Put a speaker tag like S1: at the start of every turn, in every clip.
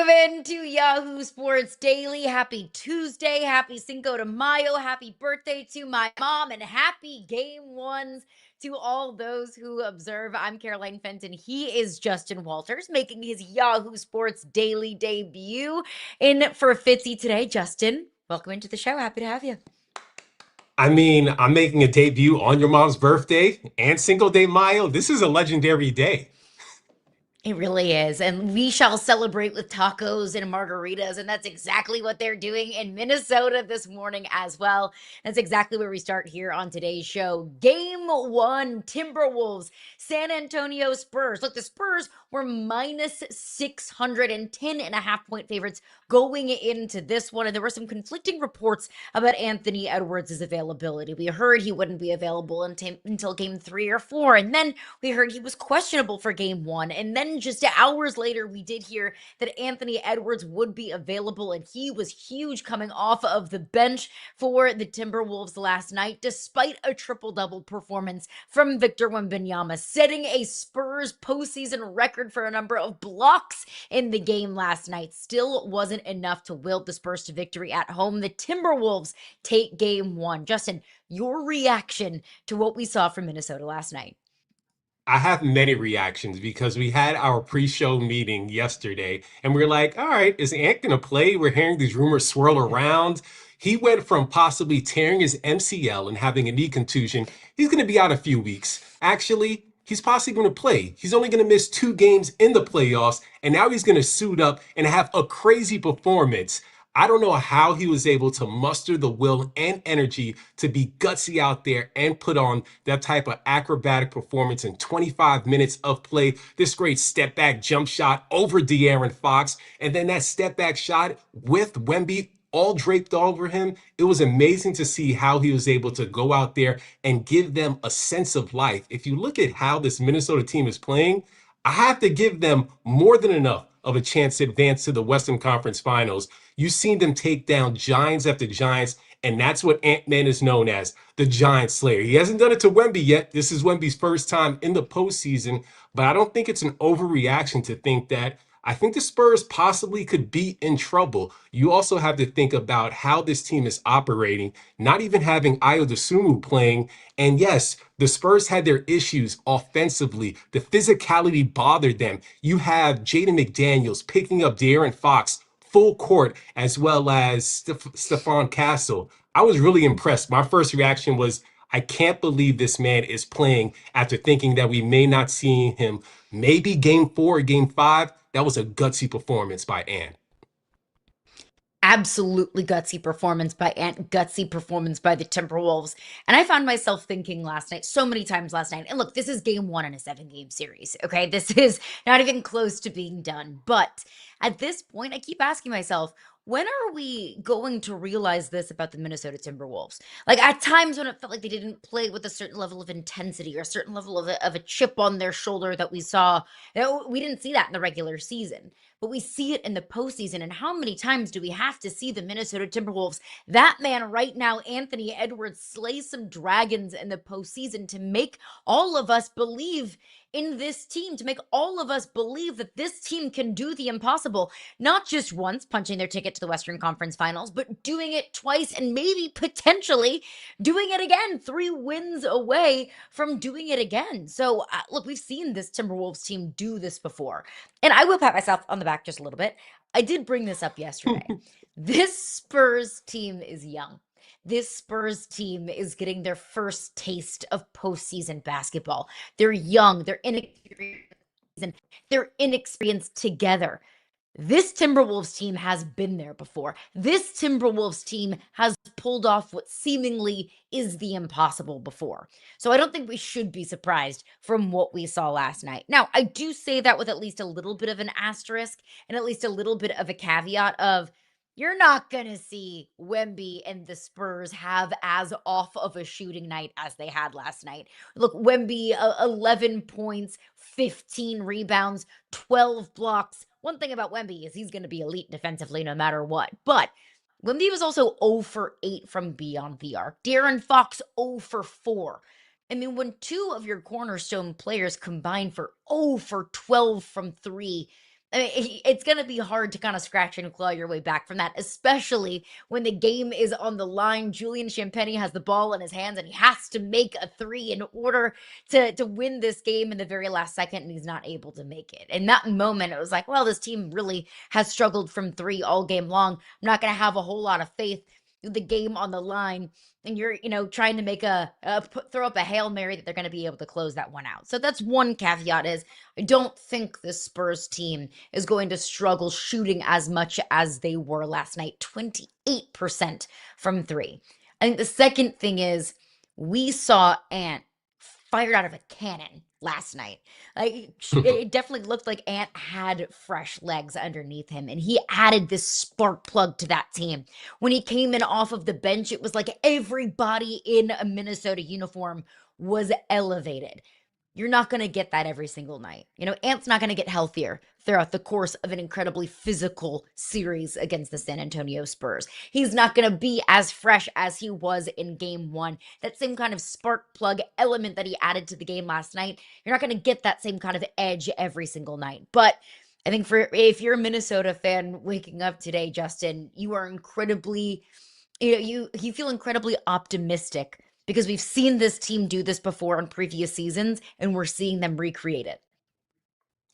S1: Welcome into Yahoo Sports Daily. Happy Tuesday. Happy Cinco de Mayo. Happy birthday to my mom and happy game ones to all those who observe. I'm Cayleigh Fenton. He is Justin Walters making his Yahoo Sports Daily debut in for Fitzy today. Justin, welcome into the show. Happy to have you.
S2: I'm making a debut on your mom's birthday and Cinco de Mayo. This is a legendary day.
S1: It really is. And we shall celebrate with tacos and margaritas. And that's exactly what they're doing in Minnesota this morning as well. That's exactly where we start here on today's show. Game one, Timberwolves, San Antonio Spurs. Look, the Spurs were minus 610.5 point favorites going into this one. And there were some conflicting reports about Anthony Edwards' availability. We heard he wouldn't be available until game 3 or 4. And then we heard he was questionable for game 1. And then just hours later, we did hear that Anthony Edwards would be available, and he was huge coming off of the bench for the Timberwolves last night, despite a triple-double performance from Victor Wembanyama, setting a Spurs postseason record for a number of blocks in the game last night. Still wasn't enough to will the Spurs to victory at home. The Timberwolves take game 1. Justin, your reaction to what we saw from Minnesota last night?
S2: I have many reactions because we had our pre-show meeting yesterday and we are like, all right, is Ant gonna play? We're hearing these rumors swirl around. He went from possibly tearing his MCL and having a knee contusion. He's gonna be out a few weeks. Actually, he's possibly gonna play. He's only gonna miss 2 games in the playoffs, and now he's gonna suit up and have a crazy performance. I don't know how he was able to muster the will and energy to be gutsy out there and put on that type of acrobatic performance in 25 minutes of play. This great step back jump shot over De'Aaron Fox, and then that step back shot with Wemby all draped over him. It was amazing to see how he was able to go out there and give them a sense of life. If you look at how this Minnesota team is playing, I have to give them more than enough of a chance to advance to the Western Conference Finals. You've seen them take down giants after giants, and that's what Ant-Man is known as, the Giant Slayer. He hasn't done it to Wemby yet. This is Wemby's first time in the postseason, but I don't think it's an overreaction to think that I think the Spurs possibly could be in trouble. You also have to think about how this team is operating, not even having Ayo Dosunmu playing. And yes, the Spurs had their issues offensively. The physicality bothered them. You have Jaden McDaniels picking up De'Aaron Fox full court, as well as Stephon Castle. I was really impressed. My first reaction was, I can't believe this man is playing after thinking that we may not see him maybe game 4 or game 5. That was a gutsy performance by Ant.
S1: Absolutely gutsy performance by Ant, gutsy performance by the Timberwolves. And I found myself thinking last night, so many times last night, and look, this is game 1 in a 7-game series, okay? This is not even close to being done. But at this point, I keep asking myself, when are we going to realize this about the Minnesota Timberwolves? Like at times when it felt like they didn't play with a certain level of intensity or a certain level of a chip on their shoulder that we saw, we didn't see that in the regular season, but we see it in the postseason. And how many times do we have to see the Minnesota Timberwolves, that man right now, Anthony Edwards, slay some dragons in the postseason to make all of us believe in this team, to make all of us believe that this team can do the impossible, not just once punching their ticket to the Western Conference Finals, but doing it twice and maybe potentially doing it again, 3 wins away from doing it again. So look, we've seen this Timberwolves team do this before. And I will pat myself on the back just a little bit. I did bring this up yesterday. This Spurs team is young. This Spurs team is getting their first taste of postseason basketball. They're young, they're inexperienced together. This Timberwolves team has been there before. This Timberwolves team has pulled off what seemingly is the impossible before. So I don't think we should be surprised from what we saw last night. Now, I do say that with at least a little bit of an asterisk and at least a little bit of a caveat of, you're not going to see Wemby and the Spurs have as off of a shooting night as they had last night. Look, Wemby, 11 points, 15 rebounds, 12 blocks. One thing about Wemby is he's going to be elite defensively no matter what. But Wemby was also 0 for 8 from beyond the arc. De'Aaron Fox 0 for 4. I mean, when 2 of your cornerstone players combine for 0 for 12 from 3, I mean, it's going to be hard to kind of scratch and claw your way back from that, especially when the game is on the line. Julian Champagny has the ball in his hands and he has to make a three in order to win this game in the very last second, and he's not able to make it. In that moment, it was like, well, this team really has struggled from three all game long. I'm not going to have a whole lot of faith with the game on the line, and you're trying to make throw up a Hail Mary that they're going to be able to close that one out. So that's one caveat. Is I don't think the Spurs team is going to struggle shooting as much as they were last night, 28% from three. I think the second thing is we saw Ant fired out of a cannon last night. Like it definitely looked like Ant had fresh legs underneath him, and he added this spark plug to that team. When he came in off of the bench, it was like everybody in a Minnesota uniform was elevated. You're not going to get that every single night. Ant's not going to get healthier throughout the course of an incredibly physical series against the San Antonio Spurs. He's not going to be as fresh as he was in game one. That same kind of spark plug element that he added to the game last night, you're not going to get that same kind of edge every single night. But I think if you're a Minnesota fan waking up today, Justin, you are incredibly, you feel incredibly optimistic because we've seen this team do this before in previous seasons and we're seeing them recreate it.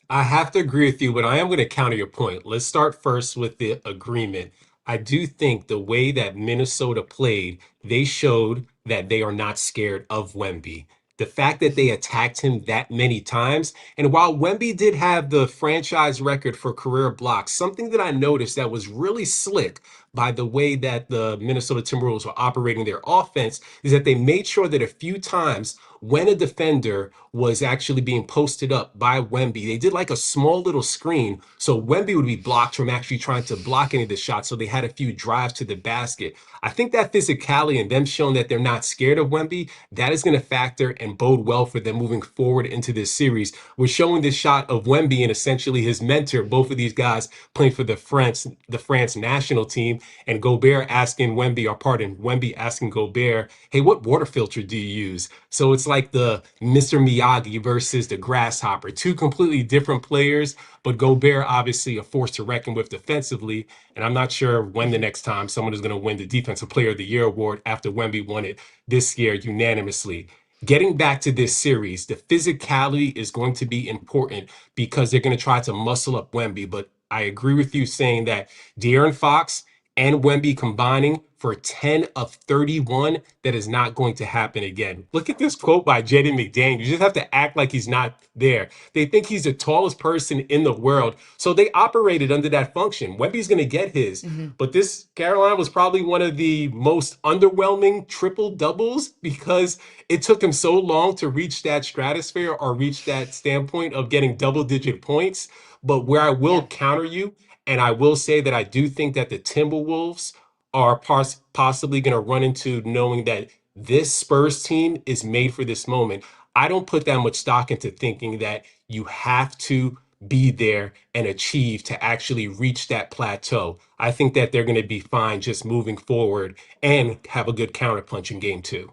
S2: I have to agree with you, but I am going to counter your point. Let's start first with the agreement. I do think the way that Minnesota played, they showed that they are not scared of Wemby. The fact that they attacked him that many times, and while Wemby did have the franchise record for career blocks, something that I noticed that was really slick by the way that the Minnesota Timberwolves were operating their offense is that they made sure that a few times when a defender was actually being posted up by Wemby, they did like a small little screen so Wemby would be blocked from actually trying to block any of the shots. So they had a few drives to the basket. I think that physicality and them showing that they're not scared of Wemby, that is going to factor and bode well for them moving forward into this series. We're showing this shot of Wemby and essentially his mentor, both of these guys playing for the France national team, and Gobert asking Wemby, or pardon, Wemby asking Gobert, hey, what water filter do you use? So it's like the Mr. Miyagi versus the grasshopper, two completely different players, but Gobert obviously a force to reckon with defensively. And I'm not sure when the next time someone is going to win the Defensive Player of the Year award after Wemby won it this year unanimously. Getting back to this series, the physicality is going to be important because they're going to try to muscle up Wemby. But I agree with you saying that De'Aaron Fox and Wemby combining for 10 of 31, that is not going to happen again. Look at this quote by Jaden McDaniel. You just have to act like he's not there. They think he's the tallest person in the world. So they operated under that function. Wemby's going to get his.
S1: Mm-hmm.
S2: But this Carolina was probably one of the most underwhelming triple doubles because it took him so long to reach that stratosphere or reach that standpoint of getting double digit points. But where I will
S1: Yeah.
S2: counter you, and I will say that I do think that the Timberwolves are possibly going to run into knowing that this Spurs team is made for this moment. I don't put that much stock into thinking that you have to be there and achieve to actually reach that plateau. I think that they're going to be fine just moving forward and have a good counterpunch in game two.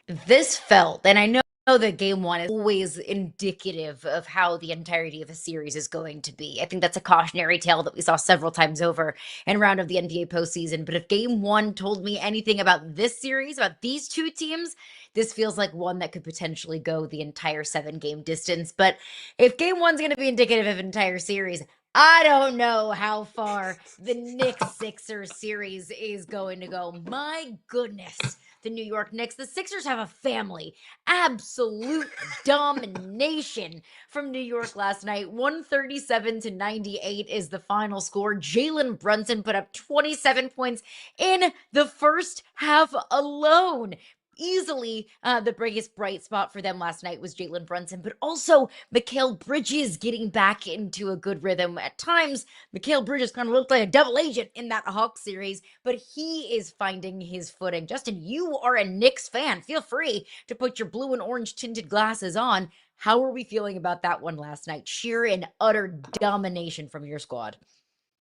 S1: This felt, and I know that game one is always indicative of how the entirety of a series is going to be. I think that's a cautionary tale that we saw several times over in round of the NBA postseason. But if game one told me anything about this series, about these two teams, this feels like one that could potentially go the entire 7 game distance. But if game one's going to be indicative of an entire series, I don't know how far the Knicks Sixers series is going to go. My goodness, the New York Knicks. The Sixers have a family. Absolute domination from New York last night. 137-98 is the final score. Jalen Brunson put up 27 points in the first half alone. Easily the biggest bright spot for them last night was Jalen Brunson, but also Mikal Bridges getting back into a good rhythm. At times, Mikal Bridges kind of looked like a double agent in that Hawks series, but he is finding his footing. Justin, you are a Knicks fan. Feel free to put your blue and orange tinted glasses on. How are we feeling about that one last night? Sheer and utter domination from your squad.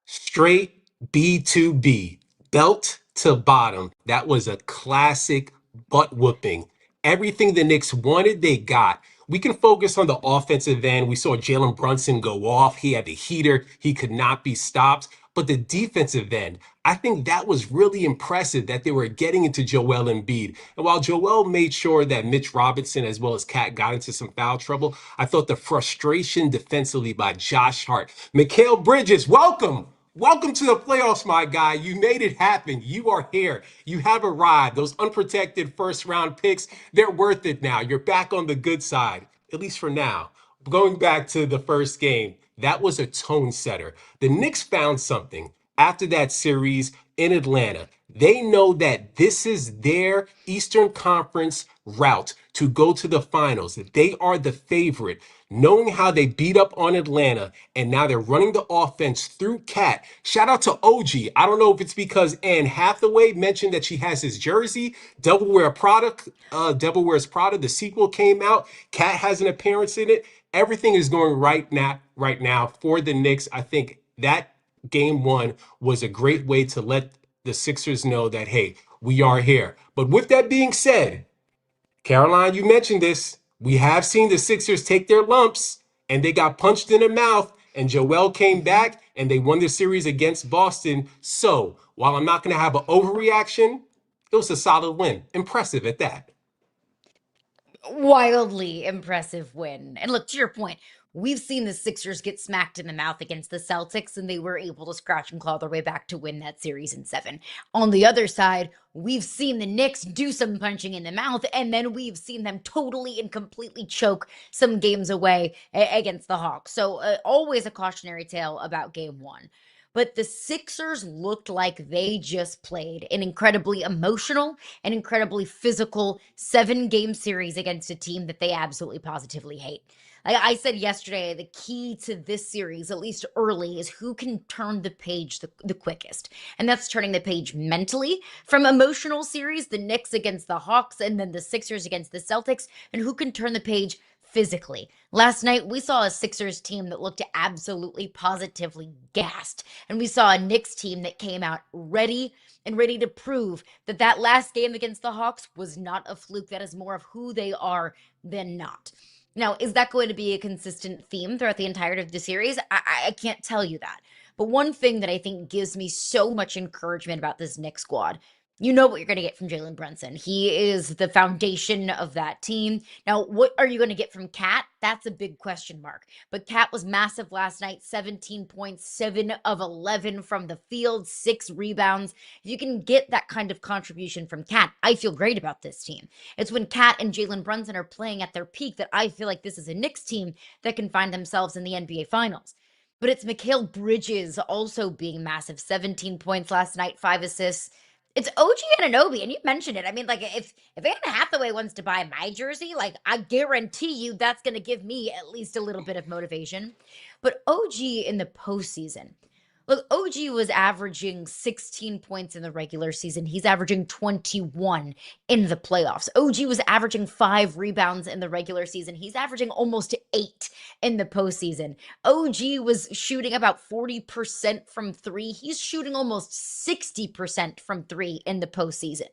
S2: Straight B2B, belt to bottom. That was a classic butt whooping. Everything the Knicks wanted, they got. we can focus on the offensive end. We saw Jalen Brunson go off. He had the heater. He could not be stopped. But the defensive end, I think that was really impressive that they were getting into Joel Embiid. And while Joel made sure that Mitch Robinson as well as Cat got into some foul trouble, I thought the frustration defensively by Josh Hart. Mikal Bridges, welcome. Welcome to the playoffs, my guy. You made it happen. You are here. You have arrived. Those unprotected first round picks, they're worth it now. You're back on the good side, at least for now. Going back to the first game, that was a tone setter. The Knicks found something after that series in Atlanta. They know that this is their Eastern Conference route to go to the finals. They are the favorite. Knowing how they beat up on Atlanta and now they're running the offense through Cat. Shout out to OG. I don't know if it's because Anne Hathaway mentioned that she has his jersey, Devil Wears Prada. The sequel came out. Cat has an appearance in it. Everything is going right now for the Knicks. I think that game one was a great way to let the Sixers know that, hey, we are here. But with that being said, Caroline, you mentioned this. We have seen the Sixers take their lumps and they got punched in the mouth, and Joel came back and they won the series against Boston. So while I'm not going to have an overreaction, it was a solid win. Impressive at that.
S1: Wildly impressive win. And look, to your point, we've seen the Sixers get smacked in the mouth against the Celtics, and they were able to scratch and claw their way back to win that series in seven. On the other side, we've seen the Knicks do some punching in the mouth, and then we've seen them totally and completely choke some games away against the Hawks. So, always a cautionary tale about game one. But the Sixers looked like they just played an incredibly emotional and incredibly physical 7 game series against a team that they absolutely positively hate. Like I said yesterday, the key to this series, at least early, is who can turn the page the quickest. And that's turning the page mentally from emotional series, the Knicks against the Hawks, and then the Sixers against the Celtics, and who can turn the page physically. Last night, we saw a Sixers team that looked absolutely positively gassed. And we saw a Knicks team that came out ready and ready to prove that that last game against the Hawks was not a fluke. That is more of who they are than not. Now, is that going to be a consistent theme throughout the entirety of the series? I can't tell you that. But one thing that I think gives me so much encouragement about this Knicks squad, you know what you're going to get from Jalen Brunson. He is the foundation of that team. Now, what are you going to get from Cat? That's a big question mark. But Cat was massive last night, 17 points, 7 of 11 from the field, 6 rebounds. If you can get that kind of contribution from Cat, I feel great about this team. It's when Cat and Jalen Brunson are playing at their peak that I feel like this is a Knicks team that can find themselves in the NBA Finals. But it's Mikal Bridges also being massive, 17 points last night, 5 assists. It's OG Anunoby, and you mentioned it. I mean, like if Anne Hathaway wants to buy my jersey, like I guarantee you that's going to give me at least a little bit of motivation. But OG in the postseason, look, OG was averaging 16 points in the regular season. He's averaging 21 in the playoffs. OG was averaging 5 rebounds in the regular season. He's averaging almost 8 in the postseason. OG was shooting about 40% from 3. He's shooting almost 60% from 3 in the postseason.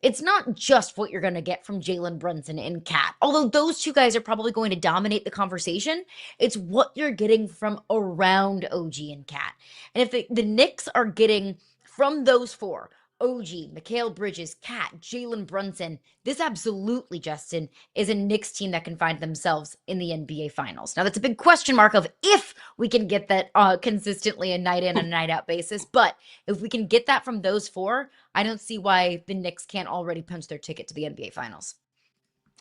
S1: It's not just what you're going to get from Jalen Brunson and Cat, although those two guys are probably going to dominate the conversation. It's what you're getting from around OG and Cat. And if the Knicks are getting from those four, OG, Mikal Bridges, Cat, Jalen Brunson, this absolutely, Justin, is a Knicks team that can find themselves in the NBA Finals. Now, that's a big question mark of if we can get that consistently a night in and a night out basis. But if we can get that from those four, I don't see why the Knicks can't already punch their ticket to the NBA Finals.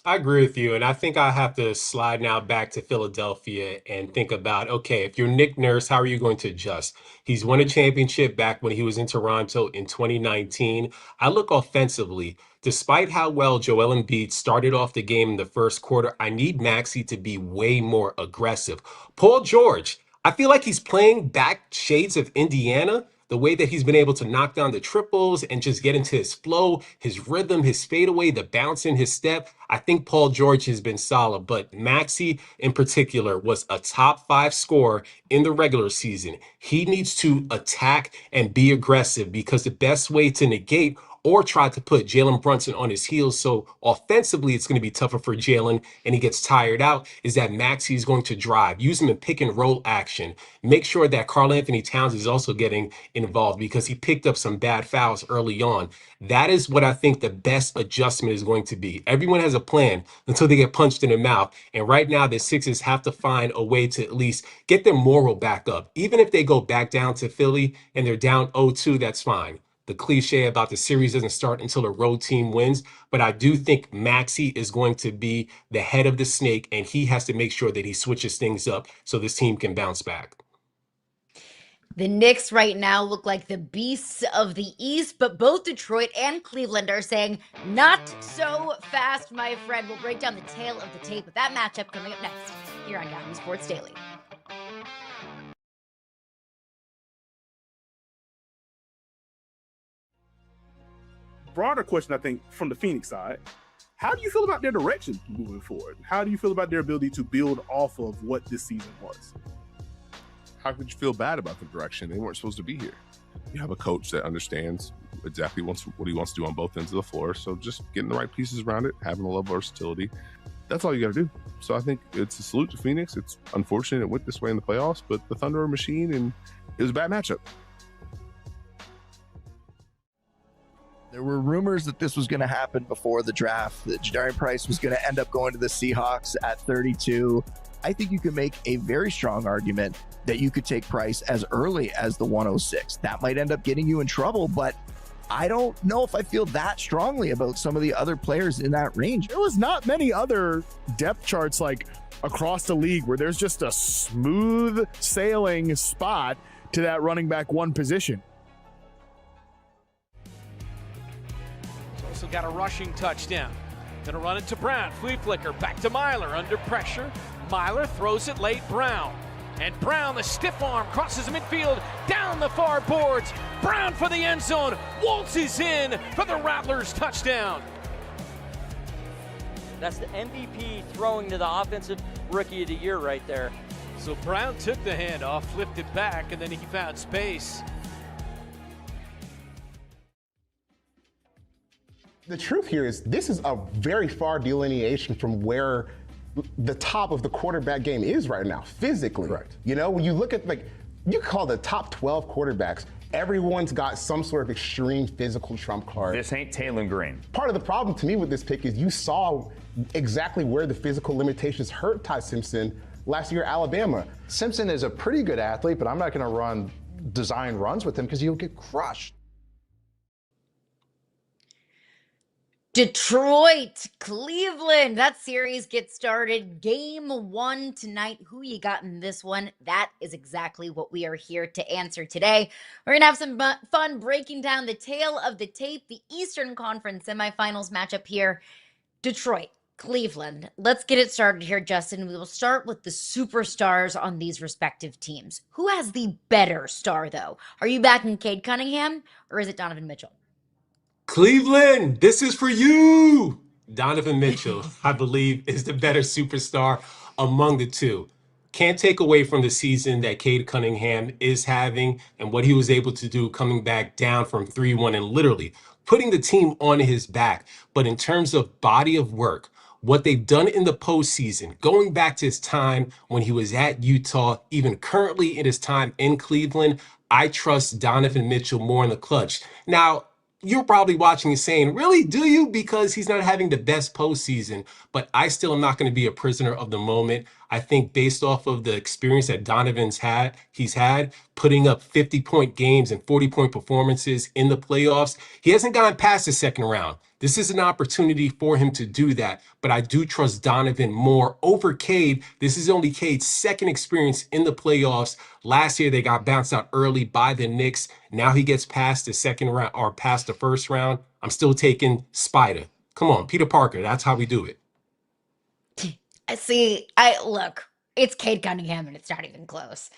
S2: I agree with you. And I think I have to slide now back to Philadelphia and think about, okay, if you're Nick Nurse, how are you going to adjust? He's won a championship back when he was in Toronto in 2019. I look offensively, despite how well Joel Embiid started off the game in the first quarter, I need Maxey to be way more aggressive. Paul George, I feel like he's playing back shades of Indiana. The way that he's been able to knock down the triples and just get into his flow, his rhythm, his fadeaway, the bounce in his step. I think Paul George has been solid, but Maxey in particular was a top 5 scorer in the regular season. He needs to attack and be aggressive because the best way to negate or try to put Jalen Brunson on his heels. So offensively, it's going to be tougher for Jalen and he gets tired out, is that Maxey is going to drive, use him in pick and roll action. Make sure that Karl Anthony Towns is also getting involved because he picked up some bad fouls early on. That is what I think the best adjustment is going to be. Everyone has a plan until they get punched in the mouth. And right now, the Sixers have to find a way to at least get their moral back up. Even if they go back down to Philly and they're down 0-2, that's fine. The cliche about the series doesn't start until the road team wins. But I do think Maxey is going to be the head of the snake, and he has to make sure that he switches things up so this team can bounce back.
S1: The Knicks right now look like the beasts of the East, but both Detroit and Cleveland are saying, not so fast, my friend. We'll break down the tail of the tape with that matchup coming up next here on Yahoo Sports Daily.
S3: Broader question, I think, from the Phoenix side, how do you feel about their direction moving forward? How do you feel about their ability to build off of what this season was?
S4: How could you feel bad about the direction? They weren't supposed to be here. You have a coach that understands exactly what he wants to do on both ends of the floor. So just getting the right pieces around it, having a level of versatility, that's all you got to do. So I think it's a salute to Phoenix. It's unfortunate it went this way in the playoffs, but the Thunder are a machine, and it was a bad matchup.
S5: There were rumors that this was going to happen before the draft, that Jadarian Price was going to end up going to the Seahawks at 32. I think you can make a very strong argument that you could take Price as early as the 106. That might end up getting you in trouble, but I don't know if I feel that strongly about some of the other players in that range.
S3: There was not many other depth charts like across the league where there's just a smooth sailing spot to that running back one position.
S6: Also got a rushing touchdown. Gonna run it to Brown. Flea flicker. Back to Myler. Under pressure. Myler throws it late. Brown. And Brown, the stiff arm, crosses the midfield. Down the far boards. Brown for the end zone. Waltzes in for the Rattlers touchdown.
S7: That's the MVP throwing to the offensive rookie of the year right there.
S6: So Brown took the handoff, flipped it back, and then he found space.
S8: The truth here is this is a very far delineation from where the top of the quarterback game is right now, physically.
S9: Correct.
S8: You know, when you look at, like, you call the top 12 quarterbacks, everyone's got some sort of extreme physical trump card.
S9: This ain't Taylor Green.
S8: Part of the problem to me with this pick is you saw exactly where the physical limitations hurt Ty Simpson last year at Alabama.
S9: Simpson is a pretty good athlete, but I'm not going to run design runs with him because you'll get crushed.
S1: Detroit, Cleveland, that series gets started. Game 1 tonight. Who you got in this one? That is exactly what we are here to answer today. We're going to have some fun breaking down the tail of the tape, the Eastern Conference Semifinals matchup here. Detroit, Cleveland. Let's get it started here, Justin. We will start with the superstars on these respective teams. Who has the better star, though? Are you backing Cade Cunningham or is it Donovan Mitchell?
S2: Cleveland, this is for you. Donovan Mitchell, I believe, is the better superstar among the two. Can't take away from the season that Cade Cunningham is having and what he was able to do coming back down from 3-1 and literally putting the team on his back. But in terms of body of work, what they've done in the postseason, going back to his time when he was at Utah, even currently in his time in Cleveland, I trust Donovan Mitchell more in the clutch. Now, you're probably watching and saying, really, do you? Because he's not having the best postseason. But I still am not going to be a prisoner of the moment. I think based off of the experience that he's had putting up 50-point games and 40-point performances in the playoffs, he hasn't gotten past the second round. This is an opportunity for him to do that, but I do trust Donovan more over Cade. This is only Cade's second experience in the playoffs. Last year, they got bounced out early by the Knicks. Now he gets past the second round or past the first round. I'm still taking Spider. Come on, Peter Parker. That's how we do it.
S1: See, look, it's Cade Cunningham and it's not even close.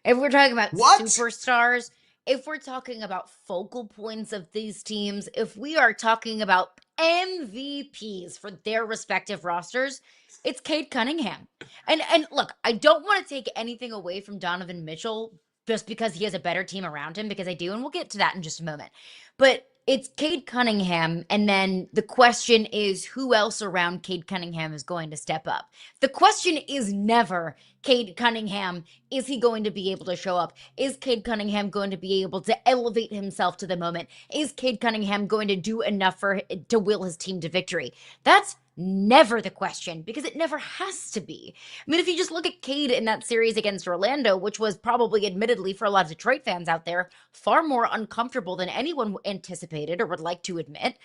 S1: If we're talking about superstars, if we're talking about focal points of these teams, if we are talking about MVPs for their respective rosters, it's Cade Cunningham. And look, I don't want to take anything away from Donovan Mitchell just because he has a better team around him, because I do, and we'll get to that in just a moment. But it's Cade Cunningham, and then the question is who else around Cade Cunningham is going to step up. The question is never Cade Cunningham, is he going to be able to show up? Is Cade Cunningham going to be able to elevate himself to the moment? Is Cade Cunningham going to do enough to will his team to victory? That's never the question, because it never has to be. I mean, if you just look at Cade in that series against Orlando, which was probably, admittedly, for a lot of Detroit fans out there, far more uncomfortable than anyone anticipated or would like to admit.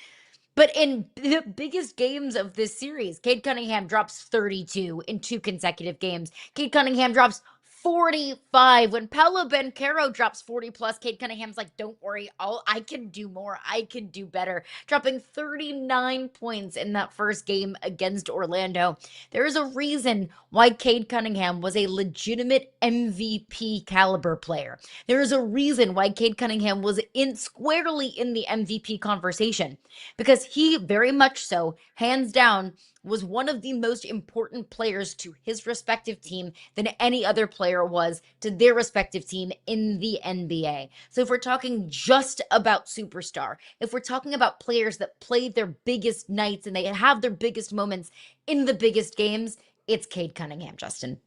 S1: But in the biggest games of this series, Cade Cunningham drops 32 in 2 consecutive games. Cade Cunningham drops 45. When Paolo Banchero drops 40 plus, Cade Cunningham's like, don't worry, I can do more. I can do better. Dropping 39 points in that first game against Orlando. There is a reason why Cade Cunningham was a legitimate MVP caliber player. There is a reason why Cade Cunningham was squarely in the MVP conversation, because he very much so, hands down, was one of the most important players to his respective team than any other player was to their respective team in the NBA. So if we're talking just about superstar, if we're talking about players that play their biggest nights and they have their biggest moments in the biggest games, it's Cade Cunningham, Justin.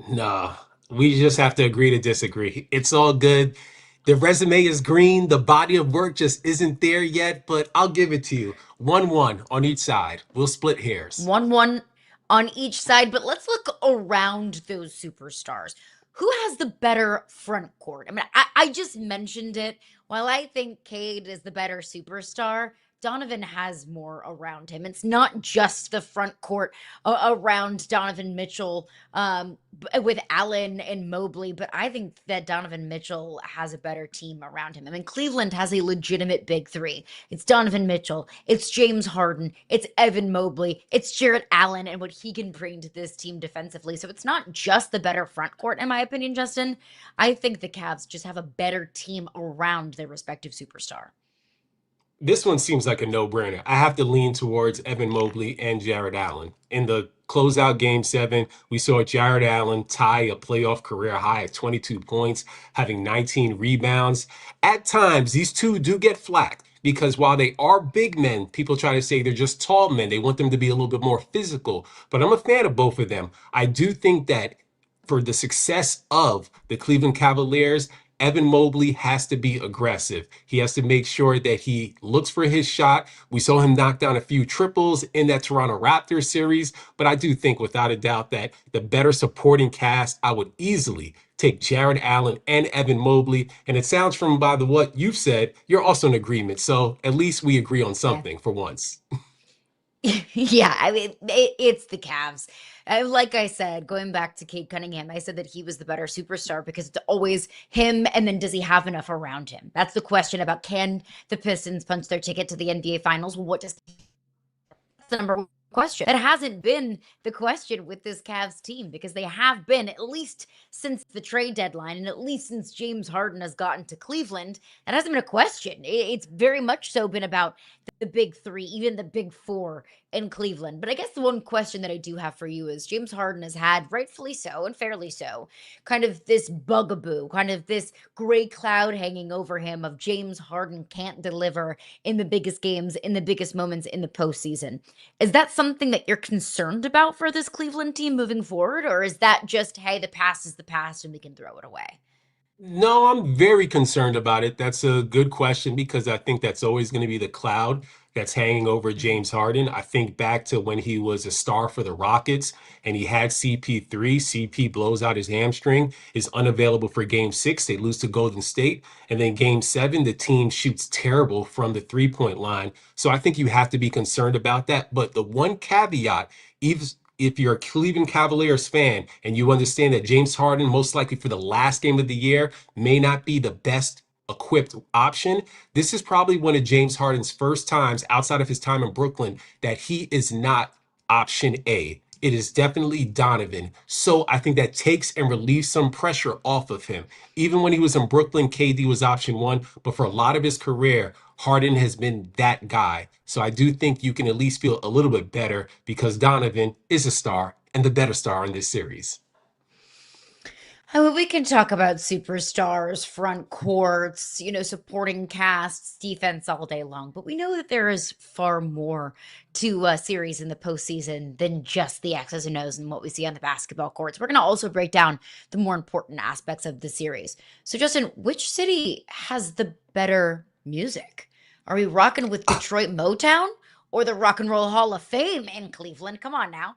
S2: Nah, we just have to agree to disagree. It's all good. The resume is green. The body of work just isn't there yet, but I'll give it to you. 1-1 on each side. We'll split hairs.
S1: 1-1 on each side, but let's look around those superstars. Who has the better front court? I mean, I just mentioned it. While I think Cade is the better superstar, Donovan has more around him. It's not just the front court around Donovan Mitchell with Allen and Mobley, but I think that Donovan Mitchell has a better team around him. I mean, Cleveland has a legitimate big three. It's Donovan Mitchell, it's James Harden, it's Evan Mobley, it's Jarrett Allen and what he can bring to this team defensively. So it's not just the better front court, in my opinion, Justin. I think the Cavs just have a better team around their respective superstar.
S2: This one seems like a no-brainer. I have to lean towards Evan Mobley and Jarrett Allen. In the closeout Game 7, we saw Jarrett Allen tie a playoff career high at 22 points, having 19 rebounds. At times, these two do get flack because while they are big men, people try to say they're just tall men. They want them to be a little bit more physical. But I'm a fan of both of them. I do think that for the success of the Cleveland Cavaliers, Evan Mobley has to be aggressive. He has to make sure that he looks for his shot. We saw him knock down a few triples in that Toronto Raptors series, but I do think without a doubt that the better supporting cast, I would easily take Jarrett Allen and Evan Mobley. And it sounds from by the what you've said, you're also in agreement. So at least we agree on something for once.
S1: Yeah, I mean, it's the Cavs. Like I said, going back to Cade Cunningham, I said that he was the better superstar because it's always him, and then does he have enough around him? That's the question about, can the Pistons punch their ticket to the NBA Finals? What does the number one question? That hasn't been the question with this Cavs team, because they have been, at least since the trade deadline and at least since James Harden has gotten to Cleveland, that hasn't been a question. It's very much so been about the big three, even the big four in Cleveland. But I guess the one question that I do have for you is, James Harden has had, rightfully so and fairly so, kind of this bugaboo, kind of this gray cloud hanging over him of James Harden can't deliver in the biggest games, in the biggest moments in the postseason. Is that something that you're concerned about for this Cleveland team moving forward? Or is that just, hey, the past is the past and we can throw it away?
S2: No, I'm very concerned about it. That's a good question because I think that's always going to be the cloud that's hanging over James Harden. I think back to when he was a star for the Rockets and he had CP3. CP blows out his hamstring, is unavailable for Game 6. They lose to Golden State. And then Game 7, the team shoots terrible from the three-point line. So I think you have to be concerned about that. But the one caveat, if you're a Cleveland Cavaliers fan and you understand that James Harden, most likely for the last game of the year, may not be the best equipped option, this is probably one of James Harden's first times outside of his time in Brooklyn that he is not option A. It is definitely Donovan. So I think that takes and relieves some pressure off of him. Even when he was in Brooklyn, KD was option 1, but for a lot of his career, Harden has been that guy. So I do think you can at least feel a little bit better because Donovan is a star and the better star in this series.
S1: I mean, we can talk about superstars, front courts, supporting casts, defense all day long, but we know that there is far more to a series in the postseason than just the X's and O's and what we see on the basketball courts. We're going to also break down the more important aspects of the series. So, Justin, which city has the better music? Are we rocking with Detroit Motown or the Rock and Roll Hall of Fame in Cleveland? Come on now.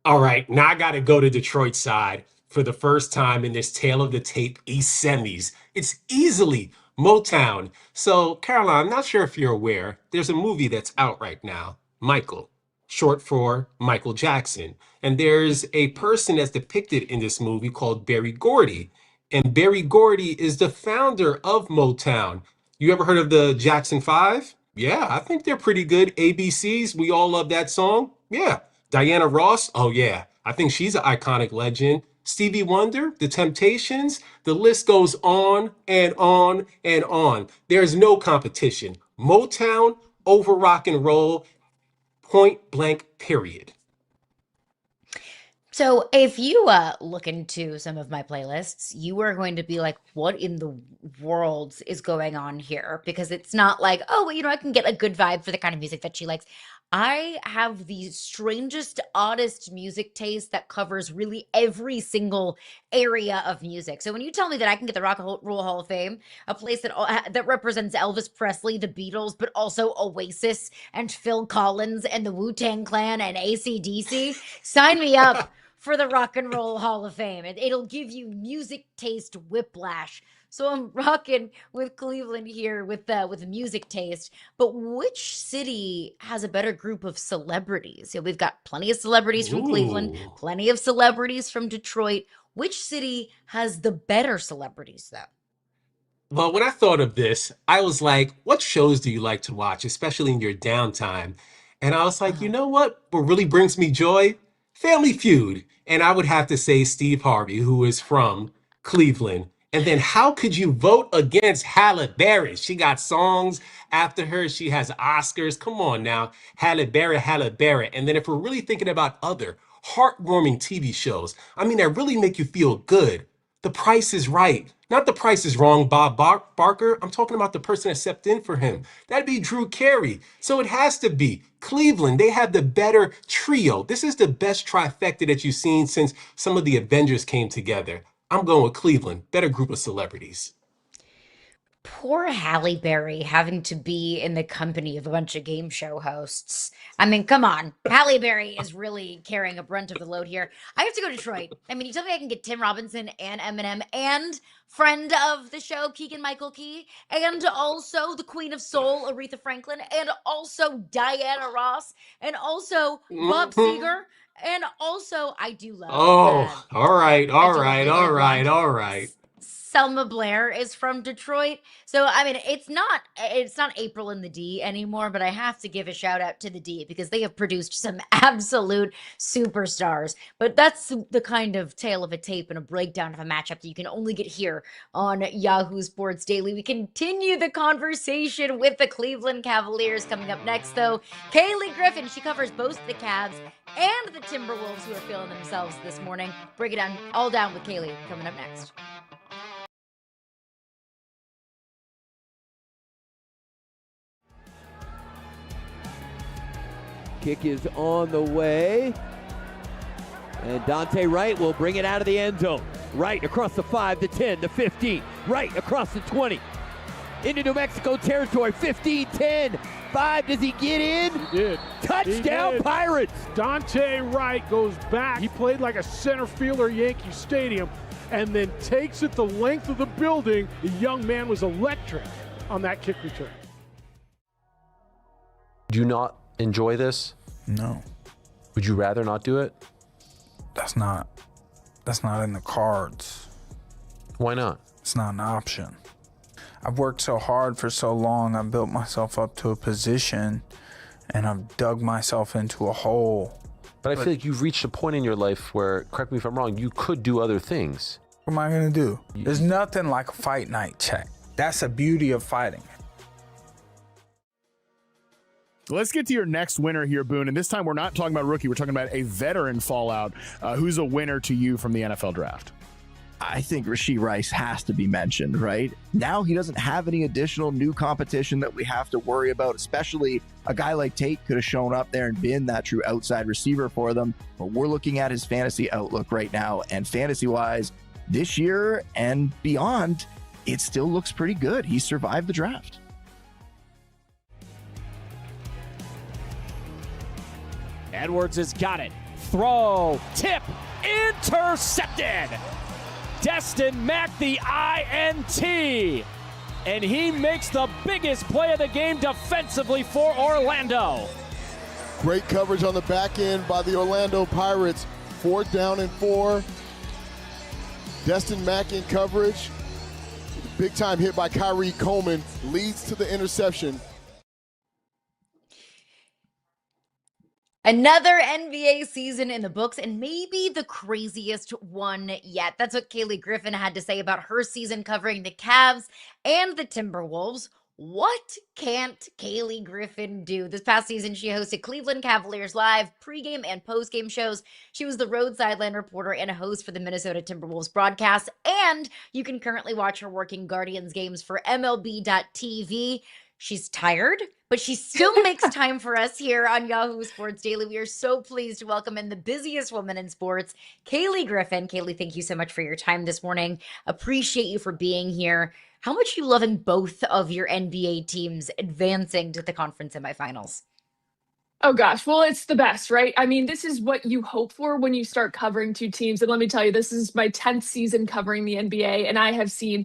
S2: All right, now I got to go to Detroit side for the first time in this Tale of the Tape East semis. It's easily Motown. So, Caroline, I'm not sure if you're aware, there's a movie that's out right now, Michael, short for Michael Jackson. And there's a person that's depicted in this movie called Berry Gordy. And Berry Gordy is the founder of Motown. You ever heard of the Jackson 5? Yeah, I think they're pretty good. ABCs, we all love that song. Yeah. Diana Ross, oh yeah, I think she's an iconic legend. Stevie Wonder, The Temptations, the list goes on and on and on. There's no competition. Motown over rock and roll, point blank, period.
S1: So if you look into some of my playlists, you are going to be like, what in the world is going on here? Because it's not like, oh, well, I can get a good vibe for the kind of music that she likes. I have the strangest, oddest music taste that covers really every single area of music. So when you tell me that I can get the Rock and Roll Hall of Fame, a place that represents Elvis Presley, the Beatles, but also Oasis and Phil Collins and the Wu-Tang Clan and AC/DC, sign me up for the Rock and Roll Hall of Fame. It'll give you music taste whiplash. So I'm rocking with Cleveland here with music taste. But which city has a better group of celebrities? We've got plenty of celebrities from Cleveland, plenty of celebrities from Detroit. Which city has the better celebrities, though?
S2: Well, when I thought of this, I was like, what shows do you like to watch, especially in your downtime? And I was like, you know what really brings me joy? Family Feud. And I would have to say Steve Harvey, who is from Cleveland. And then how could you vote against Halle Berry? She got songs after her. She has Oscars. Come on now. Halle Berry, Halle Berry. And then if we're really thinking about other heartwarming TV shows, I mean, that really make you feel good. The Price is Right. Not The Price is Wrong, Bob Barker. I'm talking about the person that stepped in for him. That'd be Drew Carey. So it has to be Cleveland. They have the better trio. This is the best trifecta that you've seen since some of the Avengers came together. I'm going with Cleveland. Better group of celebrities.
S1: Poor Halle Berry having to be in the company of a bunch of game show hosts. I mean, come on. Halle Berry is really carrying a brunt of the load here. I have to go to Detroit. I mean, you tell me I can get Tim Robinson and Eminem and friend of the show, Keegan-Michael Key, and also the Queen of Soul, Aretha Franklin, and also Diana Ross, and also Bob Seger, and also I do love
S2: Oh, all right.
S1: Selma Blair is from Detroit. So, I mean, it's not April in the D anymore, but I have to give a shout out to the D because they have produced some absolute superstars. But that's the kind of tale of a tape and a breakdown of a matchup that you can only get here on Yahoo Sports Daily. We continue the conversation with the Cleveland Cavaliers coming up next, though. Cayleigh Griffin, she covers both the Cavs and the Timberwolves, who are feeling themselves this morning. Break it down, all down with Cayleigh coming up next.
S10: Kick is on the way. And Dante Wright will bring it out of the end zone. Right across the 5, the 10, the 15. Right across the 20. Into New Mexico territory. 15, 10, 5. Does he get in?
S6: He did.
S10: Touchdown,
S6: he did.
S10: Pirates.
S6: Dante Wright goes back. He played like a center fielder at Yankee Stadium and then takes it the length of the building. The young man was electric on that kick return.
S11: Do you not enjoy this?
S12: No.
S11: Would you rather not do it?
S12: That's not in the cards.
S11: Why not?
S12: It's not an option. I've worked so hard for so long. I've built myself up to a position and I've dug myself into a hole.
S11: But I feel like you've reached a point in your life where, correct me if I'm wrong, you could do other things.
S12: What am I gonna do? There's nothing like a fight night check. That's the beauty of fighting.
S3: Let's get to your next winner here, Boone. And this time we're not talking about a rookie. We're talking about a veteran fallout. Who's a winner to you from the NFL draft?
S5: I think Rashee Rice has to be mentioned, right? Now he doesn't have any additional new competition that we have to worry about, especially a guy like Tate could have shown up there and been that true outside receiver for them. But we're looking at his fantasy outlook right now, and fantasy-wise, this year and beyond, it still looks pretty good. He survived the draft.
S6: Edwards has got it. Throw, tip, intercepted. Destin Mack, the INT. And he makes the biggest play of the game defensively for Orlando.
S13: Great coverage on the back end by the Orlando Pirates. 4th down and 4. Destin Mack in coverage. Big time hit by Kyrie Coleman leads to the interception.
S1: Another NBA season in the books, and maybe the craziest one yet. That's what Cayleigh Griffin had to say about her season covering the Cavs and the Timberwolves. What can't Cayleigh Griffin do? This past season, she hosted Cleveland Cavaliers Live pregame and postgame shows. She was the road sideline reporter and a host for the Minnesota Timberwolves broadcast. And you can currently watch her working Guardians games for MLB.tv. She's tired, but she still makes time for us here on Yahoo Sports Daily. We are so pleased to welcome in the busiest woman in sports, Cayleigh Griffin. Cayleigh, thank you so much for your time this morning. Appreciate you for being here. How much you loving both of your NBA teams advancing to the conference semifinals?
S14: Oh gosh, well, it's the best, right? I mean, this is what you hope for when you start covering two teams. And let me tell you, this is my 10th season covering the NBA, and I have seen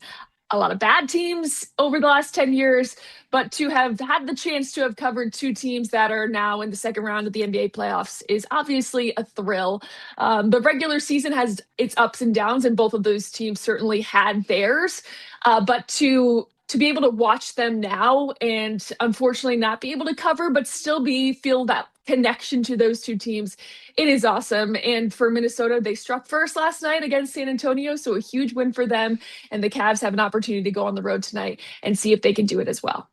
S14: a lot of bad teams over the last 10 years, but to have had the chance to have covered two teams that are now in the second round of the NBA playoffs is obviously a thrill. The regular season has its ups and downs, and both of those teams certainly had theirs. But to be able to watch them now and unfortunately not be able to cover, but still feel that connection to those two teams, it is awesome. And for Minnesota, they struck first last night against San Antonio, so a huge win for them. And the Cavs have an opportunity to go on the road tonight and see if they can do it as well.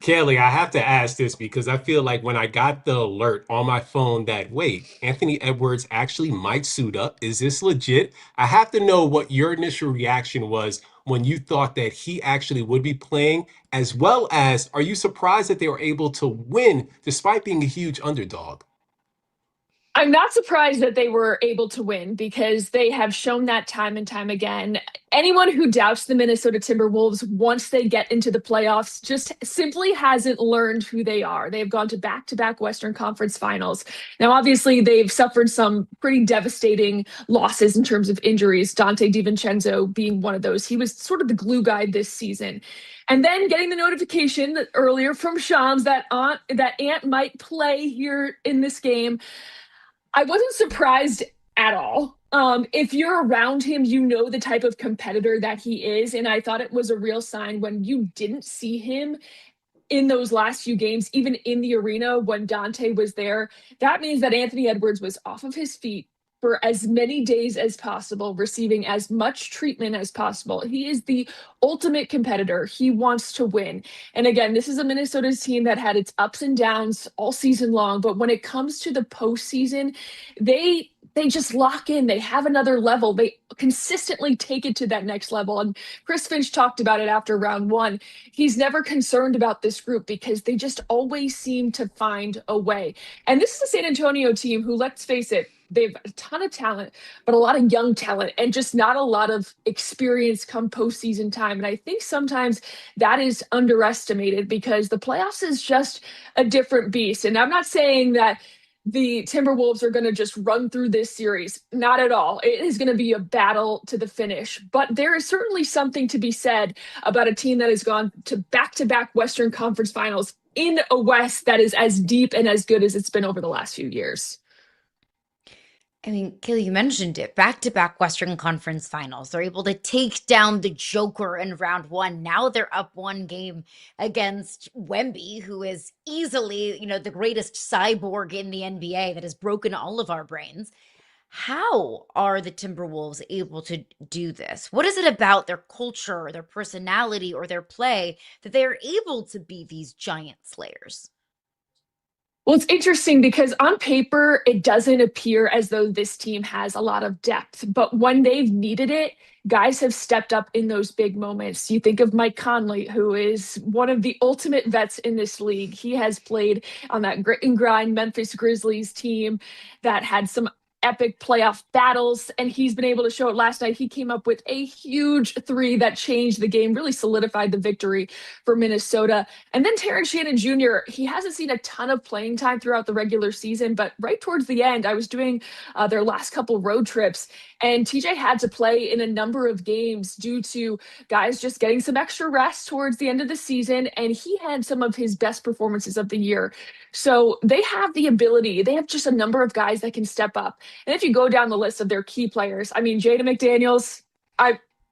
S2: Cayleigh, I have to ask this because I feel like when I got the alert on my phone that, wait, Anthony Edwards actually might suit up. Is this legit? I have to know what your initial reaction was when you thought that he actually would be playing, as well as, are you surprised that they were able to win despite being a huge underdog?
S14: I'm not surprised that they were able to win because they have shown that time and time again. Anyone who doubts the Minnesota Timberwolves once they get into the playoffs just simply hasn't learned who they are. They've gone to back-to-back Western Conference Finals. Now, obviously, they've suffered some pretty devastating losses in terms of injuries, Dante DiVincenzo being one of those. He was sort of the glue guy this season. And then getting the notification earlier from Shams that Ant might play here in this game, I wasn't surprised at all. If you're around him, you know the type of competitor that he is. And I thought it was a real sign when you didn't see him in those last few games, even in the arena when Dante was there. That means that Anthony Edwards was off of his feet for as many days as possible, receiving as much treatment as possible. He is the ultimate competitor. He wants to win. And again, this is a Minnesota team that had its ups and downs all season long, but when it comes to the postseason, they just lock in. They have another level. They consistently take it to that next level. And Chris Finch talked about it after round one. He's never concerned about this group because they just always seem to find a way. And this is a San Antonio team who, let's face it, they've a ton of talent, but a lot of young talent and just not a lot of experience come postseason time. And I think sometimes that is underestimated because the playoffs is just a different beast. And I'm not saying that the Timberwolves are going to just run through this series. Not at all. It is going to be a battle to the finish. But there is certainly something to be said about a team that has gone to back-to-back Western Conference Finals in a West that is as deep and as good as it's been over the last few years.
S1: I mean, Cayleigh, you mentioned it. Back-to-back Western Conference Finals. They're able to take down the Joker in round one. Now they're up one game against Wemby, who is easily, the greatest cyborg in the NBA that has broken all of our brains. How are the Timberwolves able to do this? What is it about their culture, or their personality, or their play that they are able to be these giant slayers?
S14: Well, it's interesting because on paper, it doesn't appear as though this team has a lot of depth. But when they've needed it, guys have stepped up in those big moments. You think of Mike Conley, who is one of the ultimate vets in this league. He has played on that grit and grind Memphis Grizzlies team that had some epic playoff battles, and he's been able to show it. Last night he came up with a huge three that changed the game, really solidified the victory for Minnesota. And then Terrence Shannon Jr., he hasn't seen a ton of playing time throughout the regular season, but right towards the end, I was doing their last couple road trips, and TJ had to play in a number of games due to guys just getting some extra rest towards the end of the season, and he had some of his best performances of the year. So they have the ability, they have just a number of guys that can step up. And if you go down the list of their key players, I mean, Jaden McDaniels,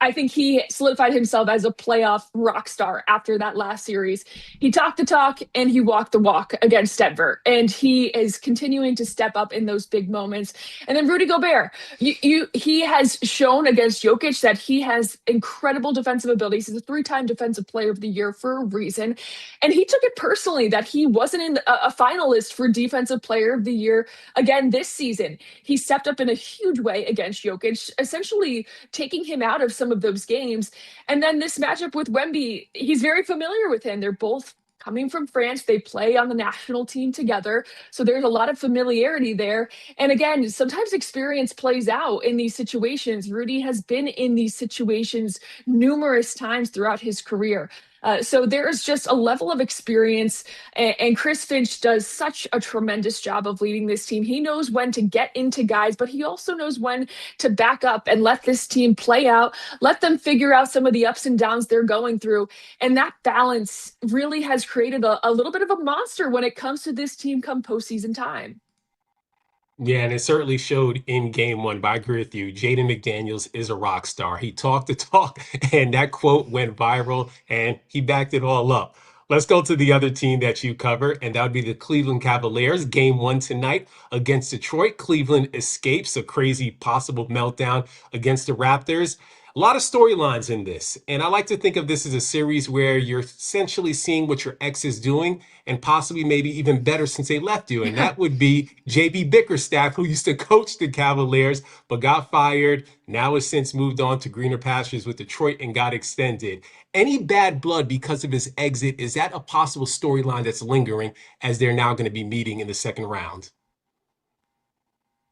S14: I think he solidified himself as a playoff rock star after that last series. He talked the talk and he walked the walk against Denver. And he is continuing to step up in those big moments. And then Rudy Gobert, he has shown against Jokic that he has incredible defensive abilities. He's a 3-time defensive player of the year for a reason. And he took it personally that he wasn't in a finalist for defensive player of the year again this season. He stepped up in a huge way against Jokic, essentially taking him out of some of those games. And then this matchup with Wemby, he's very familiar with him. They're both coming from France. They play on the national team together. So there's a lot of familiarity there. And again, sometimes experience plays out in these situations. Rudy has been in these situations numerous times throughout his career. So there is just a level of experience, and Chris Finch does such a tremendous job of leading this team. He knows when to get into guys, but he also knows when to back up and let this team play out, let them figure out some of the ups and downs they're going through. And that balance really has created a little bit of a monster when it comes to this team come postseason time.
S2: Yeah, and it certainly showed in game one, but I agree with you. Jaden McDaniels is a rock star. He talked the talk, and that quote went viral, and he backed it all up. Let's go to the other team that you cover, and that would be the Cleveland Cavaliers. Game one tonight against Detroit. Cleveland escapes a crazy possible meltdown against the Raptors. A lot of storylines in this, and I like to think of this as a series where you're essentially seeing what your ex is doing, and possibly maybe even better since they left you. And that would be JB Bickerstaff, who used to coach the Cavaliers but got fired, now has since moved on to greener pastures with Detroit and got extended. Any bad blood because of his exit? Is that a possible storyline that's lingering as they're now going to be meeting in the second round?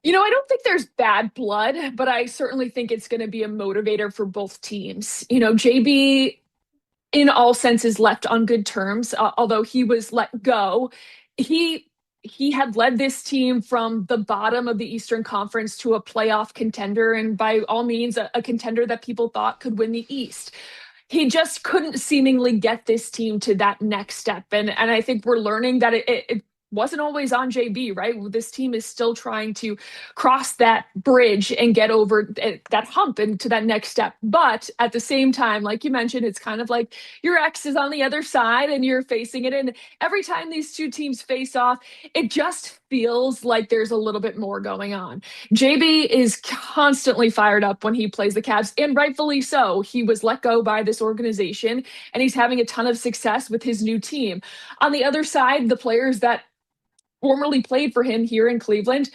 S14: I don't think there's bad blood, but I certainly think it's going to be a motivator for both teams. JB, in all senses, left on good terms, although he was let go. He had led this team from the bottom of the Eastern Conference to a playoff contender, and by all means, a contender that people thought could win the East. He just couldn't seemingly get this team to that next step. And I think we're learning that it wasn't always on JB, right? This team is still trying to cross that bridge and get over that hump into that next step. But at the same time, like you mentioned, it's kind of like your ex is on the other side and you're facing it. And every time these two teams face off, it just feels like there's a little bit more going on. JB is constantly fired up when he plays the Cavs, and rightfully so. He was let go by this organization, and he's having a ton of success with his new team. On the other side, the players that formerly played for him here in Cleveland,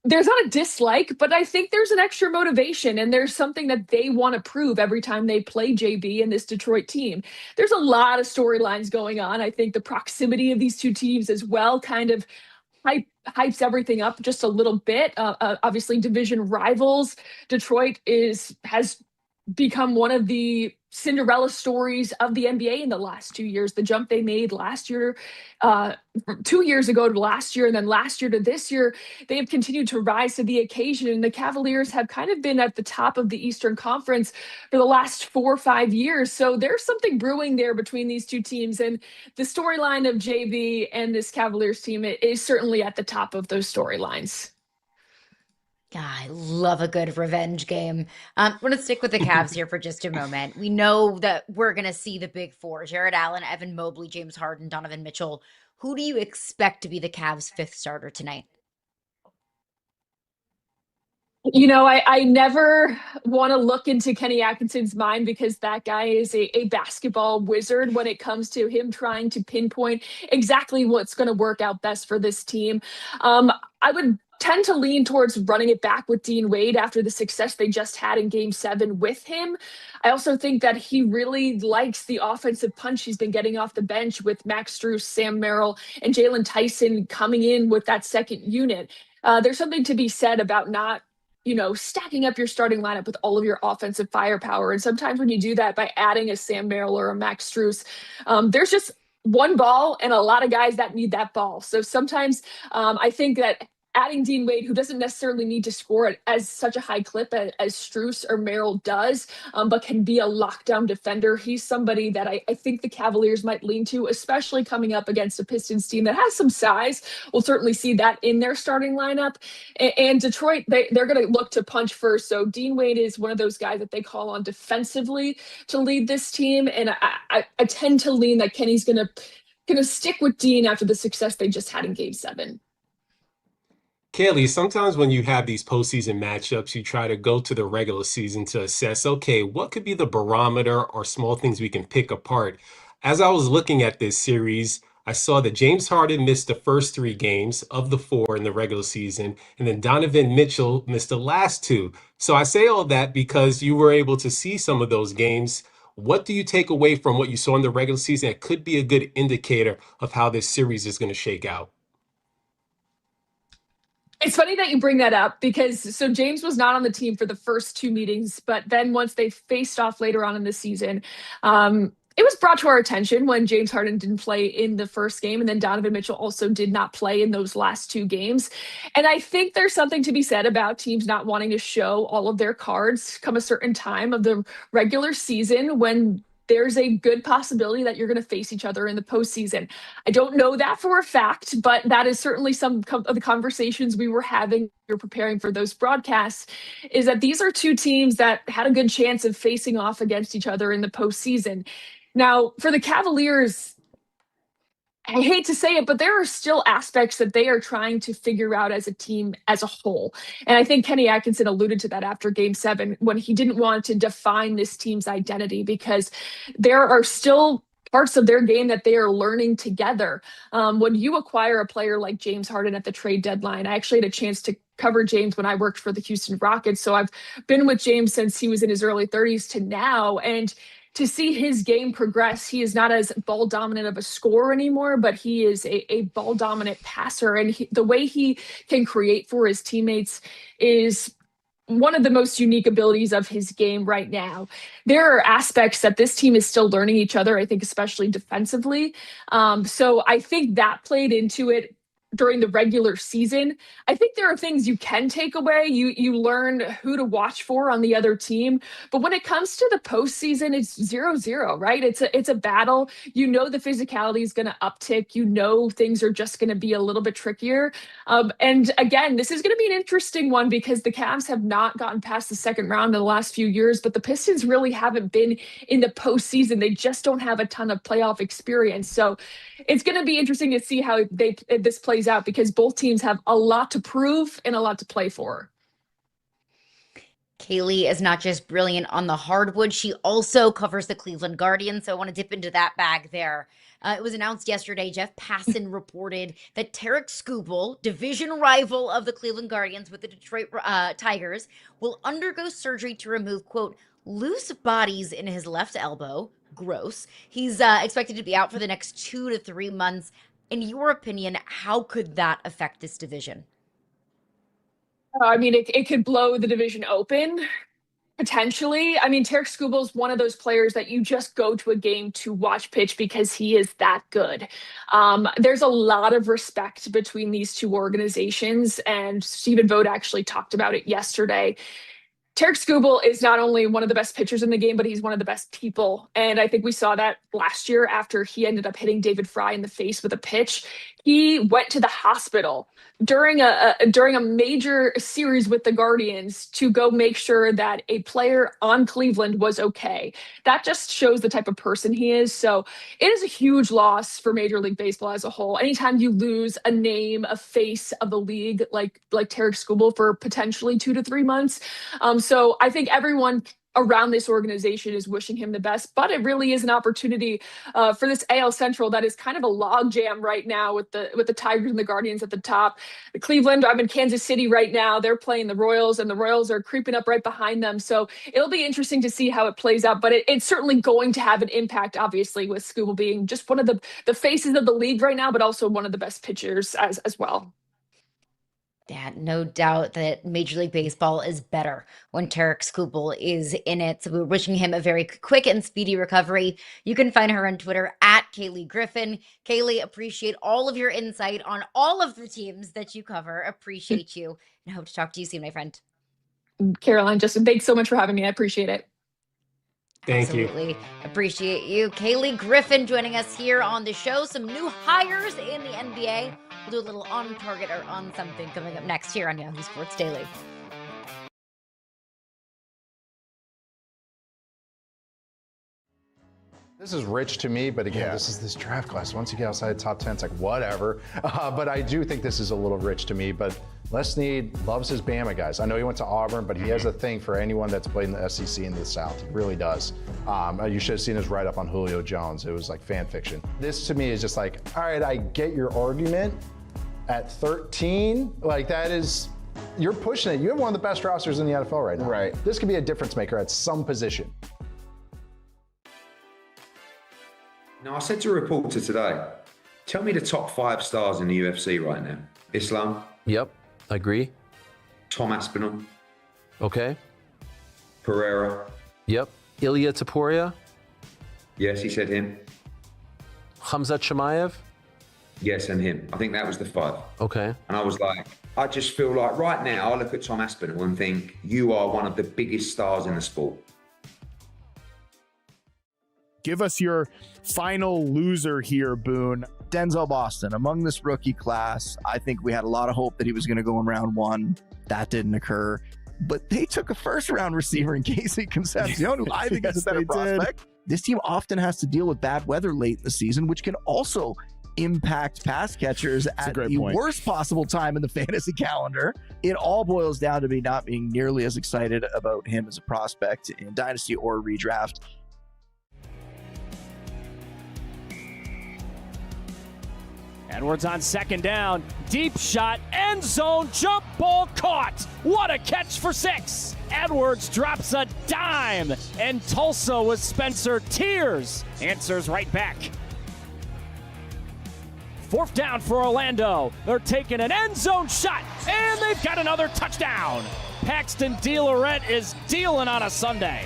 S14: there's not a dislike, but I think there's an extra motivation, and there's something that they want to prove every time they play JB and this Detroit team. There's a lot of storylines going on. I think the proximity of these two teams as well kind of hypes everything up just a little bit. Obviously, division rivals. Detroit has become one of the Cinderella stories of the NBA in the last 2 years. The jump they made last year, 2 years ago to last year, and then last year to this year, they have continued to rise to the occasion. And the Cavaliers have kind of been at the top of the Eastern Conference for the last 4 or 5 years. So there's something brewing there between these two teams. And the storyline of JB and this Cavaliers team is certainly at the top of those storylines.
S1: I love a good revenge game. I want to stick with the Cavs here for just a moment. We know that we're going to see the big four: Jared Allen, Evan Mobley, James Harden, Donovan Mitchell. Who do you expect to be the Cavs' fifth starter tonight?
S14: I never want to look into Kenny Atkinson's mind because that guy is a basketball wizard when it comes to him trying to pinpoint exactly what's going to work out best for this team. I would tend to lean towards running it back with Dean Wade after the success they just had in Game 7 with him. I also think that he really likes the offensive punch he's been getting off the bench with Max Strus, Sam Merrill, and Jalen Tyson coming in with that second unit. There's something to be said about not stacking up your starting lineup with all of your offensive firepower. And sometimes when you do that by adding a Sam Merrill or a Max Strus, there's just one ball and a lot of guys that need that ball. So sometimes I think that adding Dean Wade, who doesn't necessarily need to score it as such a high clip as Strus or Merrill does, but can be a lockdown defender. He's somebody that I think the Cavaliers might lean to, especially coming up against a Pistons team that has some size. We'll certainly see that in their starting lineup. And Detroit, they're going to look to punch first. So Dean Wade is one of those guys that they call on defensively to lead this team. And I tend to lean that Kenny's going to stick with Dean after the success they just had in Game 7.
S2: Cayleigh, sometimes when you have these postseason matchups, you try to go to the regular season to assess, okay, what could be the barometer or small things we can pick apart? As I was looking at this series, I saw that James Harden missed the first 3 games of the 4 in the regular season, and then Donovan Mitchell missed the last 2. So I say all that because you were able to see some of those games. What do you take away from what you saw in the regular season that could be a good indicator of how this series is going to shake out?
S14: It's funny that you bring that up because James was not on the team for the first 2 meetings, but then once they faced off later on in the season, it was brought to our attention when James Harden didn't play in the first game, and then Donovan Mitchell also did not play in those last 2 games. And I think there's something to be said about teams not wanting to show all of their cards come a certain time of the regular season when there's a good possibility that you're going to face each other in the postseason. I don't know that for a fact, but that is certainly some of the conversations we were having. You're preparing for those broadcasts, is that these are 2 teams that had a good chance of facing off against each other in the postseason. Now, for the Cavaliers, I hate to say it, but there are still aspects that they are trying to figure out as a team as a whole. And I think Kenny Atkinson alluded to that after Game 7 when he didn't want to define this team's identity because there are still parts of their game that they are learning together. When you acquire a player like James Harden at the trade deadline, I actually had a chance to cover James when I worked for the Houston Rockets. So I've been with James since he was in his early 30s to now. And to see his game progress, he is not as ball dominant of a scorer anymore, but he is a ball dominant passer. And the way he can create for his teammates is one of the most unique abilities of his game right now. There are aspects that this team is still learning each other, I think, especially defensively. So I think that played into it during the regular season. I think there are things you can take away. You learn who to watch for on the other team. But when it comes to the postseason, it's 0-0, right? It's a battle. The physicality is going to uptick. Things are just going to be a little bit trickier. And again, this is going to be an interesting one because the Cavs have not gotten past the second round in the last few years, but the Pistons really haven't been in the postseason. They just don't have a ton of playoff experience. So it's going to be interesting to see how this plays out because both teams have a lot to prove and a lot to play for.
S1: Cayleigh is not just brilliant on the hardwood, she also covers the Cleveland Guardians, so I want to dip into that bag there. It was announced yesterday, Jeff Passan reported that Tarek Skubal, division rival of the Cleveland Guardians with the Detroit Tigers, will undergo surgery to remove, quote, loose bodies in his left elbow. Gross. He's expected to be out for the next 2 to 3 months. In your opinion, how could that affect this division?
S14: I mean, it could blow the division open, potentially. I mean, Tarek Skubal is one of those players that you just go to a game to watch pitch because he is that good. There's a lot of respect between these 2 organizations, and Stephen Vogt actually talked about it yesterday. Tarek Skubal is not only one of the best pitchers in the game, but he's one of the best people. And I think we saw that last year after he ended up hitting David Fry in the face with a pitch. He went to the hospital during a major series with the Guardians to go make sure that a player on Cleveland was okay. That just shows the type of person he is. So it is a huge loss for Major League Baseball as a whole. Anytime you lose a name, a face of the league like Tarek Skubal for potentially 2 to 3 months. So I think everyone around this organization is wishing him the best, but it really is an opportunity for this AL Central that is kind of a logjam right now with the Tigers and the Guardians at the top. The Cleveland, I'm in Kansas City right now. They're playing the Royals, and the Royals are creeping up right behind them. So it'll be interesting to see how it plays out, but it's certainly going to have an impact, obviously, with Skubal being just one of the faces of the league right now, but also one of the best pitchers as well.
S1: Yeah, no doubt that Major League Baseball is better when Tarek Skubal is in it. So we're wishing him a very quick and speedy recovery. You can find her on Twitter at Cayleigh Griffin. Cayleigh, appreciate all of your insight on all of the teams that you cover. Appreciate you, and hope to talk to you soon, my friend.
S14: Caroline, Justin, thanks so much for having me. I appreciate it.
S2: Thank you.
S1: Absolutely appreciate you. Cayleigh Griffin joining us here on the show. Some new hires in the NBA. We'll do a little on target or on something coming up next here on Yahoo Sports Daily.
S9: This is rich to me, but again, this is this draft class. Once you get outside the top 10, it's like whatever. But I do think this is a little rich to me. But Les Snead loves his Bama guys. I know he went to Auburn, but he has a thing for anyone that's played in the SEC in the South. He really does. You should have seen his write-up on Julio Jones. It was like fan fiction. This to me is just like, all right, I get your argument. At 13, like that is, you're pushing it. You have one of the best rosters in the NFL right now.
S8: Right.
S9: This could be a difference maker at some position.
S15: Now, I said to a reporter today, tell me the top 5 stars in the UFC right now. Islam.
S11: Yep, I agree.
S15: Tom Aspinall.
S11: Okay.
S15: Pereira.
S11: Yep. Ilya Taporia.
S15: Yes, he said him.
S11: Khamzat Chimaev.
S15: Yes, and him. I think that was the 5.
S11: Okay.
S15: And I was like, I just feel like right now I look at Tom Aspinall and think you are one of the biggest stars in the sport.
S3: Give us your final loser here, Boone.
S5: Denzel Boston, among this rookie class, I think we had a lot of hope that he was going to go in round 1. That didn't occur. But they took a first-round receiver in Casey Concepcion, who I think is a better prospect. This team often has to deal with bad weather late in the season, which can also impact pass catchers at the worst possible time in the fantasy calendar. It all boils down to me not being nearly as excited about him as a prospect in Dynasty or redraft.
S6: Edwards on second down, deep shot, end zone, jump ball caught. What a catch for 6. Edwards drops a dime, and Tulsa with Spencer Tears answers right back. 4th down for Orlando. They're taking an end zone shot, and they've got another touchdown. Paxton DeLorette is dealing on a Sunday.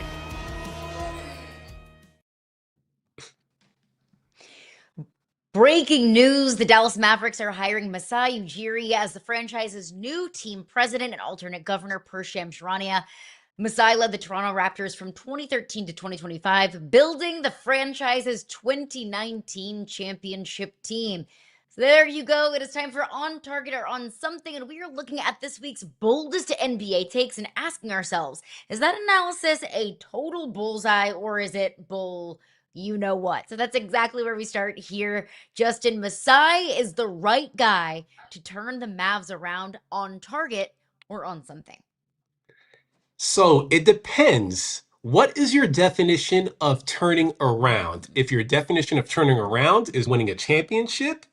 S1: Breaking news, the Dallas Mavericks are hiring Masai Ujiri as the franchise's new team president and alternate governor per Shams Charania. Masai led the Toronto Raptors from 2013 to 2025, building the franchise's 2019 championship team. So there you go. It is time for On Target or On Something, and we are looking at this week's boldest NBA takes and asking ourselves, is that analysis a total bullseye or is it bull you know what? So that's exactly where we start here. Justin, Masai is the right guy to turn the Mavs around. On target or on something?
S2: So it depends. What is your definition of turning around? If your definition of turning around is winning a championship,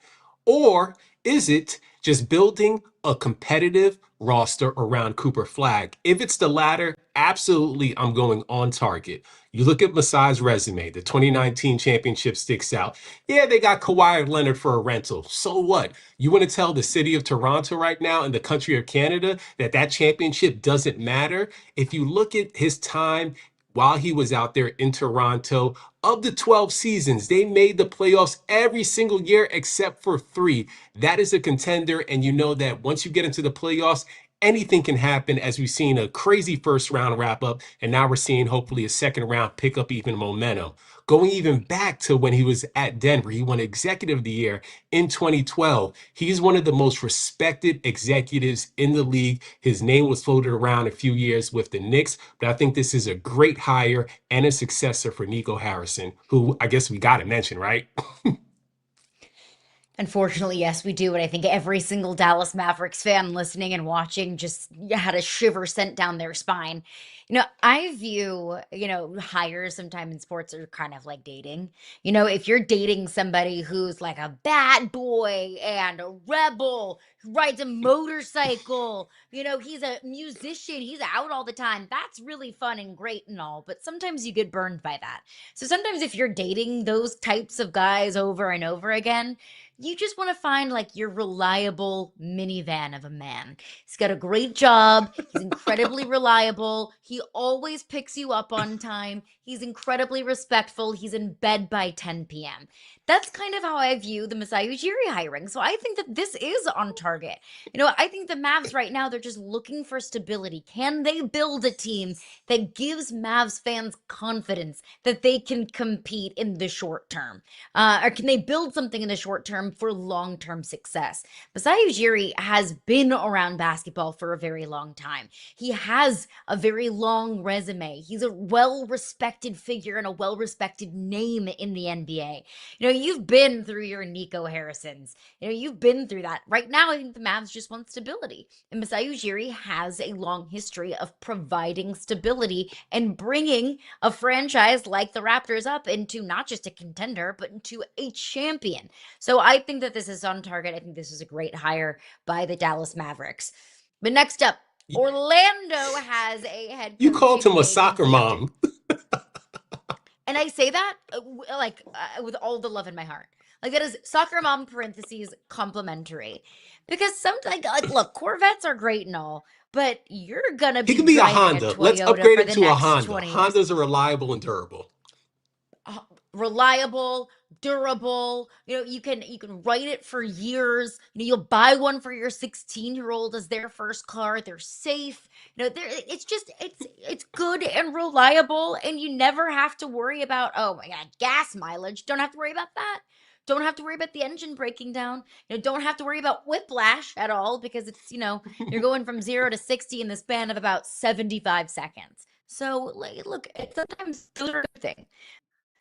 S2: or is it just building a competitive roster around Cooper Flag? If it's the latter, absolutely, I'm going on target. You look at Masai's resume, the 2019 championship sticks out. Yeah, they got Kawhi Leonard for a rental. So what? You want to tell the city of Toronto right now and the country of Canada that that championship doesn't matter? If you look at his time while he was out there in Toronto, of the 12 seasons, they made the playoffs every single year except for 3. That is a contender, and you know that once you get into the playoffs, anything can happen, as we've seen a crazy first round wrap up, and now we're seeing hopefully a second round pick up even momentum. Going even back to when he was at Denver, he won Executive of the Year in 2012. He's one of the most respected executives in the league. His name was floated around a few years with the Knicks, but I think this is a great hire and a successor for Nico Harrison, who I guess we got to mention, right?
S1: Unfortunately, yes, we do. And I think every single Dallas Mavericks fan listening and watching just had a shiver sent down their spine. I view, hires sometime in sports are kind of like dating. If you're dating somebody who's like a bad boy and a rebel, who rides a motorcycle, he's a musician, he's out all the time. That's really fun and great and all, but sometimes you get burned by that. So sometimes if you're dating those types of guys over and over again, you just want to find like your reliable minivan of a man. He's got a great job. He's incredibly reliable. He always picks you up on time. He's incredibly respectful. He's in bed by 10 p.m. That's kind of how I view the Masai Ujiri hiring. So I think that this is on target. I think the Mavs right now, they're just looking for stability. Can they build a team that gives Mavs fans confidence that they can compete in the short term? Or can they build something in the short term for long-term success? Masai Ujiri has been around basketball for a very long time. He has a very long resume. He's a well-respected figure and a well-respected name in the NBA. You've been through your Nico Harrisons. You've been through that. Right now, I think the Mavs just want stability. And Masai Ujiri has a long history of providing stability and bringing a franchise like the Raptors up into not just a contender, but into a champion. So I think that this is on target. I think this is a great hire by the Dallas Mavericks. But next up, Orlando has a head coach.
S2: You called him a soccer mom.
S1: And I say that with all the love in my heart. Like that is soccer mom parentheses complimentary. Because sometimes, look, Corvettes are great and all, but you're going to be
S2: He could be a
S1: driving
S2: Honda.
S1: Toyota
S2: Let's upgrade
S1: for
S2: it
S1: the
S2: to a
S1: next
S2: Honda.
S1: 20 years.
S2: Hondas are reliable and durable.
S1: Reliable, durable. You can write it for years. You'll buy one for your 16-year-old as their first car. They're safe. It's good and reliable, and you never have to worry about, oh my God, gas mileage. Don't have to worry about that. Don't have to worry about the engine breaking down. Don't have to worry about whiplash at all because it's, you're going from 0 to 60 in the span of about 75 seconds. So look, sometimes those are a good thing.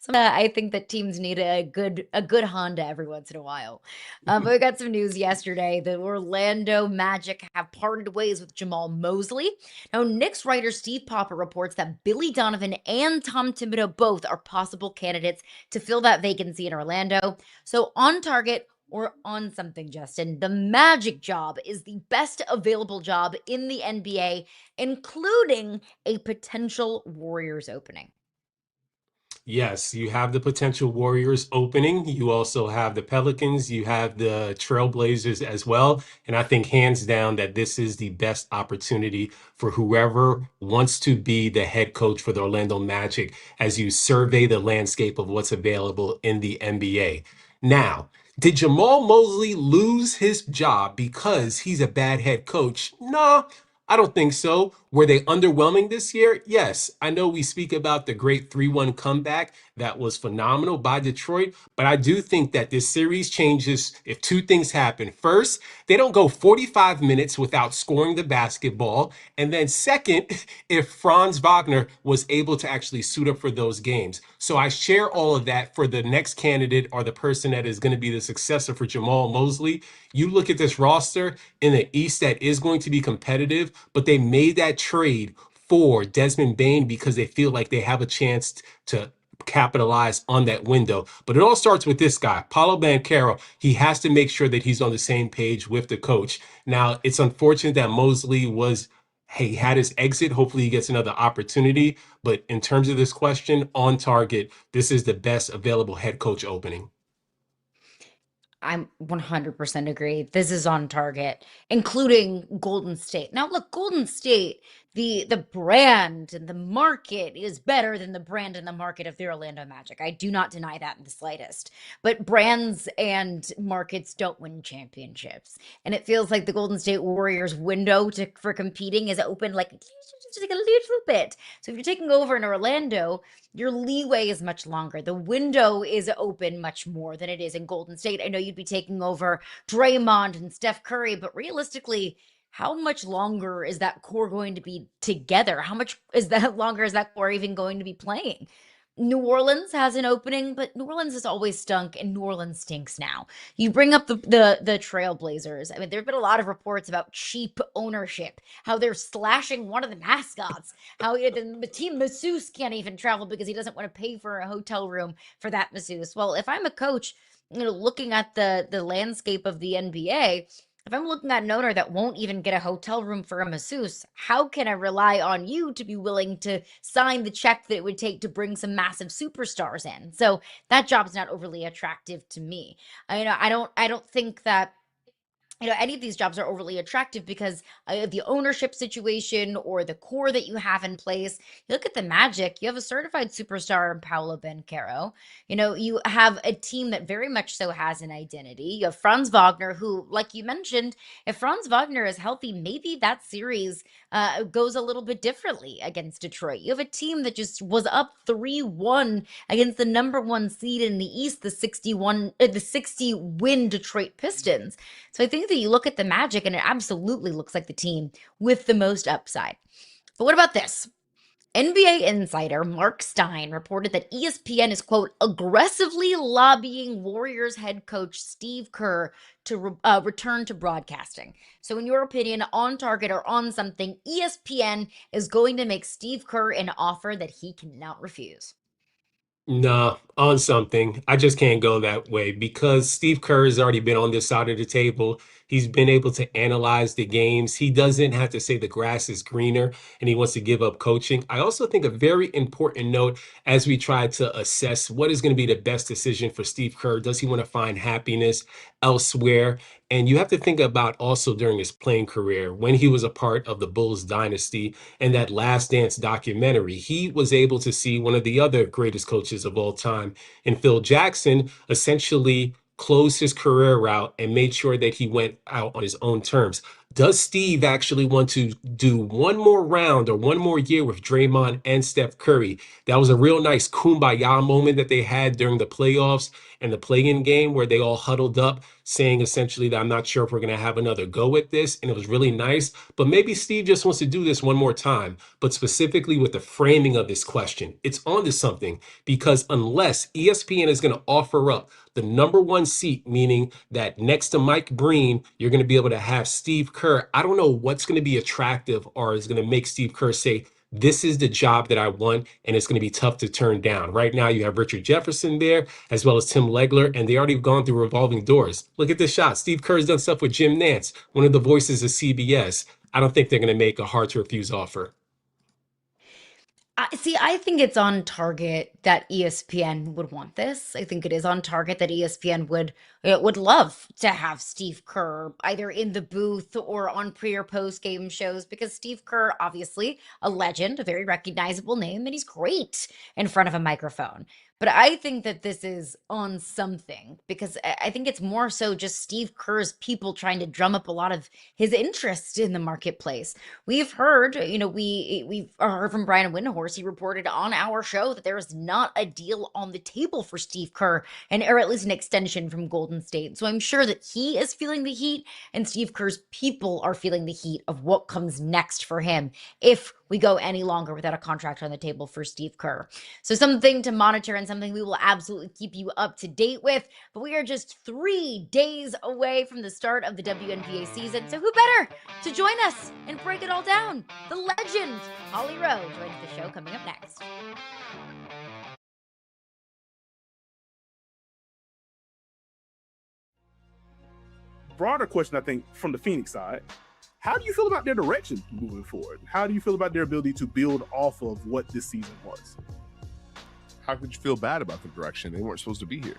S1: So I think that teams need a good Honda every once in a while. But we got some news yesterday. The Orlando Magic have parted ways with Jamal Mosley. Now, Knicks writer Steve Popper reports that Billy Donovan and Tom Thibodeau both are possible candidates to fill that vacancy in Orlando. So on target or on something, Justin, the Magic job is the best available job in the NBA, including a potential Warriors opening.
S2: Yes, you have the potential Warriors opening. You also have the Pelicans. You have the Trailblazers as well. And I think hands down that this is the best opportunity for whoever wants to be the head coach for the Orlando Magic as you survey the landscape of what's available in the NBA. Now, did Jamal Mosley lose his job because he's a bad head coach? No, I don't think so. Were they underwhelming this year? Yes. I know we speak about the great 3-1 comeback that was phenomenal by Detroit, but I do think that this series changes if two things happen. First, they don't go 45 minutes without scoring the basketball. And then second, if Franz Wagner was able to actually suit up for those games. So I share all of that for the next candidate or the person that is going to be the successor for Jamal Mosley. You look at this roster in the East that is going to be competitive, but they made that trade for Desmond Bane because they feel like they have a chance to capitalize on that window. But it all starts with this guy, Paolo Banchero. He has to make sure that he's on the same page with the coach. Now, it's unfortunate that Mosley he had his exit. Hopefully he gets another opportunity. But in terms of this question, on target, this is the best available head coach opening.
S1: I'm 100% agree. This is on target, including Golden State. Now, look, Golden State, the brand and the market is better than the brand and the market of the Orlando Magic. I do not deny that in the slightest. But brands and markets don't win championships. And it feels like the Golden State Warriors window for competing is open like just like a little bit. So if you're taking over in Orlando, your leeway is much longer. The window is open much more than it is in Golden State. I know you'd be taking over Draymond and Steph Curry, but realistically, how much longer is that core going to be together? How much is that longer is that core even going to be playing? New Orleans has an opening, but New Orleans has always stunk, and New Orleans stinks now. You bring up the Trailblazers. I mean, there have been a lot of reports about cheap ownership, how they're slashing one of the mascots, how the team masseuse can't even travel because he doesn't want to pay for a hotel room for that masseuse. Well, if I'm a coach, looking at the landscape of the NBA, if I'm looking at an owner that won't even get a hotel room for a masseuse, how can I rely on you to be willing to sign the check that it would take to bring some massive superstars in? So that job's not overly attractive to me. I don't think that any of these jobs are overly attractive because of the ownership situation or the core that you have in place. You look at the Magic, you have a certified superstar in Paolo Banchero. You have a team that very much so has an identity. You have Franz Wagner, who, like you mentioned, if Franz Wagner is healthy, maybe that series goes a little bit differently against Detroit. You have a team that just was up 3-1 against the number one seed in the East, the 60-win Detroit Pistons. So I think that you look at the Magic and it absolutely looks like the team with the most upside. But what about this? NBA insider Mark Stein reported that ESPN is, quote, aggressively lobbying Warriors head coach Steve Kerr to return to broadcasting. So in your opinion, on target or on something, ESPN is going to make Steve Kerr an offer that he cannot refuse.
S2: Nah, on something. I just can't go that way because Steve Kerr has already been on this side of the table. He's been able to analyze the games. He doesn't have to say the grass is greener and he wants to give up coaching. I also think a very important note as we try to assess what is going to be the best decision for Steve Kerr. Does he want to find happiness elsewhere? And you have to think about also during his playing career, when he was a part of the Bulls dynasty and that Last Dance documentary, he was able to see one of the other greatest coaches of all time, and Phil Jackson essentially closed his career out and made sure that he went out on his own terms. Does Steve actually want to do one more round or one more year with Draymond and Steph Curry? That was a real nice kumbaya moment that they had during the playoffs and the play-in game where they all huddled up saying essentially that I'm not sure if we're going to have another go at this. And it was really nice. But maybe Steve just wants to do this one more time. But specifically with the framing of this question, it's onto something because unless ESPN is going to offer up the number one seat, meaning that next to Mike Breen, you're going to be able to have Steve Kerr. I don't know what's going to be attractive or is going to make Steve Kerr say, this is the job that I want, and it's going to be tough to turn down. Right now, you have Richard Jefferson there, as well as Tim Legler, and they already gone through revolving doors. Look at this shot. Steve Kerr's done stuff with Jim Nantz, one of the voices of CBS. I don't think they're going to make a hard-to-refuse offer.
S1: I think it's on target that ESPN would want this. I think it is on target that ESPN would love to have Steve Kerr either in the booth or on pre or post game shows because Steve Kerr, obviously a legend, a very recognizable name, and he's great in front of a microphone. But I think that this is on something because I think it's more so just Steve Kerr's people trying to drum up a lot of his interest in the marketplace. We've heard, we've heard from Brian Windhorst. He reported on our show that there is not a deal on the table for Steve Kerr, or at least an extension from Golden State. So I'm sure that he is feeling the heat, and Steve Kerr's people are feeling the heat of what comes next for him if we go any longer without a contract on the table for Steve Kerr. So something to monitor and something we will absolutely keep you up to date with. But we are just 3 days away from the start of the WNBA season. So who better to join us and break it all down? The legend, Holly Rowe, joins the show coming up next.
S3: Broader question, I think, from the Phoenix side. How do you feel about their direction moving forward? How do you feel about their ability to build off of what this season was?
S4: How could you feel bad about the direction? They weren't supposed to be here.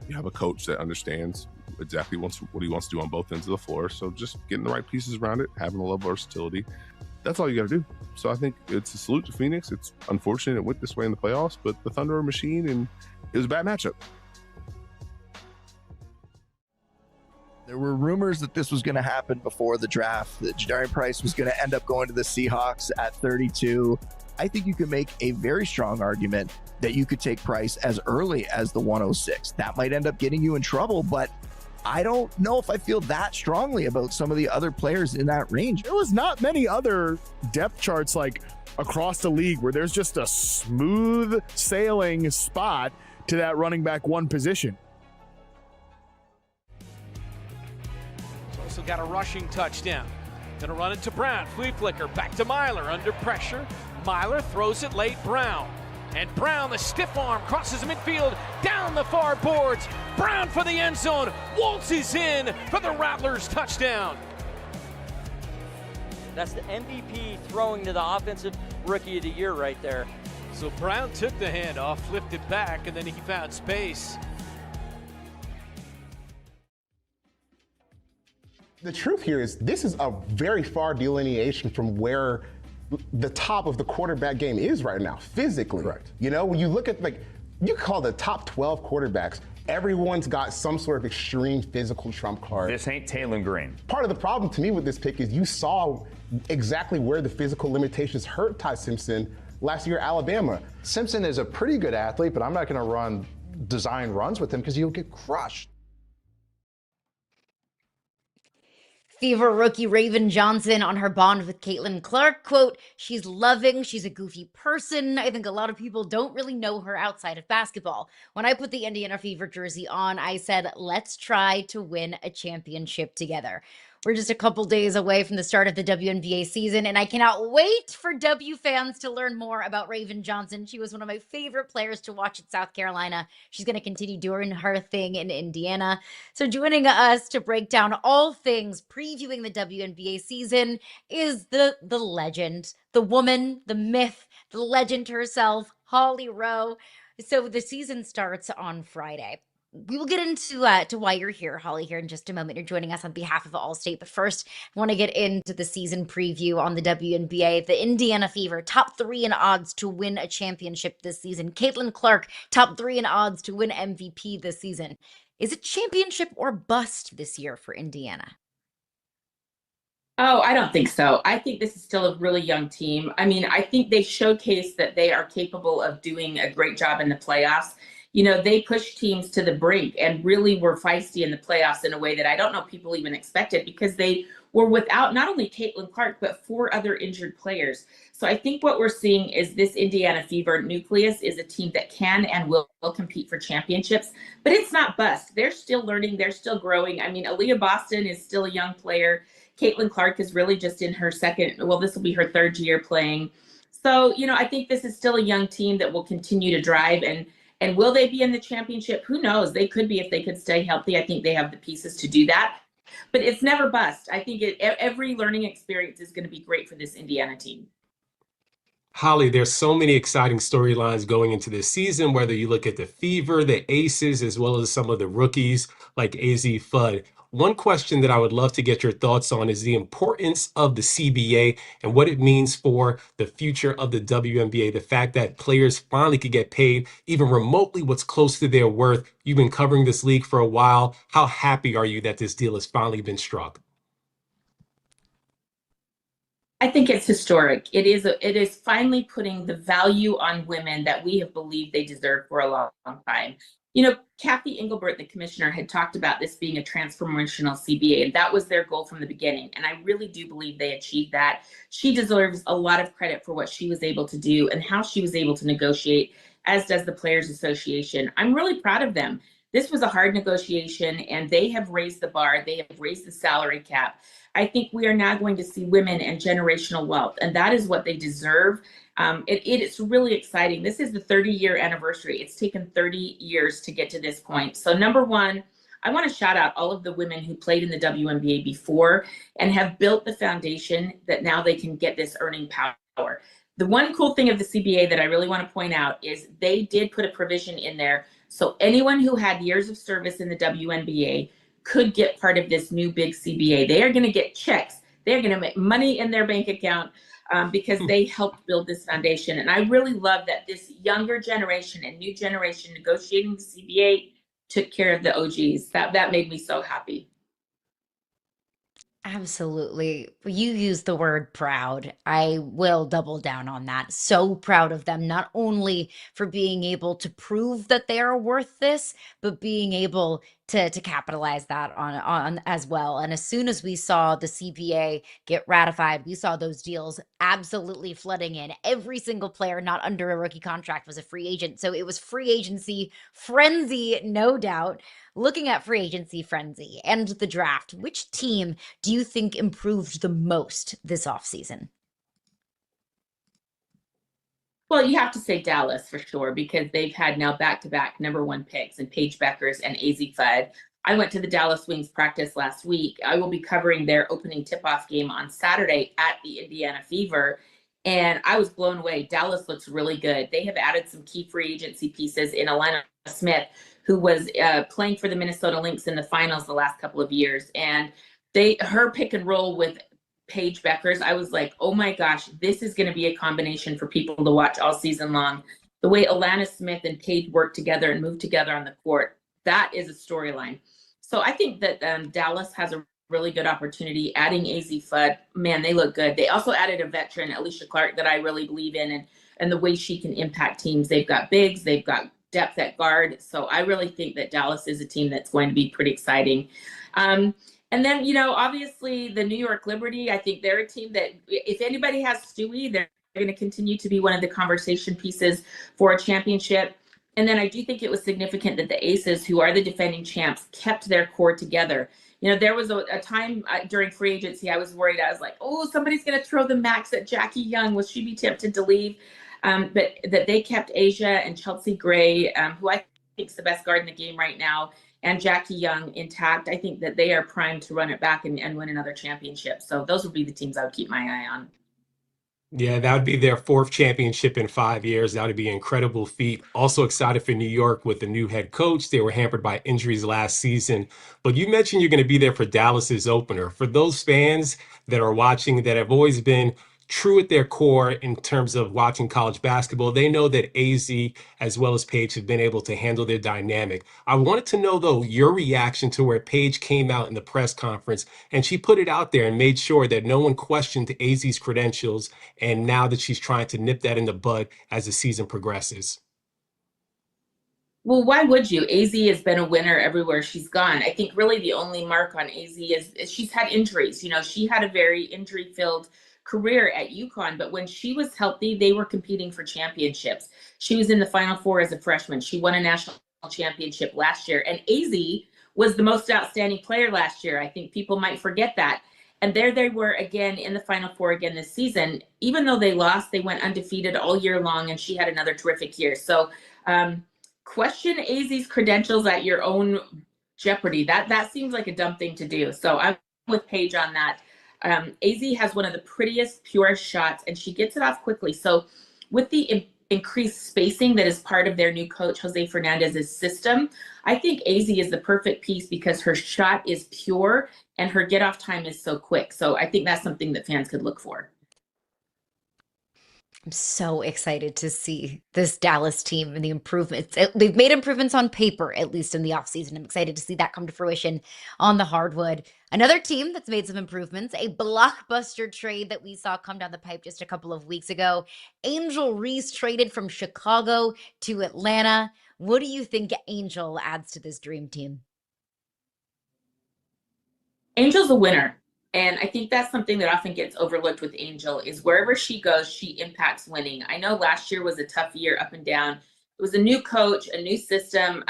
S4: You have a coach that understands exactly what he wants to do on both ends of the floor. So just getting the right pieces around it, having a level of versatility, That's all you got to do. So I think it's a salute to Phoenix. It's unfortunate it went this way in the playoffs, but the Thunder are a machine, and it was a bad matchup.
S5: There were rumors that this was going to happen before the draft, that Jadarian Price was going to end up going to the Seahawks at 32. I think you can make a very strong argument that you could take Price as early as the 106. That might end up getting you in trouble, but I don't know if I feel that strongly about some of the other players in that range.
S3: There was not many other depth charts like across the league where there's just a smooth sailing spot to that running back one position.
S6: Also got a rushing touchdown. Gonna run it to Brown. Flea flicker back to Myler under pressure. Myler throws it late. Brown. And Brown, the stiff arm, crosses the midfield, down the far boards. Brown for the end zone. Waltzes in for the Rattlers touchdown.
S7: That's the MVP throwing to the offensive rookie of the year right there.
S6: So Brown took the handoff, flipped it back, and then he found space.
S8: The truth here is this is a very far delineation from where the top of the quarterback game is right now, physically.
S9: Correct.
S8: You know, when you look at, like, you call the top 12 quarterbacks, everyone's got some sort of extreme physical trump card.
S16: This ain't Taylor Green.
S8: Part of the problem to me with this pick is you saw exactly where the physical limitations hurt Ty Simpson last year at Alabama.
S9: Simpson is a pretty good athlete, but I'm not going to run design runs with him because you'll get crushed.
S1: Fever rookie Raven Johnson on her bond with Caitlin Clark. Quote, she's loving, she's a goofy person. I think a lot of people don't really know her outside of basketball. When I put the Indiana Fever jersey on, I said, let's try to win a championship together. We're just a couple days away from the start of the WNBA season, and I cannot wait for W fans to learn more about Raven Johnson. She was one of my favorite players to watch at South Carolina. She's going to continue doing her thing in Indiana. So joining us to break down all things previewing the WNBA season is the legend, the woman, the myth, the legend herself, Holly Rowe. So the season starts on Friday. We will get into to why you're here, Holly, here in just a moment. You're joining us on behalf of Allstate. But first, I want to get into the season preview on the WNBA. The Indiana Fever, top 3 in odds to win a championship this season. Caitlin Clark, top 3 in odds to win MVP this season. Is it championship or bust this year for Indiana?
S17: Oh, I don't think so. I think this is still a really young team. I mean, I think they showcased that they are capable of doing a great job in the playoffs. You know, they pushed teams to the brink and really were feisty in the playoffs in a way that I don't know people even expected, because they were without not only Caitlin Clark, but 4 other injured players. So I think what we're seeing is this Indiana Fever nucleus is a team that can and will compete for championships, but it's not bust. They're still learning. They're still growing. I mean, Aaliyah Boston is still a young player. Caitlin Clark is really just in her this will be her 3rd year playing. So, you know, I think this is still a young team that will continue to drive. And will they be in the championship? Who knows? They could be if they could stay healthy. I think they have the pieces to do that. But it's never bust. I think every learning experience is going to be great for this Indiana team.
S2: Holly, there's so many exciting storylines going into this season, whether you look at the Fever, the Aces, as well as some of the rookies like AZ Fudd. One question that I would love to get your thoughts on is the importance of the CBA and what it means for the future of the WNBA. The fact that players finally could get paid even remotely what's close to their worth. You've been covering this league for a while. How happy are you that this deal has finally been struck?
S17: I think it's historic. It is finally putting the value on women that we have believed they deserve for a long time. You know, Kathy Engelbert, the commissioner, had talked about this being a transformational CBA, and that was their goal from the beginning. And I really do believe they achieved that. She deserves a lot of credit for what she was able to do and how she was able to negotiate, as does the Players Association. I'm really proud of them. This was a hard negotiation, and they have raised the bar. They have raised the salary cap. I think we are now going to see women and generational wealth, and that is what they deserve. It's really exciting. This is the 30-year anniversary. It's taken 30 years to get to this point. So number one, I want to shout out all of the women who played in the WNBA before and have built the foundation that now they can get this earning power. The one cool thing of the CBA that I really want to point out is they did put a provision in there. So anyone who had years of service in the WNBA could get part of this new big CBA. They are going to get checks They're going to make money in their bank account because they helped build this foundation. And I really love that this younger generation and new generation negotiating the CBA took care of the OGs. That made me so happy.
S1: Absolutely. You use the word proud. I will double down on that. So proud of them, not only for being able to prove that they are worth this, but being able to capitalize that on as well. And as soon as we saw the CBA get ratified, we saw those deals absolutely flooding in. Every single player not under a rookie contract was a free agent. So it was free agency frenzy, no doubt. Looking at free agency frenzy and the draft, which team do you think improved the most this offseason?
S17: Well, you have to say Dallas for sure, because they've had now back-to-back #1 picks in Paige Beckers and AZ Fudd. I went to the Dallas Wings practice last week. I will be covering their opening tip-off game on Saturday at the Indiana Fever, and I was blown away. Dallas looks really good. They have added some key free agency pieces in Alana Smith, who was playing for the Minnesota Lynx in the finals the last couple of years, and her pick and roll with Paige Beckers, I was like, oh my gosh, this is going to be a combination for people to watch all season long. The way Alana Smith and Paige work together and move together on the court, that is a storyline. So I think that Dallas has a really good opportunity. Adding AZ Fudd, man, they look good. They also added a veteran, Alicia Clark, that I really believe in, and the way she can impact teams. They've got bigs, they've got depth at guard. So I really think that Dallas is a team that's going to be pretty exciting. And then, obviously the New York Liberty, I think they're a team that if anybody has Stewie, they're going to continue to be one of the conversation pieces for a championship. And then I do think it was significant that the Aces, who are the defending champs, kept their core together. There was a time during free agency, I was worried. I was like, oh, somebody's going to throw the max at Jackie Young. Will she be tempted to leave? But that they kept Asia and Chelsea Gray, who I think is the best guard in the game right now, and Jackie Young intact. I think that they are primed to run it back and win another championship. So those would be the teams I would keep my eye on.
S2: Yeah, that would be their 4th championship in 5 years. That would be an incredible feat. Also excited for New York with the new head coach. They were hampered by injuries last season. But you mentioned you're going to be there for Dallas's opener. For those fans that are watching that have always been true at their core in terms of watching college basketball, they know that AZ as well as Paige have been able to handle their dynamic. I wanted to know, though, your reaction to where Paige came out in the press conference and she put it out there and made sure that no one questioned AZ's credentials, and now that she's trying to nip that in the bud as the season progresses.
S17: Well, why would you? AZ has been a winner everywhere she's gone. I think really the only mark on AZ is she's had injuries. She had a very injury-filled career at UConn, but when she was healthy, they were competing for championships. She was in the Final Four as a freshman. She won a national championship last year, and AZ was the most outstanding player last year. I think people might forget that. And there they were again in the Final Four again this season. Even though they lost, they went undefeated all year long, and she had another terrific year. So question AZ's credentials at your own jeopardy. That seems like a dumb thing to do. So I'm with Paige on that. AZ has one of the prettiest, purest shots, and she gets it off quickly. So with the increased spacing that is part of their new coach, Jose Fernandez's system, I think AZ is the perfect piece because her shot is pure and her get-off time is so quick. So I think that's something that fans could look for.
S1: I'm so excited to see this Dallas team and the improvements. They've made improvements on paper, at least in the offseason. I'm excited to see that come to fruition on the hardwood. Another team that's made some improvements, a blockbuster trade that we saw come down the pipe just a couple of weeks ago. Angel Reese traded from Chicago to Atlanta. What do you think Angel adds to this dream team?
S17: Angel's a winner. And I think that's something that often gets overlooked with Angel is wherever she goes, she impacts winning. I know last year was a tough year up and down. It was a new coach, a new system.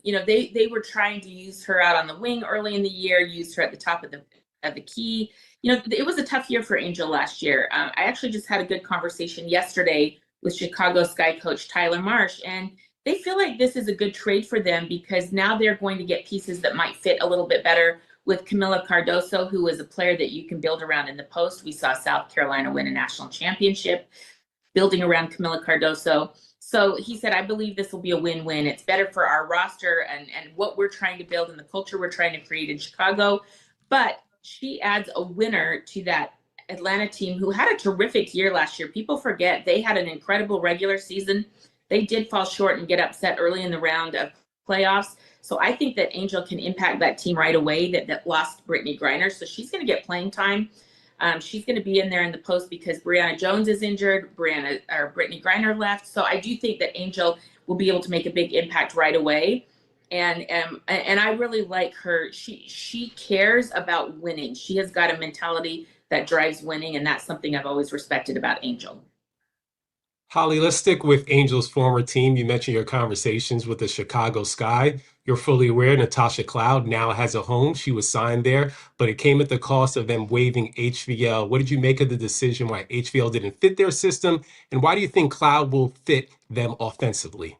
S17: They were trying to use her out on the wing early in the year, used her at the top of the key. It was a tough year for Angel last year. I actually just had a good conversation yesterday with Chicago Sky coach Tyler Marsh, and they feel like this is a good trade for them because now they're going to get pieces that might fit a little bit better with Camila Cardoso, who is a player that you can build around in the post. We saw South Carolina win a national championship building around Camila Cardoso. So he said, I believe this will be a win-win. It's better for our roster and what we're trying to build and the culture we're trying to create in Chicago. But she adds a winner to that Atlanta team who had a terrific year last year. People forget they had an incredible regular season. They did fall short and get upset early in the round of playoffs. So I think that Angel can impact that team right away that lost Brittany Griner. So she's going to get playing time. She's going to be in there in the post because Brianna Jones is injured. Brittany Griner left. So I do think that Angel will be able to make a big impact right away. And I really like her. She cares about winning. She has got a mentality that drives winning, and that's something I've always respected about Angel.
S2: Holly, let's stick with Angel's former team. You mentioned your conversations with the Chicago Sky. You're fully aware Natasha Cloud now has a home. She was signed there, but it came at the cost of them waiving HVL. What did you make of the decision why HVL didn't fit their system? And why do you think Cloud will fit them offensively?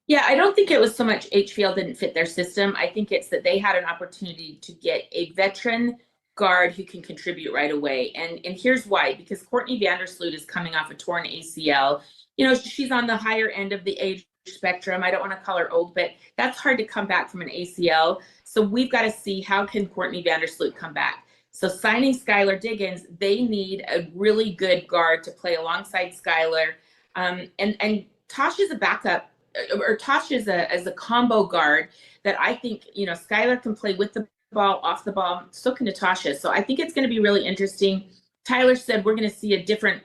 S17: Yeah, I don't think it was so much HVL didn't fit their system. I think it's that they had an opportunity to get a veteran guard who can contribute right away. And here's why, because Courtney Vandersloot is coming off a torn ACL. You know, she's on the higher end of the age spectrum. I don't want to call her old, but that's hard to come back from an ACL. So we've got to see how can Courtney Vandersloot come back. So signing Skylar Diggins, they need a really good guard to play alongside Skylar. And Tosh is a backup, or Tosh is a combo guard that I think, you know, Skylar can play with the ball, off the ball, so can Natasha. So I think it's going to be really interesting. Tyler said we're going to see a different,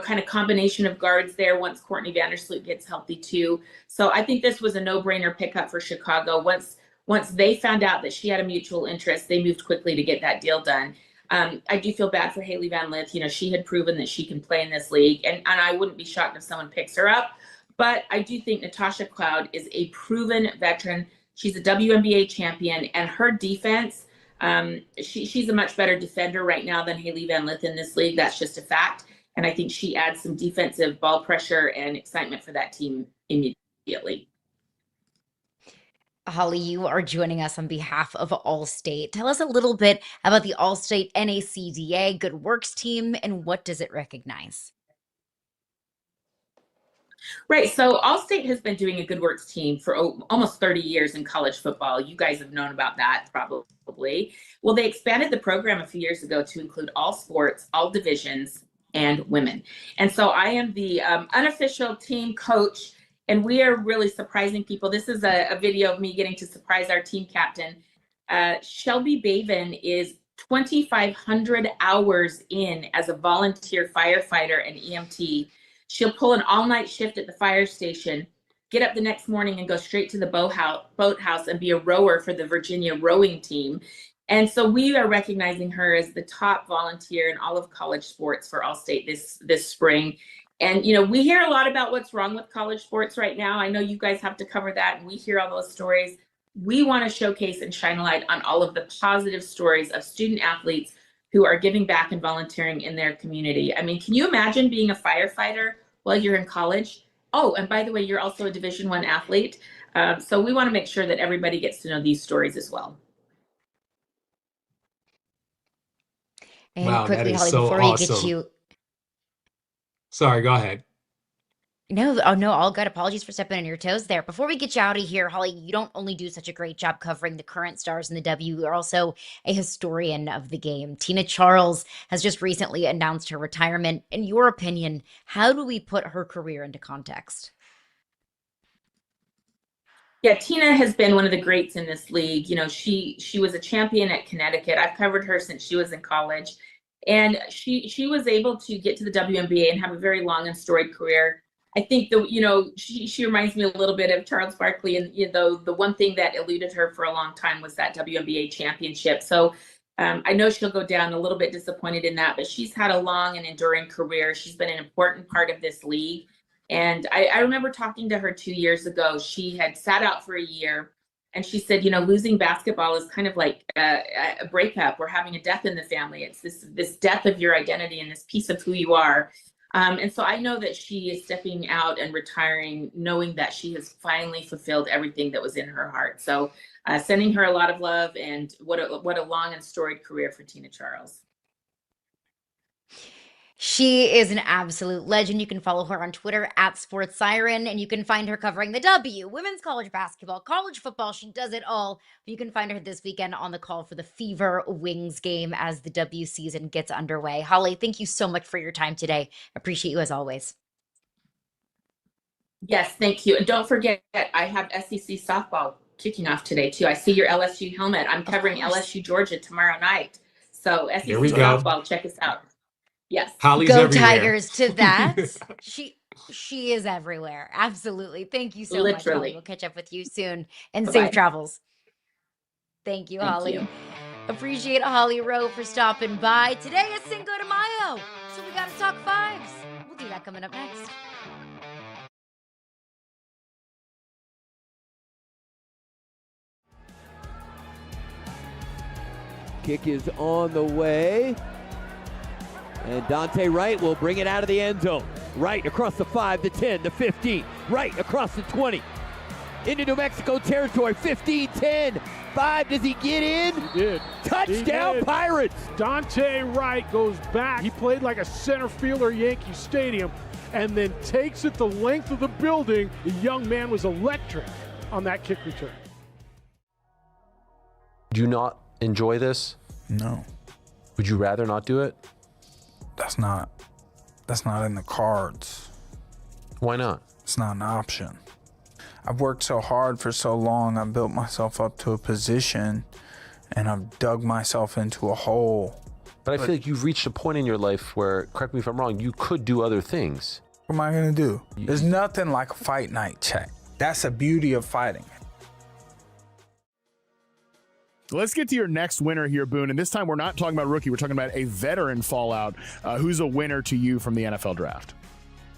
S17: kind of combination of guards there once Courtney Vandersloot gets healthy too. So I think this was a no-brainer pickup for Chicago. Once they found out that she had a mutual interest, they moved quickly to get that deal done. I do feel bad for Haley Van Lith. You know, she had proven that she can play in this league, and I wouldn't be shocked if someone picks her up. But I do think Natasha Cloud is a proven veteran. She's a WNBA champion, and her defense, she's a much better defender right now than Haley Van Lith in this league. That's just a fact. And I think she adds some defensive ball pressure and excitement for that team immediately.
S1: Holly, you are joining us on behalf of Allstate. Tell us a little bit about the Allstate NACDA Good Works team and what does it recognize?
S17: Right. So Allstate has been doing a Good Works team for almost 30 years in college football. You guys have known about that probably. Well, they expanded the program a few years ago to include all sports, all divisions, and women. And so I am the unofficial team coach, and we are really surprising people. This is a video of me getting to surprise our team captain. Shelby Baven is 2,500 hours in as a volunteer firefighter and EMT. She'll pull an all-night shift at the fire station, get up the next morning and go straight to the boathouse and be a rower for the Virginia rowing team. And so we are recognizing her as the top volunteer in all of college sports for Allstate this spring. And, you know, we hear a lot about what's wrong with college sports right now. I know you guys have to cover that, and we hear all those stories. We want to showcase and shine a light on all of the positive stories of student athletes who are giving back and volunteering in their community. I mean, can you imagine being a firefighter while you're in college? Oh, and by the way, you're also a Division I athlete. So we want to make sure that everybody gets to know these stories as well.
S1: And
S2: wow,
S1: quickly,
S2: that is
S1: Holly,
S2: so
S1: before
S2: awesome.
S1: we get you.
S2: Sorry, go ahead.
S1: No, oh no, all good. Apologies for stepping on your toes there. Before we get you out of here, Holly, you don't only do such a great job covering the current stars in the W, you're also a historian of the game. Tina Charles has just recently announced her retirement. In your opinion, how do we put her career into context?
S17: Yeah, Tina has been one of the greats in this league. You know, she was a champion at Connecticut. I've covered her since she was in college. And she was able to get to the WNBA and have a very long and storied career. I think she reminds me a little bit of Charles Barkley, and the one thing that eluded her for a long time was that WNBA championship. So I know she'll go down a little bit disappointed in that, but she's had a long and enduring career. She's been an important part of this league. And I remember talking to her 2 years ago. She had sat out for a year, and she said, losing basketball is kind of like a breakup or having a death in the family. It's this death of your identity and this piece of who you are. And so I know that she is stepping out and retiring, knowing that she has finally fulfilled everything that was in her heart. So sending her a lot of love, and what a long and storied career for Tina Charles.
S1: She is an absolute legend. You can follow her on Twitter at Sports Siren, and you can find her covering the W, women's college basketball, college football. She does it all. You can find her this weekend on the call for the Fever Wings game as the W season gets underway. Holly, thank you so much for your time today. Appreciate you as always.
S17: Yes, thank you. And don't forget, I have SEC softball kicking off today too. I see your LSU helmet. I'm covering LSU Georgia tomorrow night. So SEC softball, check us out. Yes.
S2: Holly's
S1: Go
S2: everywhere.
S1: Tigers to that. She is everywhere. Absolutely. Thank you so much, Holly. We'll catch up with you soon and safe travels. Thank you, Holly. Appreciate Holly Rowe for stopping by. Today is Cinco de Mayo, so we got to talk fives. We'll do that coming up next.
S10: Kick is on the way. And Dante Wright will bring it out of the end zone. Right across the 5, the 10, the 15. Right across the 20. Into New Mexico territory. 15, 10, 5. Does he get in?
S6: He did.
S10: Touchdown,
S6: He did.
S10: Pirates.
S6: Dante Wright goes back. He played like a center fielder at Yankee Stadium and then takes it the length of the building. The young man was electric on that kick return.
S11: Do you not enjoy this?
S12: No.
S11: Would you rather not do it?
S12: That's not in the cards.
S11: Why not?
S12: It's not an option. I've worked so hard for so long. I've built myself up to a position and I've dug myself into a hole.
S11: But I feel like you've reached a point in your life where, correct me if I'm wrong, you could do other things.
S12: What am I going to do? There's nothing like a fight night check. That's the beauty of fighting.
S3: Let's get to your next winner here, Boone. And this time we're not talking about rookie. We're talking about a veteran fallout. Who's a winner to you from the NFL draft?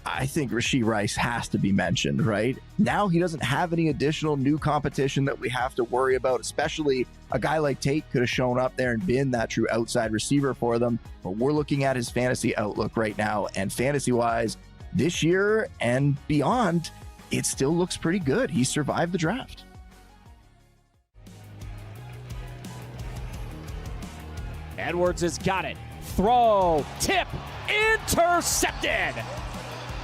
S5: I think Rashee Rice has to be mentioned, right? Now he doesn't have any additional new competition that we have to worry about, especially a guy like Tate could have shown up there and been that true outside receiver for them. But we're looking at his fantasy outlook right now, and fantasy-wise, this year and beyond, it still looks pretty good. He survived the draft.
S6: Edwards has got it. Throw, tip, intercepted.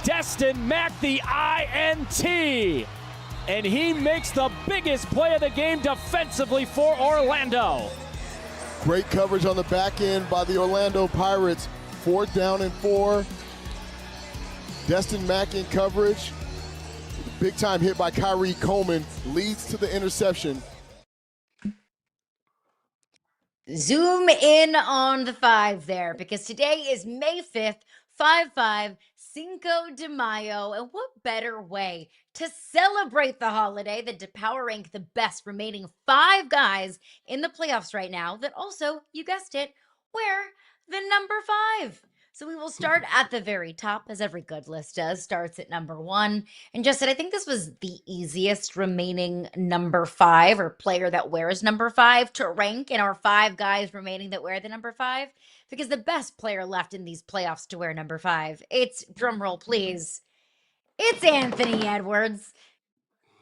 S6: Destin Mack, the INT. And he makes the biggest play of the game defensively for Orlando.
S13: Great coverage on the back end by the Orlando Pirates. 4th down and 4. Destin Mack in coverage. Big time hit by Kyrie Coleman leads to the interception.
S1: Zoom in on the 5 there, because today is May 5th, 5-5, Cinco de Mayo. And what better way to celebrate the holiday than to power rank the best remaining 5 guys in the playoffs right now that also, you guessed it, wear the number 5. So we will start at the very top, as every good list does, starts at number 1. And Justin, I think this was the easiest remaining number 5 or player that wears number 5 to rank in our 5 guys remaining that wear the number 5, because the best player left in these playoffs to wear number 5, it's, drumroll please, it's Anthony Edwards.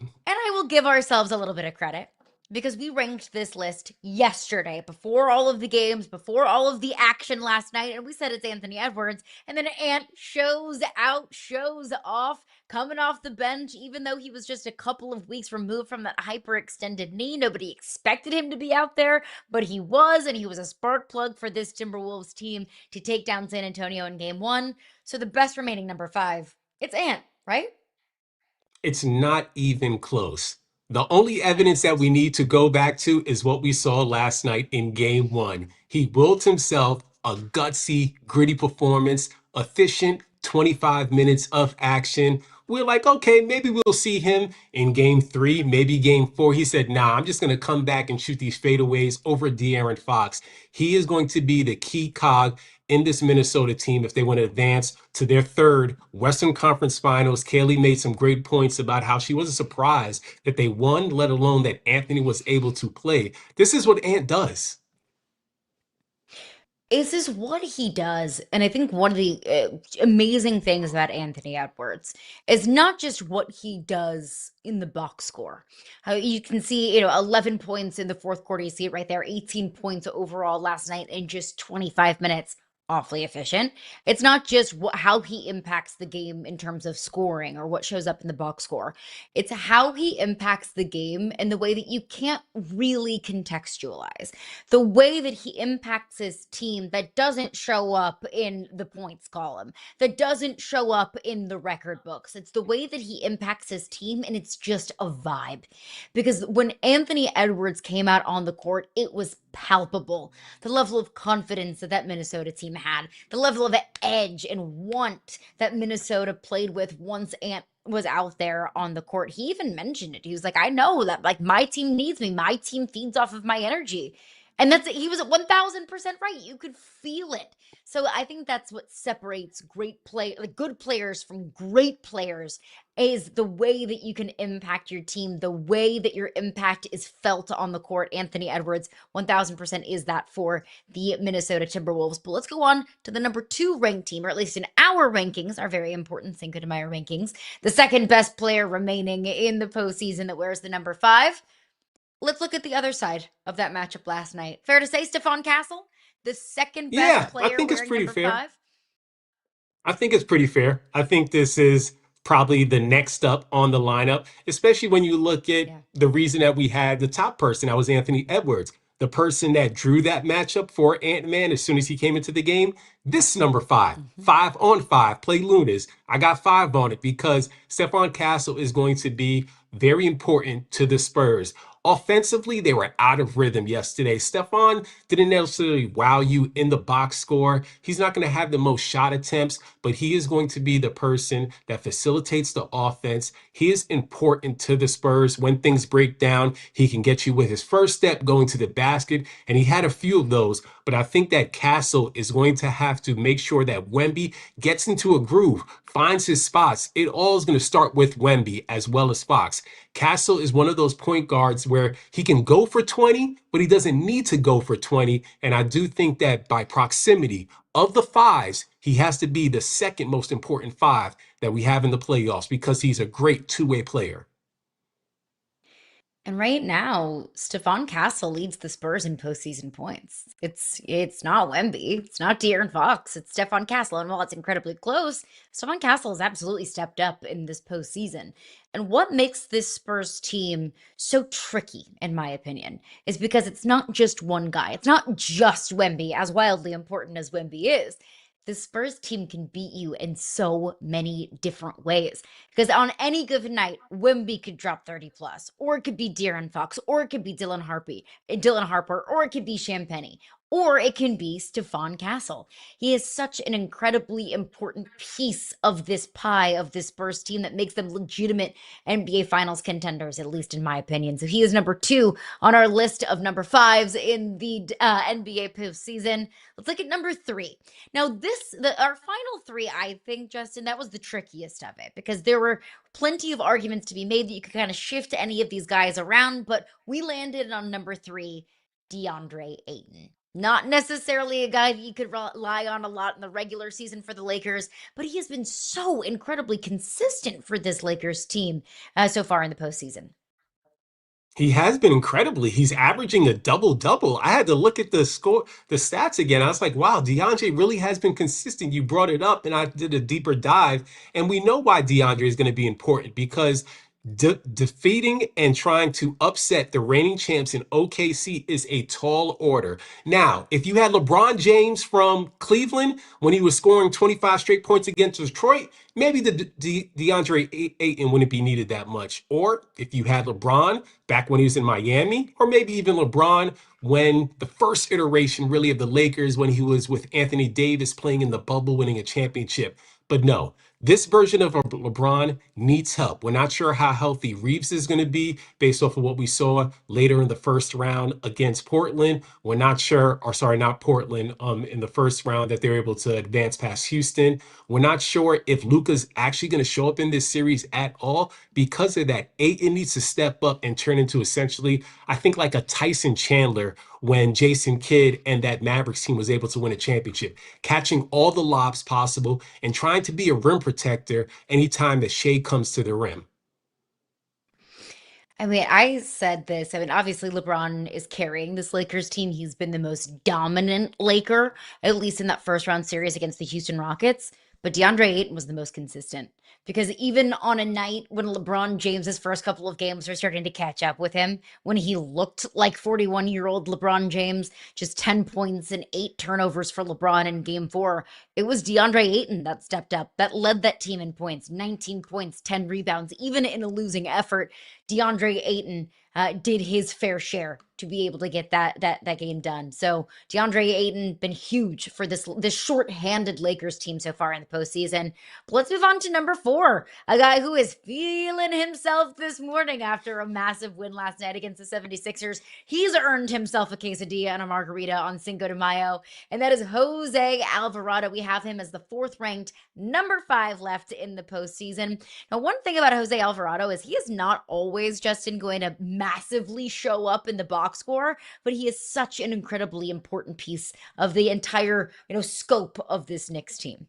S1: And I will give ourselves a little bit of credit, because we ranked this list yesterday before all of the games, before all of the action last night, and we said it's Anthony Edwards. And then Ant shows out, shows off, coming off the bench, even though he was just a couple of weeks removed from that hyperextended knee. Nobody expected him to be out there, but he was, and he was a spark plug for this Timberwolves team to take down San Antonio in game 1. So the best remaining number 5, it's Ant, right?
S2: It's not even close. The only evidence that we need to go back to is what we saw last night in game 1. He willed himself a gutsy, gritty performance, efficient 25 minutes of action. We're like, okay, maybe we'll see him in game 3, maybe game 4. He said, nah, I'm just going to come back and shoot these fadeaways over De'Aaron Fox. He is going to be the key cog in this Minnesota team if they want to advance to their 3rd Western Conference Finals. Cayleigh made some great points about how she wasn't surprised that they won, let alone that Anthony was able to play. This is what Ant does.
S1: This is what he does. And I think one of the amazing things about Anthony Edwards is not just what he does in the box score. You can see, 11 points in the 4th quarter. You see it right there, 18 points overall last night in just 25 minutes. awfully efficient. It's not just how he impacts the game in terms of scoring or what shows up in the box score. It's how he impacts the game in the way that you can't really contextualize. The way that he impacts his team that doesn't show up in the points column, that doesn't show up in the record books. It's the way that he impacts his team, and it's just a vibe. Because when Anthony Edwards came out on the court, it was palpable. The level of confidence that Minnesota team had, the level of edge and want that Minnesota played with once Ant was out there on the court. He even mentioned it. He was like, I know that like my team needs me. My team feeds off of my energy. And he was at 1000% right. You could feel it. So I think that's what separates good players from great players, is the way that you can impact your team, the way that your impact is felt on the court. Anthony Edwards, 1000% is that for the Minnesota Timberwolves. But let's go on to the number 2 ranked team, or at least in our rankings, our very important Cinco de Mayo rankings, the second best player remaining in the postseason that wears the number 5. Let's look at the other side of that matchup last night. Fair to say, Stephon Castle, the second best player
S2: I think it's
S1: wearing
S2: pretty
S1: number
S2: fair.
S1: 5?
S2: I think it's pretty fair. I think this is probably the next up on the lineup, especially when you look at the reason that we had the top person. That was Anthony Edwards, the person that drew that matchup for Ant-Man as soon as he came into the game. This number 5, 5 on 5, play Lunas. I got 5 on it because Stephon Castle is going to be very important to the Spurs. Offensively, they were out of rhythm yesterday. Stephon didn't necessarily wow you in the box score. He's not going to have the most shot attempts, but he is going to be the person that facilitates the offense. He is important to the Spurs. When things break down, he can get you with his first step going to the basket, and he had a few of those. But I think that Castle is going to have to make sure that Wemby gets into a groove, finds his spots. It all is going to start with Wemby as well as Fox. Castle is one of those point guards where he can go for 20, but he doesn't need to go for 20. And I do think that by proximity of the 5s, he has to be the second most important 5 that we have in the playoffs because he's a great two-way player.
S1: And right now, Stephon Castle leads the Spurs in postseason points. It's not Wemby, it's not De'Aaron Fox, it's Stephon Castle. And while it's incredibly close, Stephon Castle has absolutely stepped up in this postseason. And what makes this Spurs team so tricky, in my opinion, is because it's not just one guy. It's not just Wemby, as wildly important as Wemby is. The Spurs team can beat you in so many different ways. Because on any given night, Wemby could drop 30 plus, or it could be De'Aaron Fox, or it could be Dylan Harper, or it could be Champagnie, or it can be Stephon Castle. He is such an incredibly important piece of this pie of this Spurs team that makes them legitimate NBA Finals contenders, at least in my opinion. So he is number 2 on our list of number 5s in the NBA postseason. Let's look at number 3. Now, our final 3, I think, Justin, that was the trickiest of it because there were plenty of arguments to be made that you could kind of shift any of these guys around, but we landed on number 3, DeAndre Ayton. Not necessarily a guy that you could rely on a lot in the regular season for the Lakers, but he has been so incredibly consistent for this Lakers team so far in the postseason.
S2: He has been incredibly. He's averaging a double-double. I had to look at the stats again. I was like, wow, DeAndre really has been consistent. You brought it up, and I did a deeper dive. And we know why DeAndre is going to be important because defeating and trying to upset the reigning champs in OKC is a tall order. Now, if you had LeBron James from Cleveland when he was scoring 25 straight points against Detroit, maybe the DeAndre Ayton wouldn't be needed that much. Or if you had LeBron back when he was in Miami, or maybe even LeBron when the first iteration really of the Lakers, when he was with Anthony Davis playing in the bubble, winning a championship. But no, this version of LeBron needs help. We're not sure how healthy Reeves is going to be based off of what we saw later in the first round against Portland. We're not sure, or sorry, not Portland, in the first round that they're able to advance past Houston. We're not sure if Luka's actually going to show up in this series at all. Because of that, Ayton needs to step up and turn into essentially, I think, like a Tyson Chandler when Jason Kidd and that Mavericks team was able to win a championship, catching all the lobs possible and trying to be a rim protector anytime that Shea comes to the rim.
S1: I mean, I said this. I mean, obviously, LeBron is carrying this Lakers team. He's been the most dominant Laker, at least in that first round series against the Houston Rockets. But DeAndre Ayton was the most consistent because even on a night when LeBron James's first couple of games were starting to catch up with him, when he looked like 41-year-old LeBron James, just 10 points and 8 turnovers for LeBron in game four, it was DeAndre Ayton that stepped up, that led that team in points, 19 points, 10 rebounds, even in a losing effort. DeAndre Ayton did his fair share to be able to get that game done. So DeAndre Ayton been huge for this short-handed Lakers team so far in the postseason. But let's move on to number 4, a guy who is feeling himself this morning after a massive win last night against the 76ers. He's earned himself a quesadilla and a margarita on Cinco de Mayo, and that is Jose Alvarado. We have him as the 4th-ranked number 5 left in the postseason. Now, one thing about Jose Alvarado is he is not always, Justin, going to massively show up in the box score, but he is such an incredibly important piece of the entire, scope of this Knicks team.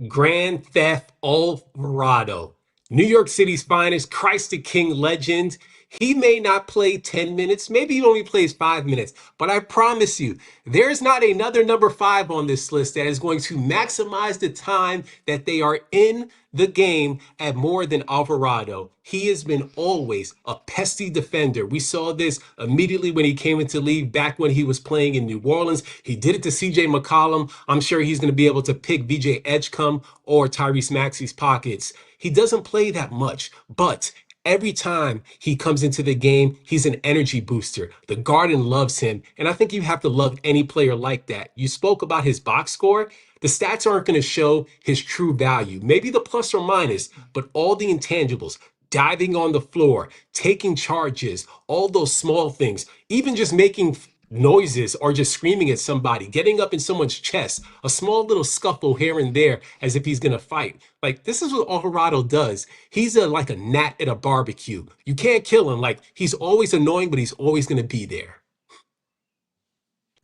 S2: Grand Theft Alvarado, New York City's finest, Christ the King legend. He may not play 10 minutes, maybe he only plays 5 minutes, but I promise you, there's not another number 5 on this list that is going to maximize the time that they are in the game at more than Alvarado. He has been always a pesky defender. We saw this immediately when he came into league back when he was playing in New Orleans. He did it to CJ McCollum. I'm sure he's going to be able to pick BJ Edgecombe or Tyrese Maxey's pockets. He doesn't play that much, but every time he comes into the game, he's an energy booster. The Garden loves him, and I think you have to love any player like that. You spoke about his box score. The stats aren't going to show his true value, maybe the plus or minus, but all the intangibles, diving on the floor, taking charges, all those small things, even just making noises or just screaming at somebody, getting up in someone's chest, a small little scuffle here and there as if he's going to fight. Like, this is what Alvarado does. He's like a gnat at a barbecue. You can't kill him. Like, he's always annoying, but he's always going to be there.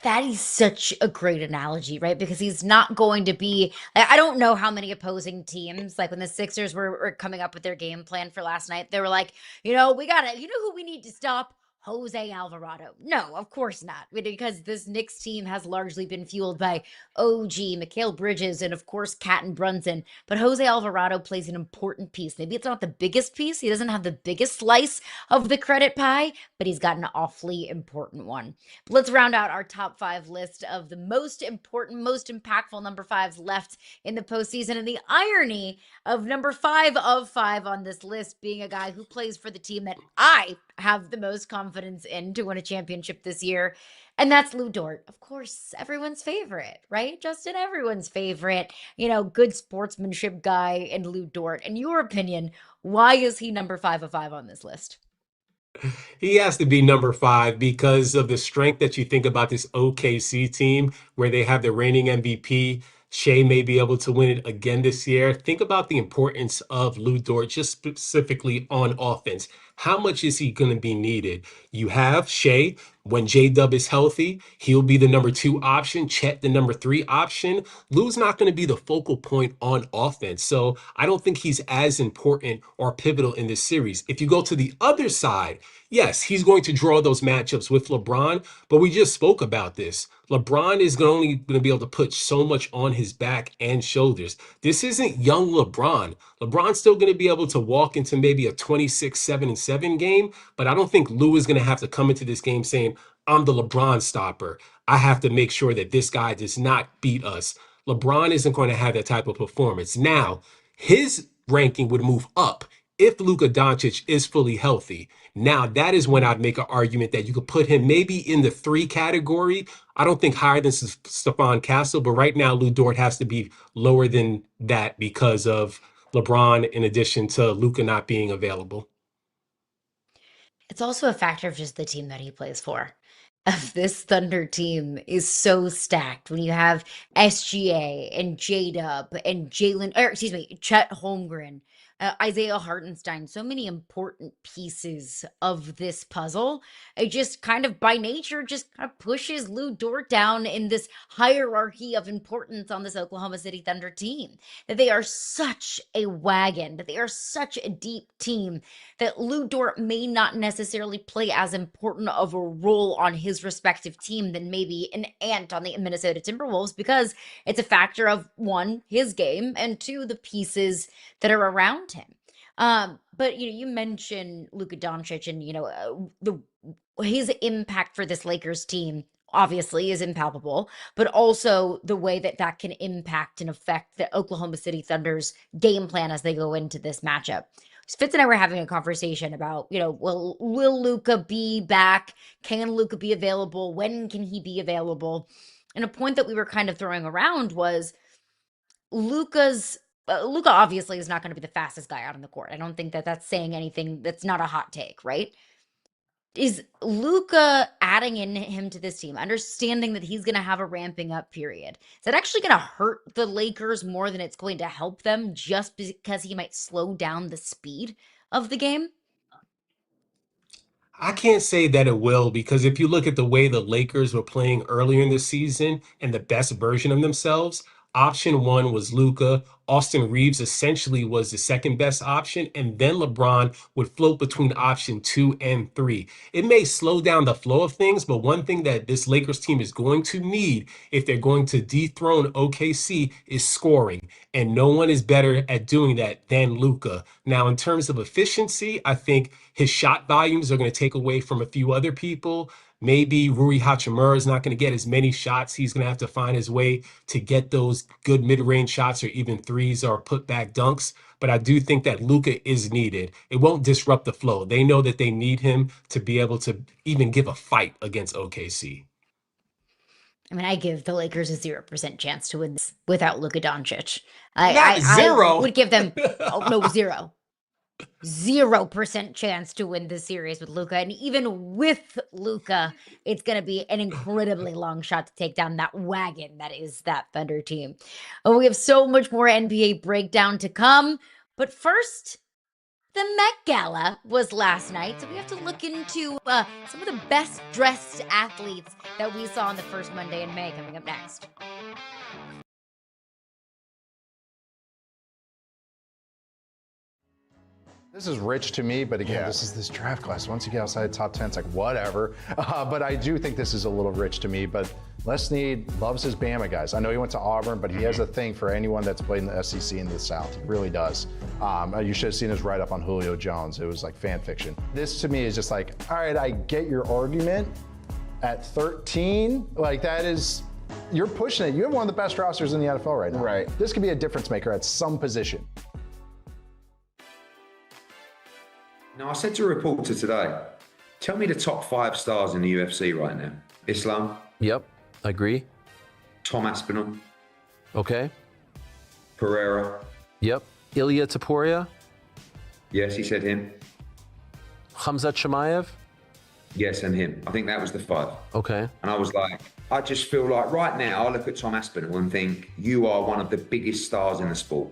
S1: That is such a great analogy, right? Because he's not going to be, I don't know how many opposing teams, like when the Sixers were coming up with their game plan for last night, they were like, we got to, who we need to stop? Jose Alvarado. No, of course not. Because this Knicks team has largely been fueled by OG, Mikal Bridges, and of course, Cat and Brunson. But Jose Alvarado plays an important piece. Maybe it's not the biggest piece. He doesn't have the biggest slice of the credit pie, but he's got an awfully important one. But let's round out our top 5 list of the most important, most impactful number 5s left in the postseason. And the irony of number 5 of 5 on this list being a guy who plays for the team that I have the most confidence in to win a championship this year. And that's Lu Dort. Of course, everyone's favorite, right? Justin, everyone's favorite, good sportsmanship guy in Lu Dort. In your opinion, why is he number 5 of 5 on this list?
S2: He has to be number 5 because of the strength that you think about this OKC team where they have the reigning MVP. Shea may be able to win it again this year. Think about the importance of Lu Dort just specifically on offense. How much is he going to be needed? You have Shea. When J-Dub is healthy, he'll be the number 2 option. Chet, the number 3 option. Lu's not going to be the focal point on offense. So I don't think he's as important or pivotal in this series. If you go to the other side, yes, he's going to draw those matchups with LeBron, but we just spoke about this. LeBron is only going to be able to put so much on his back and shoulders. This isn't young LeBron. LeBron's still going to be able to walk into maybe a 26-7-7 game, but I don't think Lou is going to have to come into this game saying, I'm the LeBron stopper. I have to make sure that this guy does not beat us. LeBron isn't going to have that type of performance. Now, his ranking would move up if Luka Doncic is fully healthy. Now, that is when I'd make an argument that you could put him maybe in the 3 category. I don't think higher than Stephon Castle, but right now Lu Dort has to be lower than that because of LeBron in addition to Luka not being available.
S1: It's also a factor of just the team that he plays for. This Thunder team is so stacked when you have SGA and J-Dub and Chet Holmgren, Isaiah Hartenstein, so many important pieces of this puzzle. It just kind of by nature just kind of pushes Lou Dort down in this hierarchy of importance on this Oklahoma City Thunder team. That they are such a wagon, that they are such a deep team, that Lou Dort may not necessarily play as important of a role on his respective team than maybe an Ant on the Minnesota Timberwolves, because it's a factor of one, his game, and two, the pieces that are around him. But you mentioned Luka Doncic, and his impact for this Lakers team obviously is impalpable, but also the way that can impact and affect the Oklahoma City Thunder's game plan as they go into this matchup. Fitz and I were having a conversation about, will Luka be back? Can Luka be available? When can he be available? And a point that we were kind of throwing around was Luka obviously is not going to be the fastest guy out on the court. I don't think that that's saying anything. That's not a hot take, right? Is Luka adding in him to this team, understanding that he's going to have a ramping up period? Is that actually going to hurt the Lakers more than it's going to help them, just because he might slow down the speed of the game?
S2: I can't say that it will, because if you look at the way the Lakers were playing earlier in the season and the best version of themselves, option one was Luka. Austin Reeves essentially was the second best option, and then LeBron would float between option 2 and 3. It may slow down the flow of things, but one thing that this Lakers team is going to need if they're going to dethrone OKC is scoring, and no one is better at doing that than Luka. Now, in terms of efficiency, I think his shot volumes are going to take away from a few other people. Maybe Rui Hachimura is not going to get as many shots. He's going to have to find his way to get those good mid-range shots or even threes or put-back dunks. But I do think that Luka is needed. It won't disrupt the flow. They know that they need him to be able to even give a fight against OKC.
S1: I mean, I give the Lakers a 0% chance to win this without Luka Doncic.
S2: Zero.
S1: I would give them 0% chance to win this series with Luka. And even with Luka, it's going to be an incredibly long shot to take down that wagon that is that Thunder team. We have so much more NBA breakdown to come. But first, the Met Gala was last night, so we have to look into some of the best dressed athletes that we saw on the first Monday in May coming up next.
S9: This is rich to me, but again, this is this draft class. Once you get outside the top 10, it's like whatever. But I do think this is a little rich to me. But Les Snead loves his Bama guys. I know he went to Auburn, but he has a thing for anyone that's played in the SEC in the South. He really does. You should have seen his write-up on Julio Jones. It was like fan fiction. This to me is just like, all right, I get your argument. At 13, like that is, you're pushing it. You have one of the best rosters in the NFL right now.
S8: Right.
S9: This could be a difference maker at some position.
S15: Now, I said to a reporter today, tell me the top 5 stars in the UFC right now. Islam.
S11: Yep, I agree.
S15: Tom Aspinall.
S11: Okay.
S15: Pereira.
S11: Yep. Ilya Taporia.
S15: Yes, he said him.
S11: Khamzat Chimaev.
S15: Yes, and him. I think that was the 5.
S11: Okay.
S15: And I was like, I just feel like right now I look at Tom Aspinall and think you are one of the biggest stars in the sport.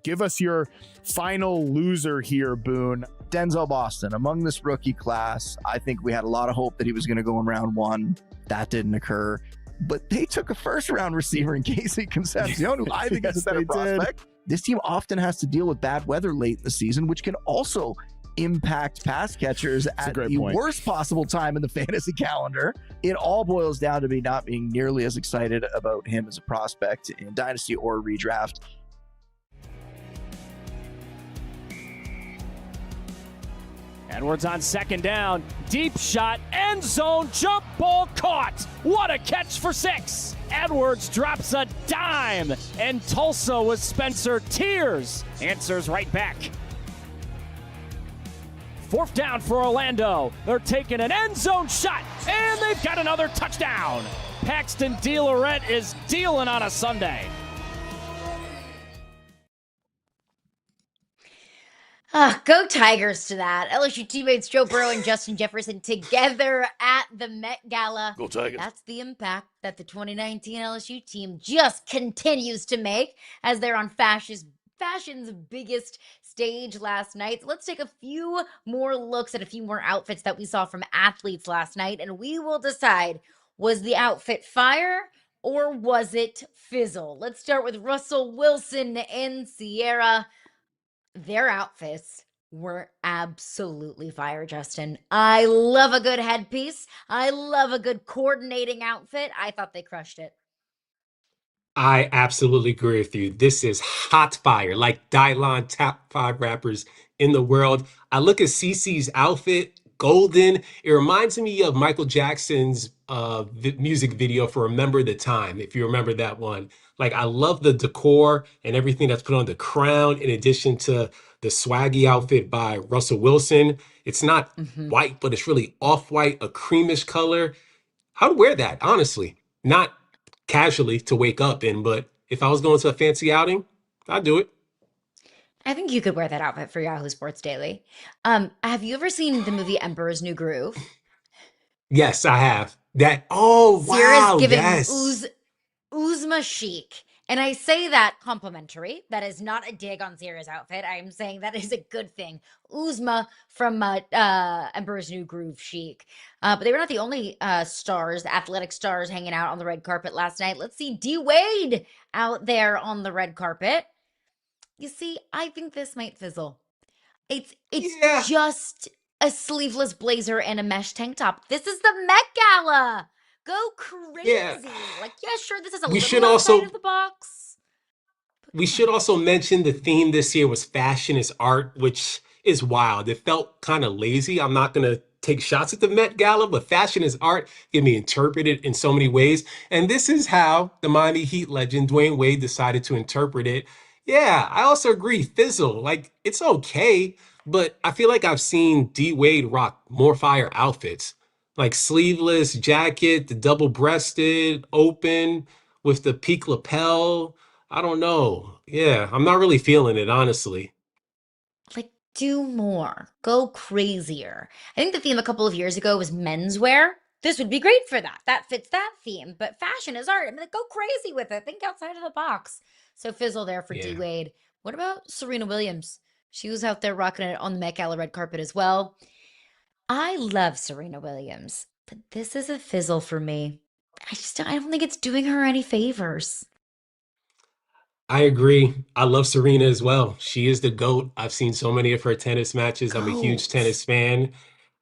S3: Give us your final loser here, Boone.
S5: Denzel Boston. Among this rookie class, I think we had a lot of hope that he was going to go in round 1. That didn't occur. But they took a first-round receiver in Casey Concepcion, who I think is a better prospect. This team often has to deal with bad weather late in the season, which can also impact pass catchers at the worst possible time in the fantasy calendar. It all boils down to me not being nearly as excited about him as a prospect in Dynasty or redraft.
S6: Edwards on second down, deep shot, end zone, jump ball caught. What a catch for 6. Edwards drops a dime, and Tulsa with Spencer Tears answers right back. 4th down for Orlando. They're taking an end zone shot, and they've got another touchdown. Paxton DeLorette is dealing on a Sunday.
S1: Go Tigers to that. LSU teammates Joe Burrow and Justin Jefferson together at the Met Gala.
S10: Go Tigers.
S1: That's the impact that the 2019 LSU team just continues to make as they're on fashion's biggest stage last night. So let's take a few more looks at a few more outfits that we saw from athletes last night, and we will decide, was the outfit fire or was it fizzle? Let's start with Russell Wilson and Sierra. Their outfits were absolutely fire, Justin. I love a good headpiece. I love a good coordinating outfit. I thought they crushed it.
S2: I absolutely agree with you. This is hot fire, like Dylon, top 5 rappers in the world. I look at Cece's outfit, golden. It reminds me of Michael Jackson's music video for Remember the Time, if you remember that one. Like, I love the decor and everything that's put on the crown, in addition to the swaggy outfit by Russell Wilson. It's not white, but it's really off-white, a creamish color. I would wear that, honestly. Not casually to wake up in, but if I was going to a fancy outing, I'd do it.
S1: I think you could wear that outfit for Yahoo Sports Daily. Have you ever seen the movie Emperor's New Groove?
S2: Yes, I have. That, oh,
S1: Sierra's
S2: wow,
S1: giving
S2: yes.
S1: Uzma chic. And I say that complimentary. That is not a dig on Sierra's outfit. I am saying that is a good thing. Uzma from Emperor's New Groove chic. But they were not the only stars, athletic stars, hanging out on the red carpet last night. Let's see D Wade out there on the red carpet. You see, I think this might fizzle. It's just a sleeveless blazer and a mesh tank top. This is the Met Gala. Go crazy.
S2: Yeah.
S1: Like, yeah, sure, this is a
S2: We
S1: little
S2: should
S1: outside
S2: also
S1: of the box.
S2: we should also mention the theme this year was fashion is art, which is wild. It felt kind of lazy. I'm not going to take shots at the Met Gala, but fashion is art can be interpreted in so many ways. And this is how the Miami Heat legend Dwayne Wade decided to interpret it. Yeah, I also agree. Fizzle, like, it's okay, but I feel like I've seen D Wade rock more fire outfits, like sleeveless jacket, the double-breasted, open with the peak lapel. I don't know. Yeah, I'm not really feeling it, honestly.
S1: Like, do more. Go crazier. I think the theme a couple of years ago was menswear. This would be great for that. That fits that theme. But fashion is art. I mean, like, go crazy with it. Think outside of the box. So fizzle there for D
S2: Yeah.
S1: Wade. What about Serena Williams? She was out there rocking it on the Met Gala red carpet as well. I love Serena Williams, but this is a fizzle for me. I don't think it's doing her any favors.
S2: I agree. I love Serena as well. She is the GOAT. I've seen so many of her tennis matches. I'm a huge
S1: Goat.
S2: tennis fan.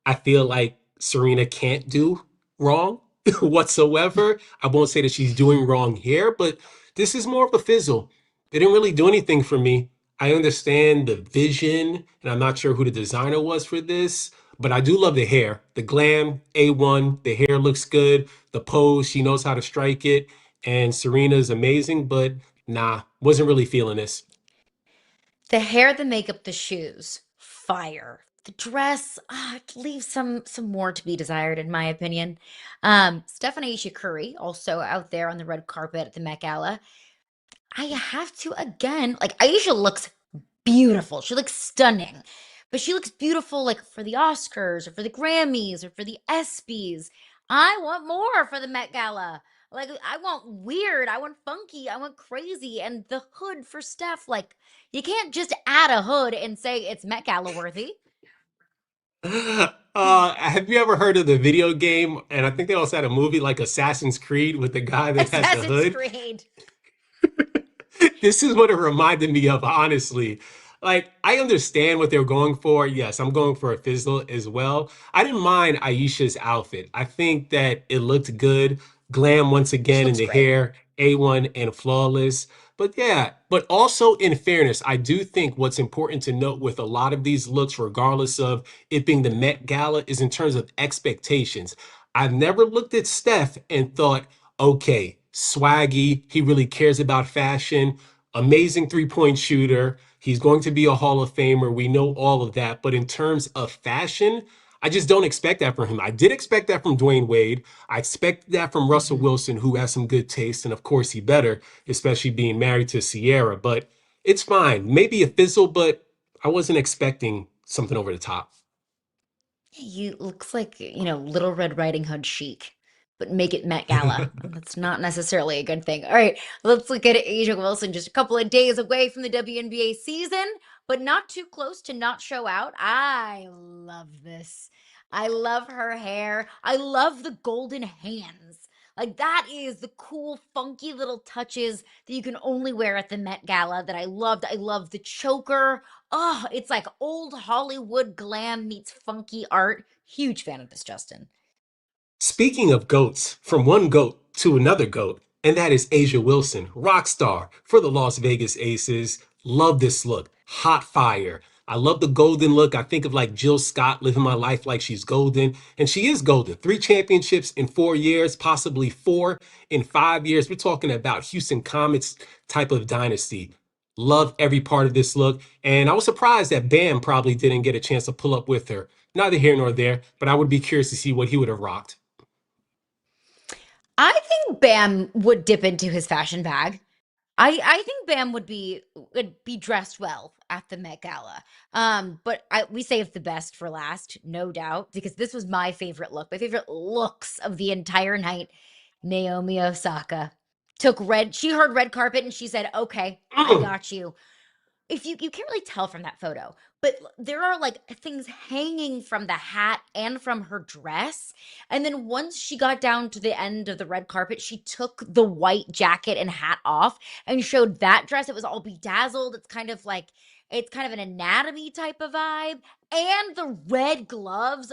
S2: I feel like Serena can't do wrong whatsoever. I won't say that she's doing wrong here, but this is more of a fizzle. They didn't really do anything for me. I understand the vision, and I'm not sure who the designer was for this, but I do love the hair. The glam, A1, the hair looks good. The pose, she knows how to strike it. And Serena's amazing, but nah, wasn't really feeling this.
S1: The hair, the makeup, the shoes, fire. The dress, it leaves some more to be desired, in my opinion. Stephanie Aisha Curry, also out there on the red carpet at the Met Gala. I have to again, like, Aisha looks beautiful. She looks stunning. But she looks beautiful like for the Oscars or for the Grammys or for the ESPYs. I want more for the Met Gala. Like, I want weird, I want funky, I want crazy. And the hood for Steph, like, you can't just add a hood and say it's Met Gala worthy.
S2: Have you ever heard of the video game? And I think they also had a movie like Assassin's Creed with the guy that has the
S1: Assassin's
S2: hood.
S1: Creed.
S2: This is what it reminded me of, honestly. Like, I understand what they're going for. Yes, I'm going for a fizzle as well. I didn't mind Aisha's outfit. I think that it looked good. Glam once again in
S1: looks
S2: the
S1: great.
S2: hair, A1 and flawless. But yeah, but also in fairness, I do think what's important to note with a lot of these looks, regardless of it being the Met Gala, is in terms of expectations. I've never looked at Steph and thought, okay, swaggy, he really cares about fashion, amazing three-point shooter. He's going to be a Hall of Famer. We know all of that. But in terms of fashion, I just don't expect that from him. I did expect that from Dwayne Wade. I expected that from Russell Wilson, who has some good taste. And of course, he better, especially being married to Sierra. But it's fine. Maybe a fizzle, but I wasn't expecting something over the top.
S1: You looks like, Little Red Riding Hood chic, but make it Met Gala. That's not necessarily a good thing. All right, let's look at Asia Wilson, just a couple of days away from the WNBA season, but not too close to not show out. I love this. I love her hair. I love the golden hands. Like, that is the cool, funky little touches that you can only wear at the Met Gala that I loved. I love the choker. Oh, it's like old Hollywood glam meets funky art. Huge fan of this, Justin.
S2: Speaking of goats, from one goat to another goat, and that is Asia Wilson, rock star for the Las Vegas Aces. Love this look. Hot fire. I love the golden look. I think of like Jill Scott living my life like she's golden. And she is golden. 3 championships in 4 years, possibly 4 in 5 years. We're talking about Houston Comets type of dynasty. Love every part of this look. And I was surprised that Bam probably didn't get a chance to pull up with her. Neither here nor there, but I would be curious to see what he would have rocked.
S1: I think Bam would dip into his fashion bag. I think Bam would be dressed well at the Met Gala. But we saved the best for last, no doubt, because this was my favorite look. My favorite looks of the entire night. Naomi Osaka she heard red carpet and she said, "Okay, I got you." If you can't really tell from that photo, but there are like things hanging from the hat and from her dress. And then once she got down to the end of the red carpet, she took the white jacket and hat off and showed that dress. It was all bedazzled. It's kind of an anatomy type of vibe. And the red gloves.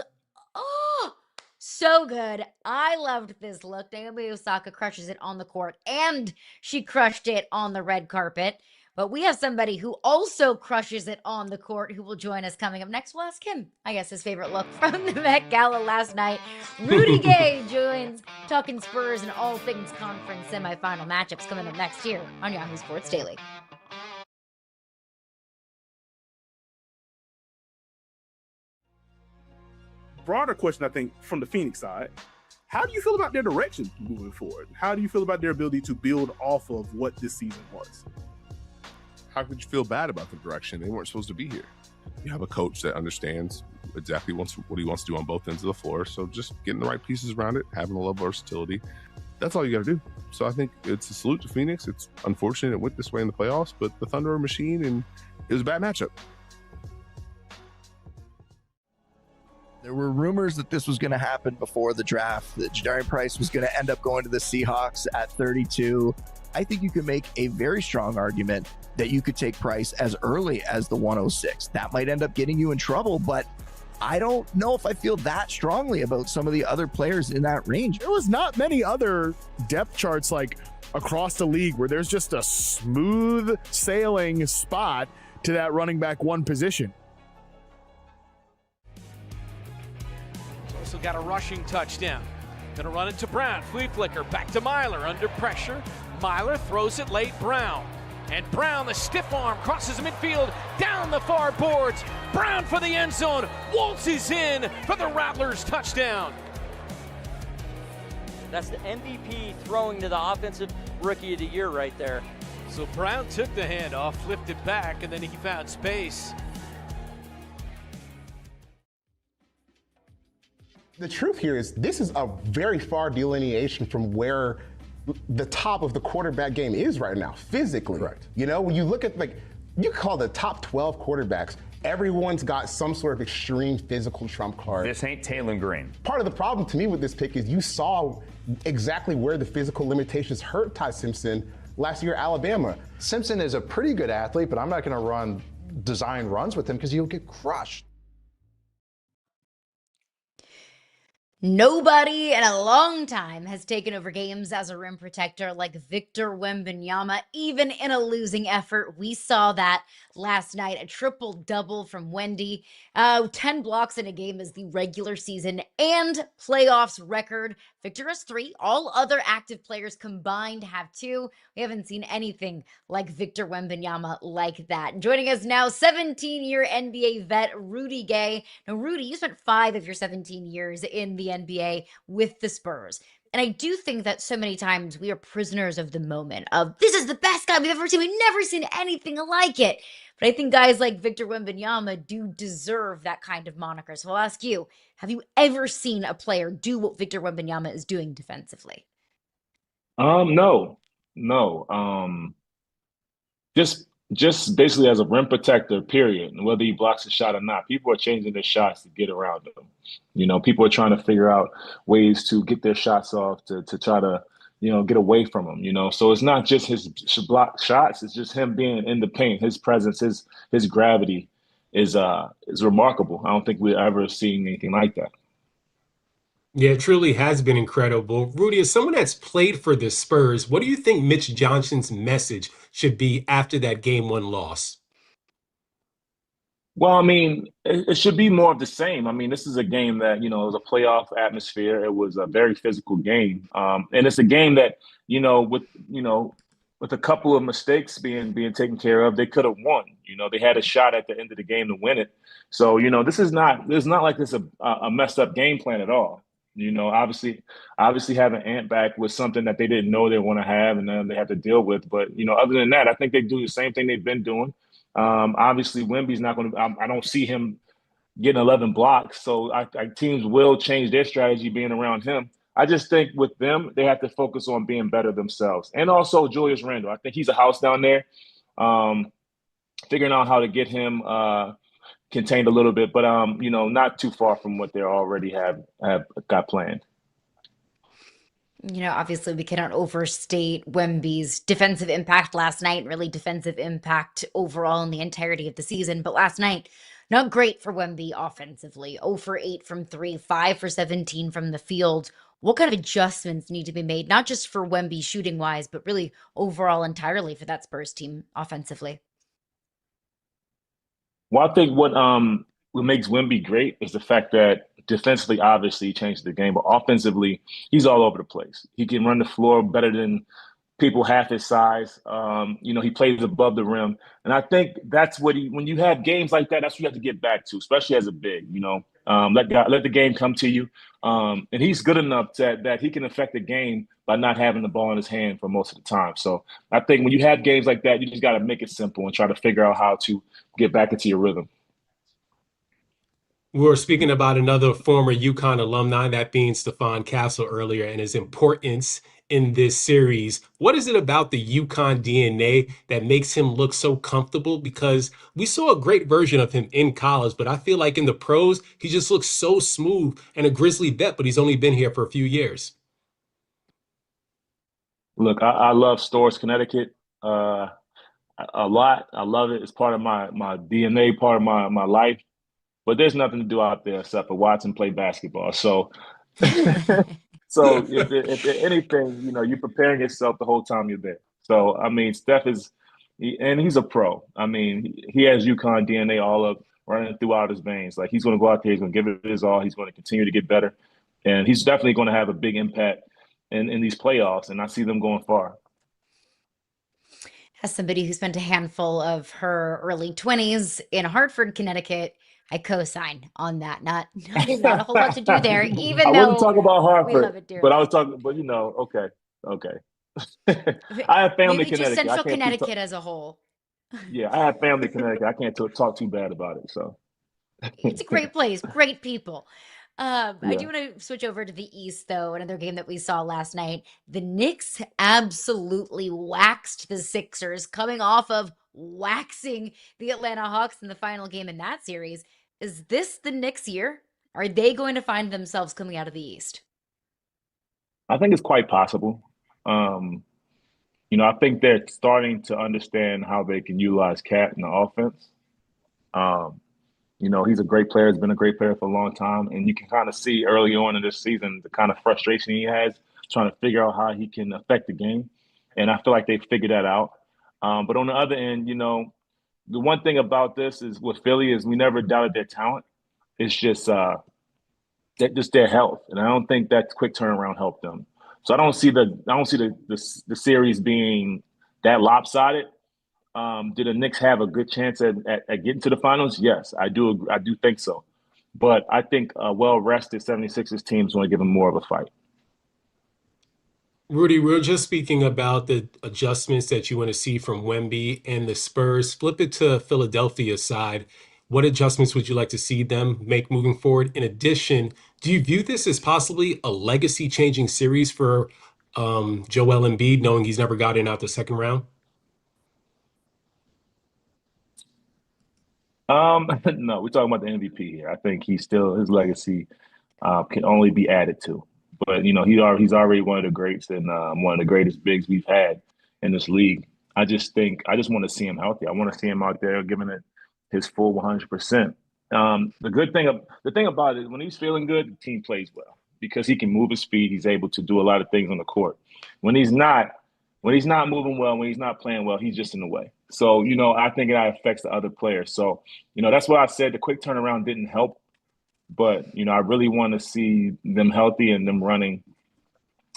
S1: Oh, so good. I loved this look. Naomi Osaka crushes it on the court and she crushed it on the red carpet. But we have somebody who also crushes it on the court who will join us coming up next. We'll ask him, I guess, his favorite look from the Met Gala last night. Rudy Gay joins, talking Spurs and all things conference semifinal matchups coming up next year on Yahoo Sports Daily.
S3: Broader question, I think, from the Phoenix side. How do you feel about their direction moving forward? How do you feel about their ability to build off of what this season was?
S4: How could you feel bad about the direction? They weren't supposed to be here. You have a coach that understands exactly what he wants to do on both ends of the floor. So just getting the right pieces around it, having a level of versatility, that's all you got to do. So I think it's a salute to Phoenix. It's unfortunate it went this way in the playoffs, but the Thunder are a machine, and it was a bad matchup.
S5: There were rumors that this was going to happen before the draft, that Jadarian Price was going to end up going to the Seahawks at 32. I think you can make a very strong argument that you could take Price as early as the 106. That might end up getting you in trouble, but I don't know if I feel that strongly about some of the other players in that range.
S3: There was not many other depth charts like across the league where there's just a smooth sailing spot to that running back one position.
S6: Also got a rushing touchdown. Gonna run it to Brown. Flea flicker back to Myler under pressure. Myler throws it late. Brown. And Brown, the stiff arm, crosses the midfield, down the far boards. Brown for the end zone. Waltzes in for the Rattlers touchdown.
S7: That's the MVP throwing to the offensive rookie of the year right there.
S6: So Brown took the handoff, flipped it back, and then he found space.
S8: The truth here is this is a very far delineation from where the top of the quarterback game is right now, physically.
S9: Correct.
S8: You know, when you look at, you call the top 12 quarterbacks, everyone's got some sort of extreme physical trump card.
S16: This ain't Taylor Green.
S8: Part of the problem to me with this pick is you saw exactly where the physical limitations hurt Ty Simpson last year at Alabama.
S9: Simpson is a pretty good athlete, but I'm not going to design runs with him because he'll get crushed.
S1: Nobody in a long time has taken over games as a rim protector like Victor Wembanyama, even in a losing effort. We saw that last night, a triple-double from Wendy. 10 blocks in a game is the regular season and playoffs record. Victor has 3. All other active players combined have 2. We haven't seen anything like Victor Wembanyama like that. Joining us now, 17-year NBA vet Rudy Gay. Now, Rudy, you spent 5 of your 17 years in the NBA with the Spurs. And I do think that so many times we are prisoners of the moment of this is the best guy we've ever seen. We've never seen anything like it. But I think guys like Victor Wembanyama do deserve that kind of moniker. So I'll ask you, have you ever seen a player do what Victor Wembanyama is doing defensively?
S16: No, no. Just basically as a rim protector, period. And whether he blocks a shot or not, people are changing their shots to get around him. People are trying to figure out ways to get their shots off to try to, get away from him. So it's not just his block shots; it's just him being in the paint. His presence, his gravity is remarkable. I don't think we've ever seen anything like that.
S2: Yeah, it truly has been incredible. Rudy, as someone that's played for the Spurs, what do you think Mitch Johnson's message should be after that game one loss?
S16: Well, I mean, it should be more of the same. I mean, this is a game that, it was a playoff atmosphere. It was a very physical game. And it's a game that, with a couple of mistakes being taken care of, they could have won. They had a shot at the end of the game to win it. So, this is not like this a messed up game plan at all. Obviously having Ant back was something that they didn't know they want to have, and then they have to deal with. But other than that, I think they do the same thing they've been doing. Obviously, Wemby's not going to. I don't see him getting 11 blocks, so teams will change their strategy being around him. I just think with them, they have to focus on being better themselves, and also Julius Randle. I think he's a house down there. Figuring out how to get him contained a little bit, but not too far from what they already have got planned.
S1: Obviously we cannot overstate Wemby's defensive impact last night, really defensive impact overall in the entirety of the season. But last night, not great for Wemby offensively. 0 for 8 from 3, 5 for 17 from the field. What kind of adjustments need to be made, not just for Wemby shooting wise, but really overall entirely for that Spurs team offensively?
S16: Well, I think what makes Wemby great is the fact that defensively, obviously, he changed the game, but offensively, he's all over the place. He can run the floor better than people half his size. He plays above the rim. And I think that's what when you have games like that, that's what you have to get back to, especially as a big, let the game come to you. And he's good enough that he can affect the game by not having the ball in his hand for most of the time. So I think when you have games like that, you just got to make it simple and try to figure out how to get back into your rhythm.
S2: We were speaking about another former UConn alumni, that being Stephon Castle earlier, and his importance in this series. What is it about the UConn DNA that makes him look so comfortable? Because we saw a great version of him in college, but I feel like in the pros, he just looks so smooth and a Grizzly vet, but he's only been here for a few years.
S16: Look, I love Storrs, Connecticut a lot. I love it. It's part of my DNA, part of my life. But there's nothing to do out there except for watch and play basketball. So, if anything, you're preparing yourself the whole time you're there. So, I mean, Steph he's a pro. I mean, he has UConn DNA all up running throughout his veins. Like, he's going to go out there, he's going to give it his all. He's going to continue to get better. And he's definitely going to have a big impact in these playoffs. And I see them going far.
S1: As somebody who spent a handful of her early 20s in Hartford, Connecticut, I co-sign on that. Not a whole lot to do there, even
S16: I
S1: though
S16: wouldn't talk about Hartford,
S1: we love it dearly.
S16: but I was talking, but okay. I have family in
S1: Maybe just
S16: Connecticut.
S1: Central Connecticut as a whole.
S16: Yeah, I have family in Connecticut. I can't talk too bad about it. So
S1: it's a great place, great people. I
S16: Yeah.
S1: do want to switch over to the East, though. Another game that we saw last night. The Knicks absolutely waxed the Sixers, coming off of waxing the Atlanta Hawks in the final game in that series. Is this the Knicks' year? Are they going to find themselves coming out of the East?
S16: I think it's quite possible. I think they're starting to understand how they can utilize Cat in the offense. He's a great player. He's been a great player for a long time. And you can kind of see early on in this season the kind of frustration he has trying to figure out how he can affect the game. And I feel like they figured that out. But on the other end, the one thing about this is with Philly is we never doubted their talent. It's just their health. And I don't think that quick turnaround helped them. So I don't see the series being that lopsided. Did the Knicks have a good chance at getting to the finals? Yes, I do think so. But I think a well-rested 76ers team is going to give them more of a fight.
S2: Rudy, we are just speaking about the adjustments that you want to see from Wemby and the Spurs. Flip it to Philadelphia's side. What adjustments would you like to see them make moving forward? In addition, do you view this as possibly a legacy-changing series for Joel Embiid, knowing he's never gotten out the second round?
S16: No, we're talking about the MVP here. I think he's still his legacy can only be added to. But he's already one of the greats and one of the greatest bigs we've had in this league. I just want to see him healthy. I want to see him out there giving it his full 100%. The thing about it, when he's feeling good, the team plays well because he can move his feet. He's able to do a lot of things on the court. When he's not moving well, when he's not playing well, he's just in the way. So, I think that affects the other players. So, that's why I said the quick turnaround didn't help. But, I really want to see them healthy and them running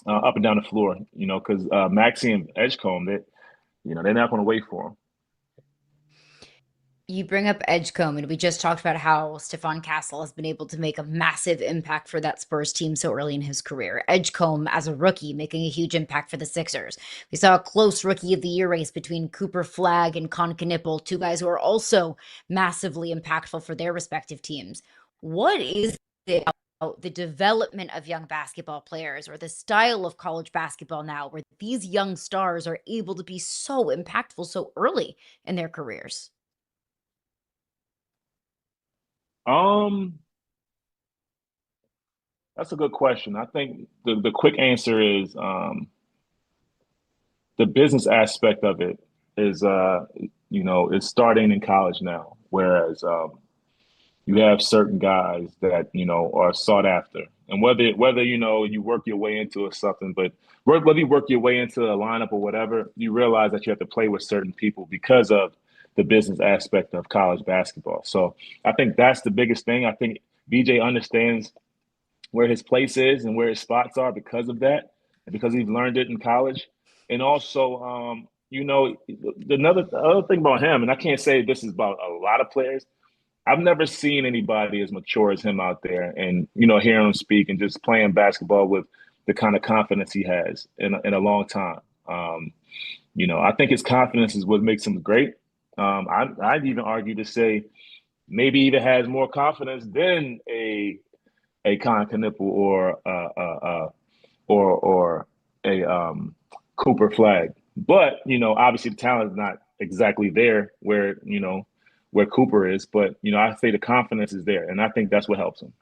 S16: up and down the floor, because Maxey and Edgecombe, they're not going to wait for him.
S1: You bring up Edgecombe, and we just talked about how Stephon Castle has been able to make a massive impact for that Spurs team so early in his career. Edgecombe, as a rookie, making a huge impact for the Sixers. We saw a close Rookie of the Year race between Cooper Flagg and Con Knipple, two guys who are also massively impactful for their respective teams. What is it about the development of young basketball players or the style of college basketball now where these young stars are able to be so impactful so early in their careers?
S16: That's a good question. I think the quick answer is the business aspect of it is is starting in college now, whereas you have certain guys that are sought after, and whether you work your way into something, but whether you work your way into a lineup or whatever, you realize that you have to play with certain people because of the business aspect of college basketball. So I think that's the biggest thing. I think BJ understands where his place is and where his spots are because of that, and because he's learned it in college. And also, the other thing about him, and I can't say this is about a lot of players, I've never seen anybody as mature as him out there, and hearing him speak and just playing basketball with the kind of confidence he has in a long time. I think his confidence is what makes him great. I'd even argue to say maybe even has more confidence than a Con Knipple or a Cooper Flagg. But obviously the talent is not exactly there where Cooper is. But I say the confidence is there, and I think that's what helps him.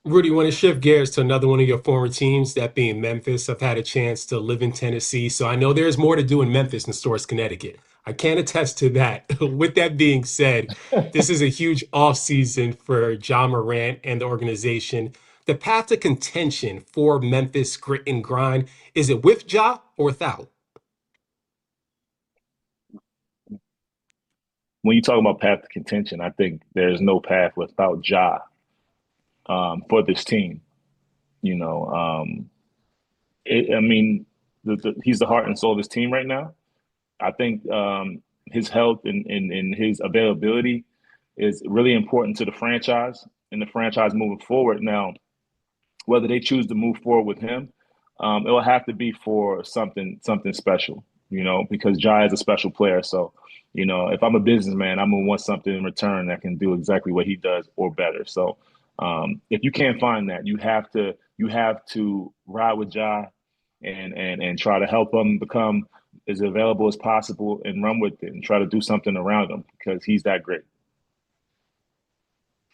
S2: Rudy, want to shift gears to another one of your former teams, that being Memphis. I've had a chance to live in Tennessee, so I know there's more to do in Memphis than Storrs, Connecticut. I can attest to that. With that being said, this is a huge offseason for Ja Morant and the organization. The path to contention for Memphis grit and grind, is it with Ja or without?
S16: When you talk about path to contention, I think there's no path without Ja for this team. He's the heart and soul of this team right now. I think his health and his availability is really important to the franchise and the franchise moving forward. Now, whether they choose to move forward with him, it will have to be for something special, because Ja is a special player. So, if I'm a businessman, I'm going to want something in return that can do exactly what he does or better. So if you can't find that, you have to ride with Ja and try to help him become as available as possible and run with it and try to do something around him because he's that great.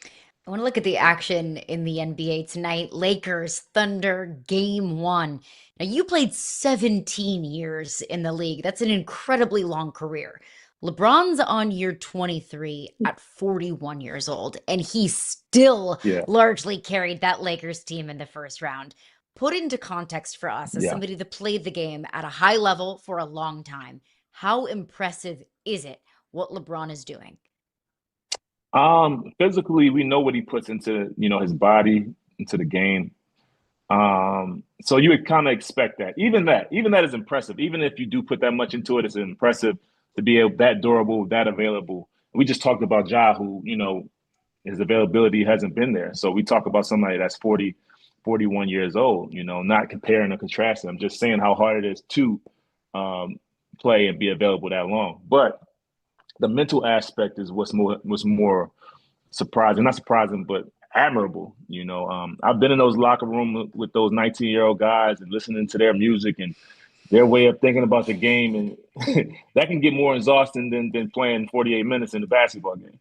S1: I want to look at the action in the NBA tonight. Lakers, Thunder, Game 1. Now, you played 17 years in the league. That's an incredibly long career. LeBron's on year 23 at 41 years old, and he still largely carried that Lakers team in the first round. Put into context for us as somebody that played the game at a high level for a long time. How impressive is it what LeBron is doing?
S16: Physically, we know what he puts into, his body, into the game. So you would kind of expect that. Even that is impressive. Even if you do put that much into it, it's impressive to be that durable, that available. We just talked about Ja, who, his availability hasn't been there. So we talk about somebody that's 40 41 years old. Not comparing or contrasting. I'm just saying how hard it is to play and be available that long. But the mental aspect is what's more surprising, not surprising, but admirable. I've been in those locker rooms with those 19-year-old guys and listening to their music and their way of thinking about the game, and that can get more exhausting than playing 48 minutes in a basketball game.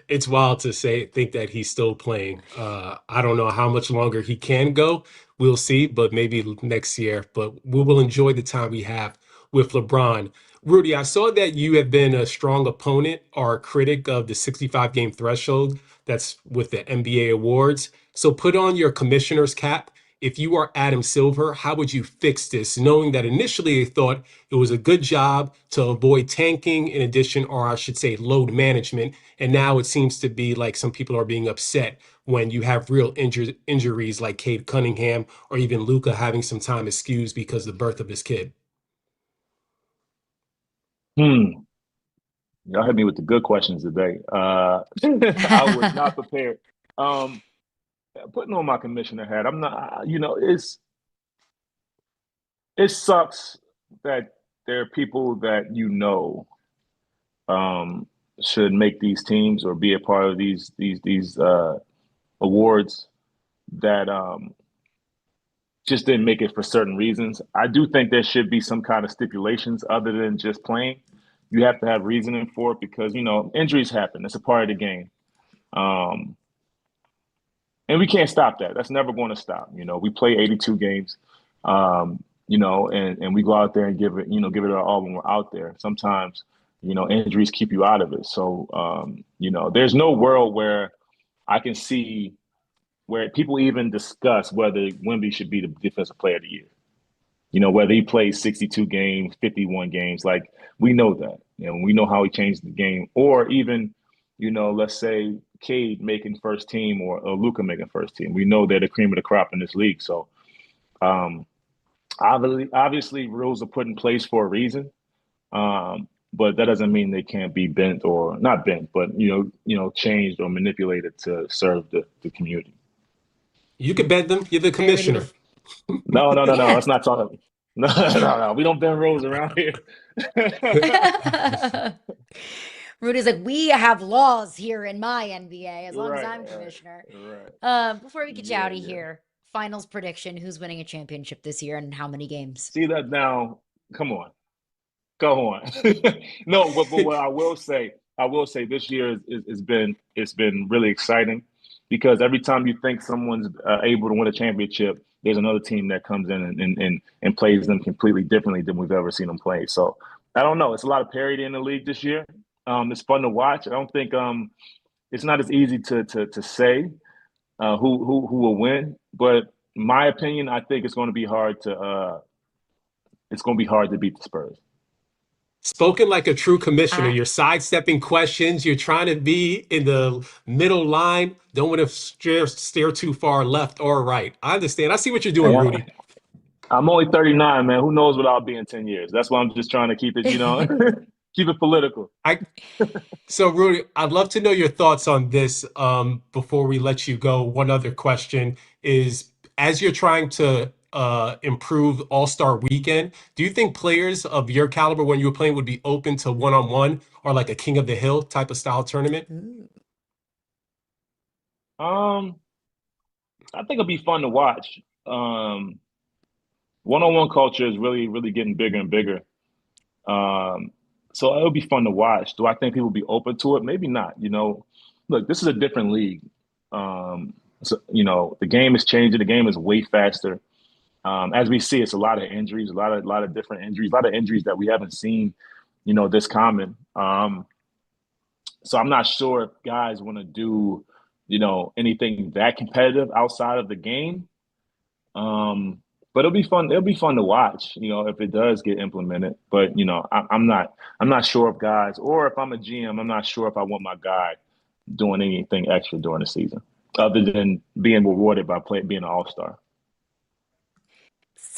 S2: It's wild to think that he's still playing. I don't know how much longer he can go. We'll see, but maybe next year. But we will enjoy the time we have with LeBron. Rudy, I saw that you have been a strong opponent or a critic of the 65-game threshold that's with the NBA awards. So put on your commissioner's cap. If you are Adam Silver, how would you fix this, knowing that initially they thought it was a good job to avoid tanking in addition, or I should say load management, and now it seems to be like some people are being upset when you have real injuries like Cade Cunningham or even Luka having some time excused because of the birth of his kid?
S16: Y'all hit me with the good questions today. I was not prepared. Putting on my commissioner hat, I'm not, it sucks that there are people that should make these teams or be a part of these awards that just didn't make it for certain reasons. I do think there should be some kind of stipulations other than just playing. You have to have reasoning for it because, injuries happen. It's a part of the game. And we can't stop that. That's never going to stop. We play 82 games, and we go out there and give it our all when we're out there. Sometimes, injuries keep you out of it. So, there's no world where I can see where people even discuss whether Wemby should be the defensive player of the year. Whether he plays 62 games, 51 games, like we know that. We know how he changed the game. Or even, let's say Cade making first team or Luka making first team. We know they're the cream of the crop in this league. So obviously rules are put in place for a reason. But that doesn't mean they can't be bent or not bent, but changed or manipulated to serve the community.
S2: You can bend them. You're the commissioner.
S16: No. Let's not talk. No. We don't bend rules around here.
S1: Rudy's like, we have laws here in my NBA as long as I'm commissioner.
S16: Right.
S1: Before we get you out of here, finals prediction: who's winning a championship this year and how many games?
S16: See that now? Come on, go on. No, but what I will say this year it's been really exciting because every time you think someone's able to win a championship, there's another team that comes in and plays them completely differently than we've ever seen them play. So I don't know. It's a lot of parity in the league this year. It's fun to watch. I don't think it's not as easy to say who will win, but in my opinion, I think it's going to be hard to beat the Spurs.
S2: Spoken like a true commissioner. You're sidestepping questions. You're trying to be in the middle line. Don't want to steer too far left or right. I understand. I see what you're doing, Rudy.
S16: I'm only 39, man. Who knows what I'll be in 10 years? That's why I'm just trying to keep it, keep it political.
S2: So, Rudy, I'd love to know your thoughts on this before we let you go. One other question is, as you're trying to improve All-Star Weekend, do you think players of your caliber when you were playing would be open to one-on-one or like a King of the Hill type of style tournament?
S16: I think it'll be fun to watch. One-on-one culture is really, really getting bigger and bigger. So it'll be fun to watch. Do I think people will be open to it? Maybe not. Look, this is a different league. So, the game is changing. The game is way faster. As we see, it's a lot of injuries, a lot of different injuries, a lot of injuries that we haven't seen, this common. So I'm not sure if guys want to do, anything that competitive outside of the game. But it'll be fun. It'll be fun to watch, if it does get implemented. But I'm not sure if guys, or if I'm a GM, I'm not sure if I want my guy doing anything extra during the season, other than being rewarded by being an all-star.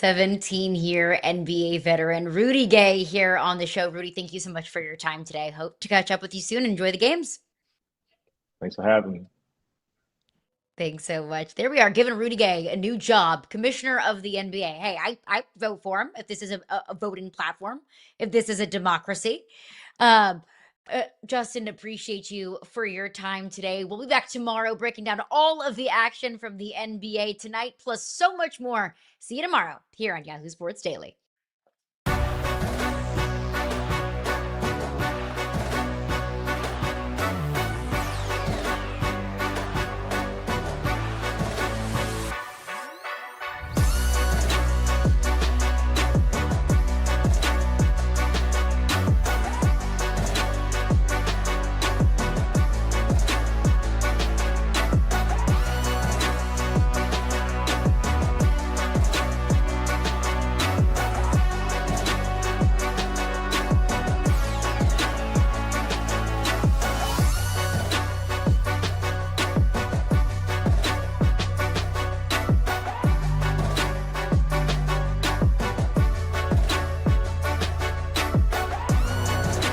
S1: 17-year NBA veteran Rudy Gay here on the show. Rudy, thank you so much for your time today. Hope to catch up with you soon. Enjoy the games.
S16: Thanks for having me.
S1: Thanks so much. There we are, giving Rudy Gay a new job, commissioner of the NBA. Hey, I vote for him if this is a voting platform, if this is a democracy. Um, Justin, appreciate you for your time today. We'll be back tomorrow breaking down all of the action from the NBA tonight, plus so much more. See you tomorrow here on Yahoo Sports Daily.